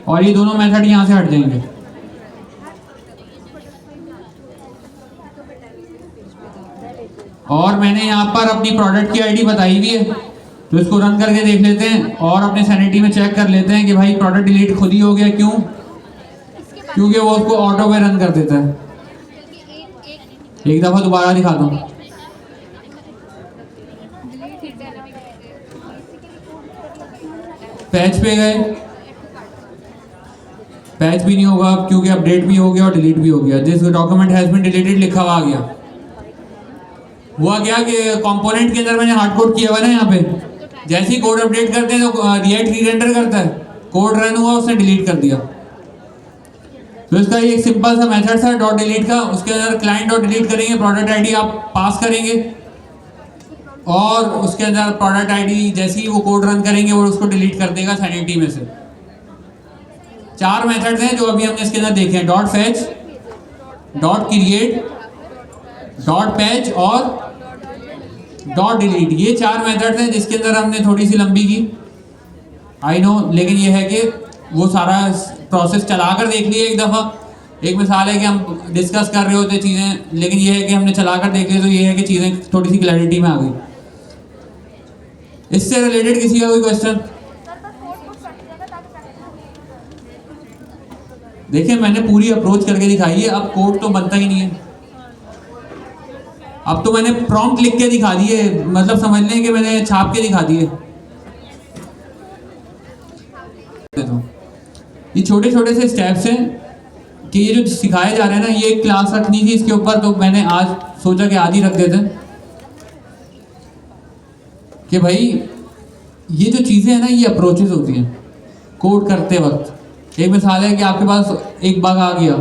और ये दोनों मेथड यहाँ से हट जाएंगे। और मैंने यहाँ पर अपनी प्रोडक्ट की आईडी बताई हुई है, तो इसको रन करके देख लेते हैं और अपने सैनिटी में चेक कर लेते हैं कि भाई प्रोडक्ट डिलीट खुद ही हो गया। क्यों? क्योंकि वो उसको ऑटो में रन कर देता है। एक दफ़ा दोबारा दिखाता हूँ। पैच पे गए, पैच भी नहीं होगा क्योंकि अपडेट भी हो गया और डिलीट भी हो गया। This document has been deleted लिखा हुआ आ गया। हुआ क्या कि कंपोनेंट के अंदर मैंने हार्ड कोड किया हुआ ना, यहाँ पे जैसे ही कोड अपडेट करते हैं तो रिएक्ट रीरेंडर करता है, कोड रन हुआ, उसने डिलीट कर दिया। तो इसका ये एक सिंपल सा मेथड था डॉट डिलीट का, उसके अंदर क्लाइंट डॉट डिलीट करेंगे, प्रोडक्ट आईडी आप पास करेंगे और उसके अंदर प्रोडक्ट आईडी जैसे ही वो कोड रन करेंगे वो उसको डिलीट कर देगा सैनिटी में से। 4 मेथड्स हैं जो अभी हमने इसके अंदर देखे हैं, dot fetch, dot create, dot patch और डॉट डिलीट। ये 4 मेथड्स हैं जिसके अंदर हमने थोड़ी सी लंबी की, आई नो, लेकिन ये है कि वो सारा प्रोसेस चला कर देख लिए एक दफ़ा। एक मिसाल है कि हम डिस्कस कर रहे होते चीज़ें, लेकिन ये है कि हमने चला कर देख लिया, तो ये है कि चीज़ें थोड़ी सी क्लैरिटी में आ गई। इससे रिलेटेड किसी का कोई क्वेश्चन? देखिए मैंने पूरी अप्रोच करके दिखाई है, अब कोड तो बनता ही नहीं है। अब तो मैंने प्रॉम्प्ट लिख के दिखा दिए, मतलब समझ लें कि मैंने छाप के दिखा दिए। ये छोटे छोटे से स्टेप्स हैं कि ये जो सिखाए जा रहे हैं ना, ये एक क्लास रखनी थी इसके ऊपर, तो मैंने आज सोचा कि आज ही रख देते कि भाई ये जो चीज़ें हैं ना, ये अप्रोचेस होती हैं कोड करते वक्त। एक मिसाल है कि आपके पास एक बग आ गया,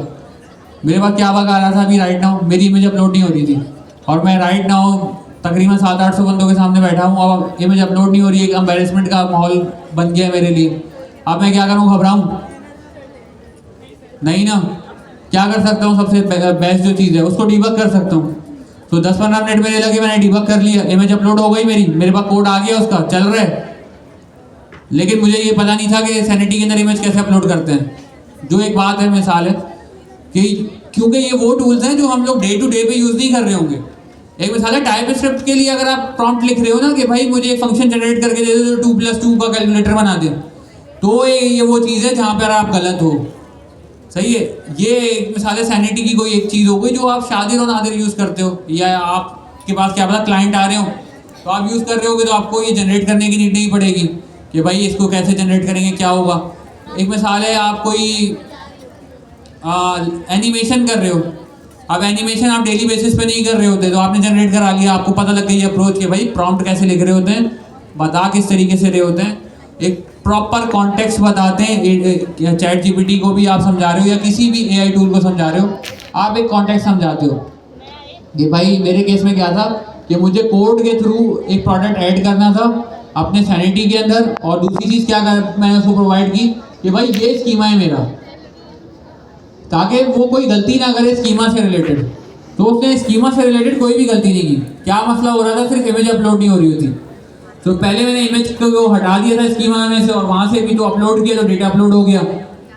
मेरे पास क्या बग आ रहा था अभी राइट नाउ, मेरी इमेज अपलोड नहीं हो रही थी और मैं राइट नाउ तकरीबन 700-800 बंदों के सामने बैठा हूँ, अब इमेज अपलोड नहीं हो रही है, एक एम्बैरेसमेंट का माहौल बन गया है मेरे लिए। अब मैं क्या करूँ, घबराऊँ? नहीं ना, क्या कर सकता हूँ? सबसे बेस्ट जो चीज़ है उसको डिबग कर सकता हूँ। तो 10-15 मिनट मेरे लगे, मैंने डिबग कर लिया, इमेज अपलोड हो गई मेरी, मेरे पास कोड आ गया उसका, चल रहा है। लेकिन मुझे ये पता नहीं था कि सैनिटी के अंदर इमेज कैसे अपलोड करते हैं। जो एक बात है, मिसाल है कि क्योंकि ये वो टूल्स हैं जो हम लोग डे टू डे पे यूज़ नहीं कर रहे होंगे। एक मिसाल है, टाइप स्क्रिप्ट के लिए अगर आप प्रॉम्प्ट लिख रहे हो ना कि भाई मुझे एक फंक्शन जनरेट करके दे दो जो 2+2 का कैलकुलेटर बना दे, तो ये वो चीज़ है जहाँ पर आप गलत हो। सही है। ये एक मिसाल है सैनिटी की कोई एक चीज़ हो गई जो आप शादिर और नादिर यूज़ करते हो, या आपके पास क्या पता क्लाइंट आ रहे हो तो आप यूज़ कर रहे होगे, तो आपको ये जनरेट करने की नीड नहीं पड़ेगी कि भाई इसको कैसे जनरेट करेंगे, क्या होगा। एक मिसाल है, आप कोई एनिमेशन कर रहे हो, अब एनिमेशन आप डेली बेसिस पे नहीं कर रहे होते, तो आपने जनरेट करा लिया, आपको पता लग गई अप्रोच के भाई प्रॉम्प्ट कैसे लिख रहे होते हैं, बता किस तरीके से रहे होते हैं, एक प्रॉपर कॉन्टेक्स्ट बताते हैं। चैट जीपीटी को भी आप समझा रहे हो या किसी भी एआई टूल को समझा रहे हो, आप एक कॉन्टेक्स्ट समझाते हो कि भाई मेरे केस में क्या था कि मुझे कोड के थ्रू एक प्रोडक्ट ऐड करना था अपने सैनिटी के अंदर, और दूसरी चीज़ क्या मैंने उसको प्रोवाइड की कि भाई ये स्कीमा है मेरा, ताकि वो कोई गलती ना करे स्कीमा से रिलेटेड। तो उसने स्कीमा से रिलेटेड कोई भी गलती नहीं की। क्या मसला हो रहा था? सिर्फ इमेज अपलोड नहीं हो रही होती। तो पहले मैंने इमेज को हटा दिया था स्कीमा में से, और वहाँ से भी तो अपलोड किया तो डेटा अपलोड हो गया।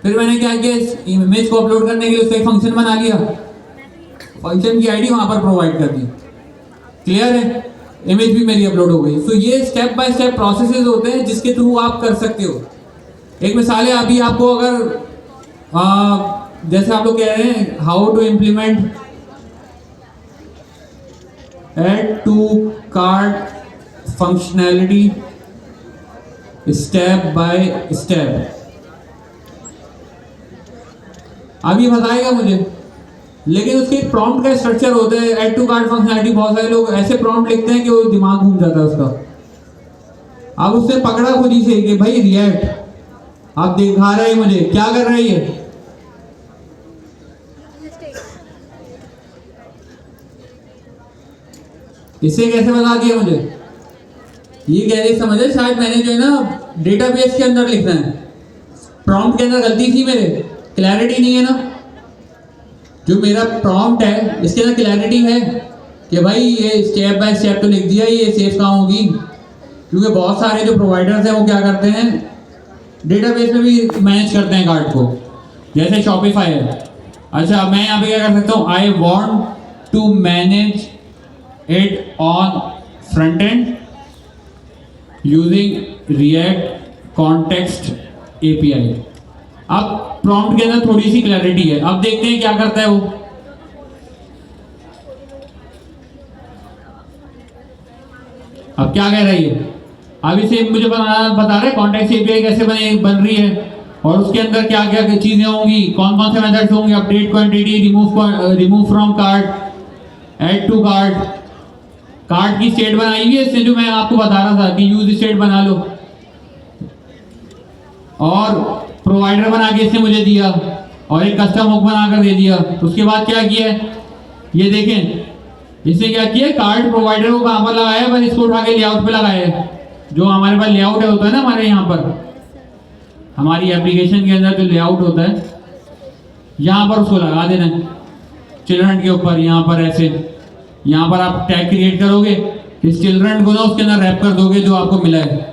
फिर मैंने क्या किया, इमेज को अपलोड करने के लिए उसका एक फंक्शन बना लिया, फंक्शन की आईडी वहाँ पर प्रोवाइड कर दी। क्लियर है? इमेज भी मेरी अपलोड हो गई। सो ये स्टेप बाय स्टेप प्रोसेसेस होते हैं जिसके थ्रू आप कर सकते हो। एक मिसाल है, अभी आपको अगर जैसे आप लोग कह रहे हैं how to implement add to cart functionality step by step, अभी बताएगा मुझे, लेकिन उसके एक प्रॉम्प्ट का स्ट्रक्चर होता है। ऐड टू कार्ट फंक्शनैलिटी, बहुत सारे लोग ऐसे प्रॉम्प्ट लिखते हैं कि वो दिमाग घूम जाता है उसका। अब उससे पकड़ा खुद ही से कि भाई रिएक्ट, आप दिखा रहे हैं मुझे क्या कर रही है, इससे कैसे बता दिया मुझे, ये कह रही समझे शायद मैंने जो है ना डेटाबेस के अंदर लिखना है, प्रॉम्प्ट के अंदर गलती थी मेरे, क्लैरिटी नहीं है ना। जो मेरा प्रॉम्प्ट है इसके अंदर क्लैरिटी है कि भाई ये स्टेप बाय स्टेप तो लिख दिया, ये सेफ कहाँ होगी। क्योंकि बहुत सारे जो प्रोवाइडर्स हैं वो क्या करते हैं, डेटाबेस में भी मैनेज करते हैं कार्ड को, जैसे शॉपिफाई है। अच्छा, मैं यहाँ पे क्या कर सकता हूँ, I want to manage it on front end using React context API. अब प्रॉम्प्ट के अंदर थोड़ी सी क्लैरिटी है। अब देखते हैं क्या करता है वो। अब क्या कह रही है, अब इसे मुझे बता रहे कॉन्टेक्स्ट एपीआई कैसे बन रही है, और उसके अंदर क्या क्या चीजें होंगी, कौन कौन से मेथड्स होंगे, update quantity, remove from cart, add to cart, cart की स्टेट बनाई हुई है इससे, जो मैं आपको बता रहा था कि यूज स्टेट बना लो, और प्रोवाइडर बना के इसने मुझे दिया, और एक कस्टम हुक बनाकर दे दिया। उसके बाद क्या किया है, ये देखें इसने क्या किया, कार्ड प्रोवाइडर को कहाँ पर लगाया है, बस इसको उठा के लेआउट पे लगाया है। जो हमारे पास लेआउट होता है ना हमारे यहाँ पर, हमारी एप्लीकेशन के अंदर जो लेआउट होता है, यहाँ पर उसको लगा देना है चिल्ड्रन के ऊपर। यहाँ पर ऐसे, यहाँ पर आप टैग क्रिएट करोगे, इस चिल्ड्रन को ना उसके अंदर रैप कर दोगे जो आपको मिला है।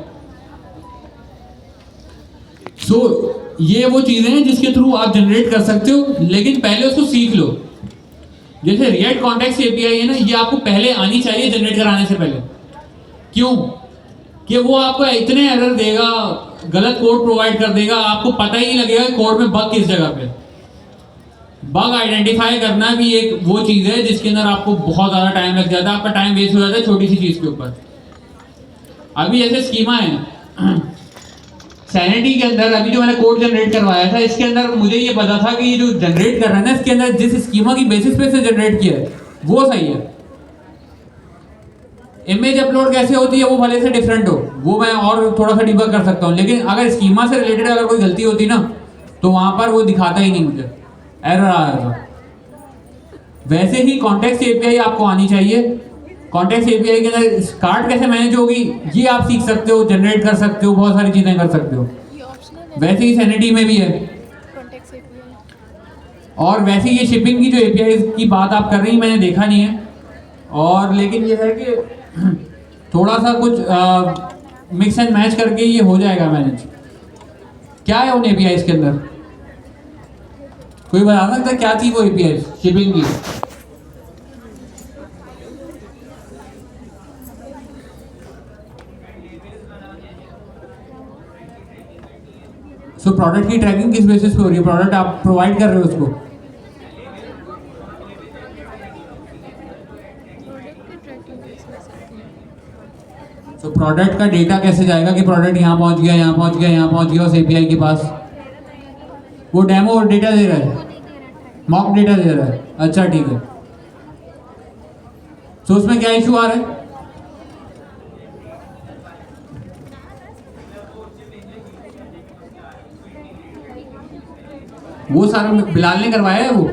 सो ये वो चीजें हैं जिसके थ्रू आप जनरेट कर सकते हो, लेकिन पहले उसको सीख लो। जैसे रिएक्ट कॉन्टेक्स्ट एपीआई है ना, ये आपको पहले आनी चाहिए जनरेट कराने से पहले। क्यों? कि वो आपको इतने एरर देगा, गलत कोड प्रोवाइड कर देगा, आपको पता ही नहीं लगेगा कोड में बग किस जगह पे। बग आइडेंटिफाई करना भी एक वो चीज़ है जिसके अंदर आपको बहुत ज़्यादा टाइम लग जाता है, आपका टाइम वेस्ट हो जाता है छोटी सी चीज़ के ऊपर। अभी ऐसे स्कीमा है सैनिटी के अंदर, अभी जो मैंने कोड जनरेट करवाया था इसके अंदर मुझे ये पता था कि ये जो जनरेट कर रहा है ना, इसके अंदर जिस स्कीमा की बेसिस पे से जनरेट किया है वो सही है। इमेज अपलोड कैसे होती है वो भले से डिफरेंट हो, वो मैं और थोड़ा सा डिबग कर सकता हूँ, लेकिन अगर स्कीमा से रिलेटेड अगर कोई गलती होती ना तो वहाँ पर वो दिखाता ही नहीं, मुझे एरर आ रहा था। वैसे ही कॉन्टेक्स्ट एपीआई आपको आनी चाहिए। कॉन्टेक्स्ट एपीआई के अंदर कार्ड कैसे मैनेज होगी ये आप सीख सकते हो, जनरेट कर सकते हो, बहुत सारी चीज़ें कर सकते हो। वैसे ही सैनिटी में भी है। और वैसे ये शिपिंग की जो एपीआई की बात आप कर रही हैं मैंने देखा नहीं है, और लेकिन ये है कि थोड़ा सा कुछ मिक्स एंड मैच करके ये हो जाएगा मैनेज। क्या है उन एपीआई के अंदर, कोई बता सकता है क्या थी वो एपीआई शिपिंग की? सो प्रोडक्ट की ट्रैकिंग किस बेसिस पे हो रही है? प्रोडक्ट आप प्रोवाइड कर रहे हो उसको, तो प्रोडक्ट का डेटा कैसे जाएगा कि प्रोडक्ट यहाँ पहुँच गया, यहाँ पहुँच गया, यहाँ पहुँच गया उस एपीआई के पास? वो डेमो डेटा दे रहा है, मॉक डेटा दे रहा है। अच्छा ठीक है, तो उसमें क्या इशू आ रहा है? वो सारा बिलाल ने करवाया है वो,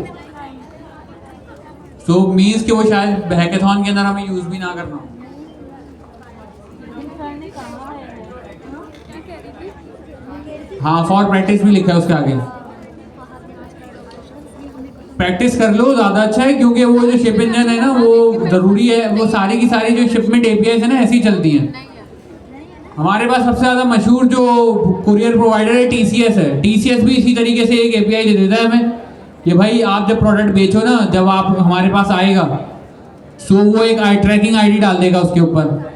सो मीन्स कि वो शायद हैकेथॉन के अंदर हमें यूज भी ना करना हो। हाँ फॉर प्रैक्टिस भी लिखा है उसके आगे, प्रैक्टिस कर लो ज़्यादा अच्छा है, क्योंकि वो जो शिप इंजन है ना वो ज़रूरी है, वो सारी की सारी जो शिपमेंट एपीआई है ना ऐसी चलती हैं। हमारे पास सबसे ज़्यादा मशहूर जो कुरियर प्रोवाइडर है टीसीएस है, टीसीएस भी इसी तरीके से एक एपीआई दे देता है हमें कि भाई आप जब प्रोडक्ट बेचो ना, जब आप हमारे पास आएगा सो वो एक ट्रैकिंग आईडी डाल देगा उसके ऊपर,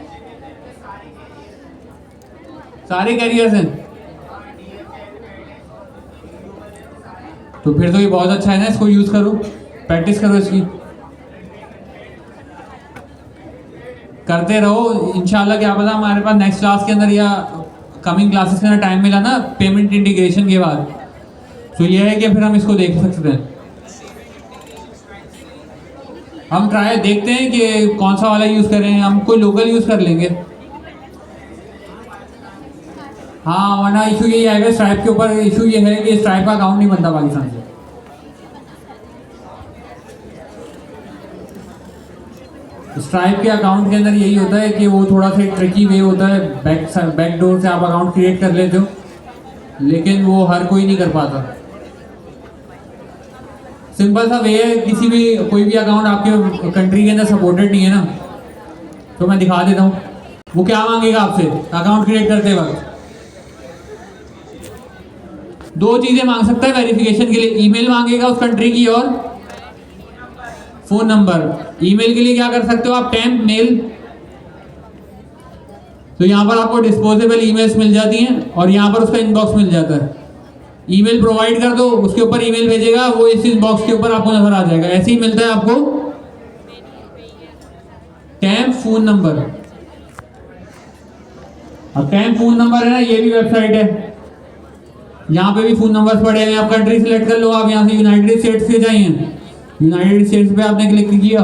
सारे कैरियर्स हैं। तो फिर तो ये बहुत अच्छा है ना, इसको यूज़ करो, प्रैक्टिस करो इसकी, करते रहो। इंशाल्लाह क्या पता हमारे पास नेक्स्ट क्लास के अंदर या कमिंग क्लासेस के अंदर टाइम मिला ना पेमेंट इंटीग्रेशन के बाद, तो ये है कि फिर हम इसको देख सकते हैं। हम ट्राई देखते हैं कि कौन सा वाला यूज़ करें, हम कोई लोकल यूज़ कर लेंगे। हाँ वरना इशू यही आएगा स्ट्राइप के ऊपर, इशू ये है कि स्ट्राइप का अकाउंट नहीं बनता पाकिस्तान से। स्ट्राइप के अकाउंट के अंदर यही होता है कि वो थोड़ा सा ट्रिकी वे होता है, बैक डोर से आप अकाउंट क्रिएट कर लेते हो, लेकिन वो हर कोई नहीं कर पाता। सिंपल सा वे है, किसी भी कोई भी अकाउंट आपके कंट्री के अंदर सपोर्टेड नहीं है ना, तो मैं दिखा देता हूँ वो क्या मांगेगा आपसे अकाउंट क्रिएट करते वक्त। दो चीज़ें मांग सकता है वेरिफिकेशन के लिए, ईमेल मांगेगा उस कंट्री की और फ़ोन नंबर। ईमेल के लिए क्या कर सकते हो आप, टेम्प मेल, तो यहाँ पर आपको डिस्पोजेबल ईमेल्स मिल जाती हैं और यहाँ पर उसका इनबॉक्स मिल जाता है। ईमेल प्रोवाइड कर दो, उसके ऊपर ईमेल भेजेगा, वो इस इनबॉक्स के ऊपर आपको नजर आ जाएगा। ऐसे ही मिलता है आपको टेम्प फोन नंबर। अब टेम्प फोन नंबर है ना, ये भी वेबसाइट है, यहाँ पे भी फोन नंबर्स पड़े हैं। आप कंट्री सेलेक्ट कर लो, आप यहाँ से यूनाइटेड स्टेट्स से जाइए, यूनाइटेड स्टेट्स पे आपने क्लिक किया,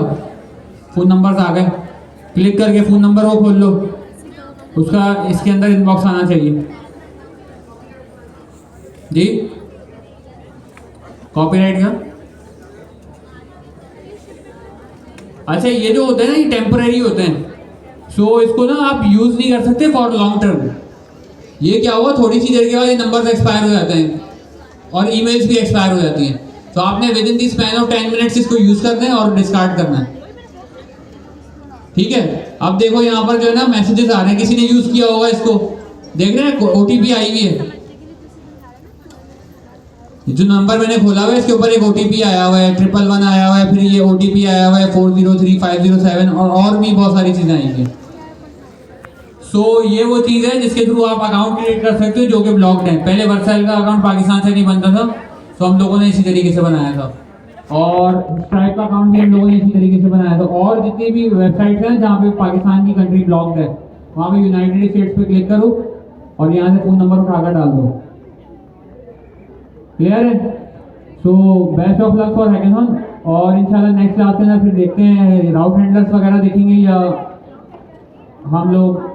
फ़ोन नंबर्स आ गए, क्लिक करके फ़ोन नंबर वो खोल लो, उसका इसके अंदर इनबॉक्स आना चाहिए जी। कॉपीराइट का अच्छा, ये जो होते हैं ना ये टेम्परेरी होते हैं, सो इसको ना आप यूज़ नहीं कर सकते फॉर लॉन्ग टर्म। ये क्या हुआ, थोड़ी सी देर के बाद ये नंबर्स एक्सपायर हो जाते हैं और ईमेल्स भी एक्सपायर हो जाती हैं, तो आपने with in the span of 10 minutes इसको यूज़ करना है और डिस्कार्ड करना है, ठीक है। अब देखो यहाँ पर जो है ना मैसेजेस आ रहे हैं, किसी ने यूज़ किया होगा इसको, देख रहे हैं ओटीपी आई हुई है, जो नंबर मैंने खोला हुआ है इसके ऊपर एक ओटीपी आया हुआ है, 111 आया हुआ है, फिर ये ओटीपी आया हुआ है 403507 और भी बहुत सारी चीज़ें आई हैं। सो ये वो चीज़ है जिसके थ्रू आप अकाउंट क्रिएट कर सकते हो जो कि ब्लॉक्ड है। पहले वर्सेल का अकाउंट पाकिस्तान से नहीं बनता था, तो हम लोगों ने इसी तरीके से बनाया था, और स्ट्राइप का अकाउंट भी हम लोगों ने इसी तरीके से बनाया था। और जितनी भी वेबसाइट्स हैं जहाँ पे पाकिस्तान की कंट्री ब्लॉक्ड है, वहाँ पे यूनाइटेड स्टेट्स पे क्लिक करो और यहाँ से फ़ोन नंबर उठाकर डाल दो। क्लियर है? So best of luck for hackathon, और इंशाल्लाह नेक्स्ट क्लास के अंदर फिर देखते हैं राउट हैंडलर्स वगैरह देखेंगे, या हम लोग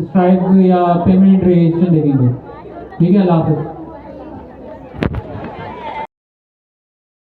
स्ट्राइप या पेमेंट इंटीग्रेशन देखेंगे। ठीक है, अल्लाह हाफ़िज़।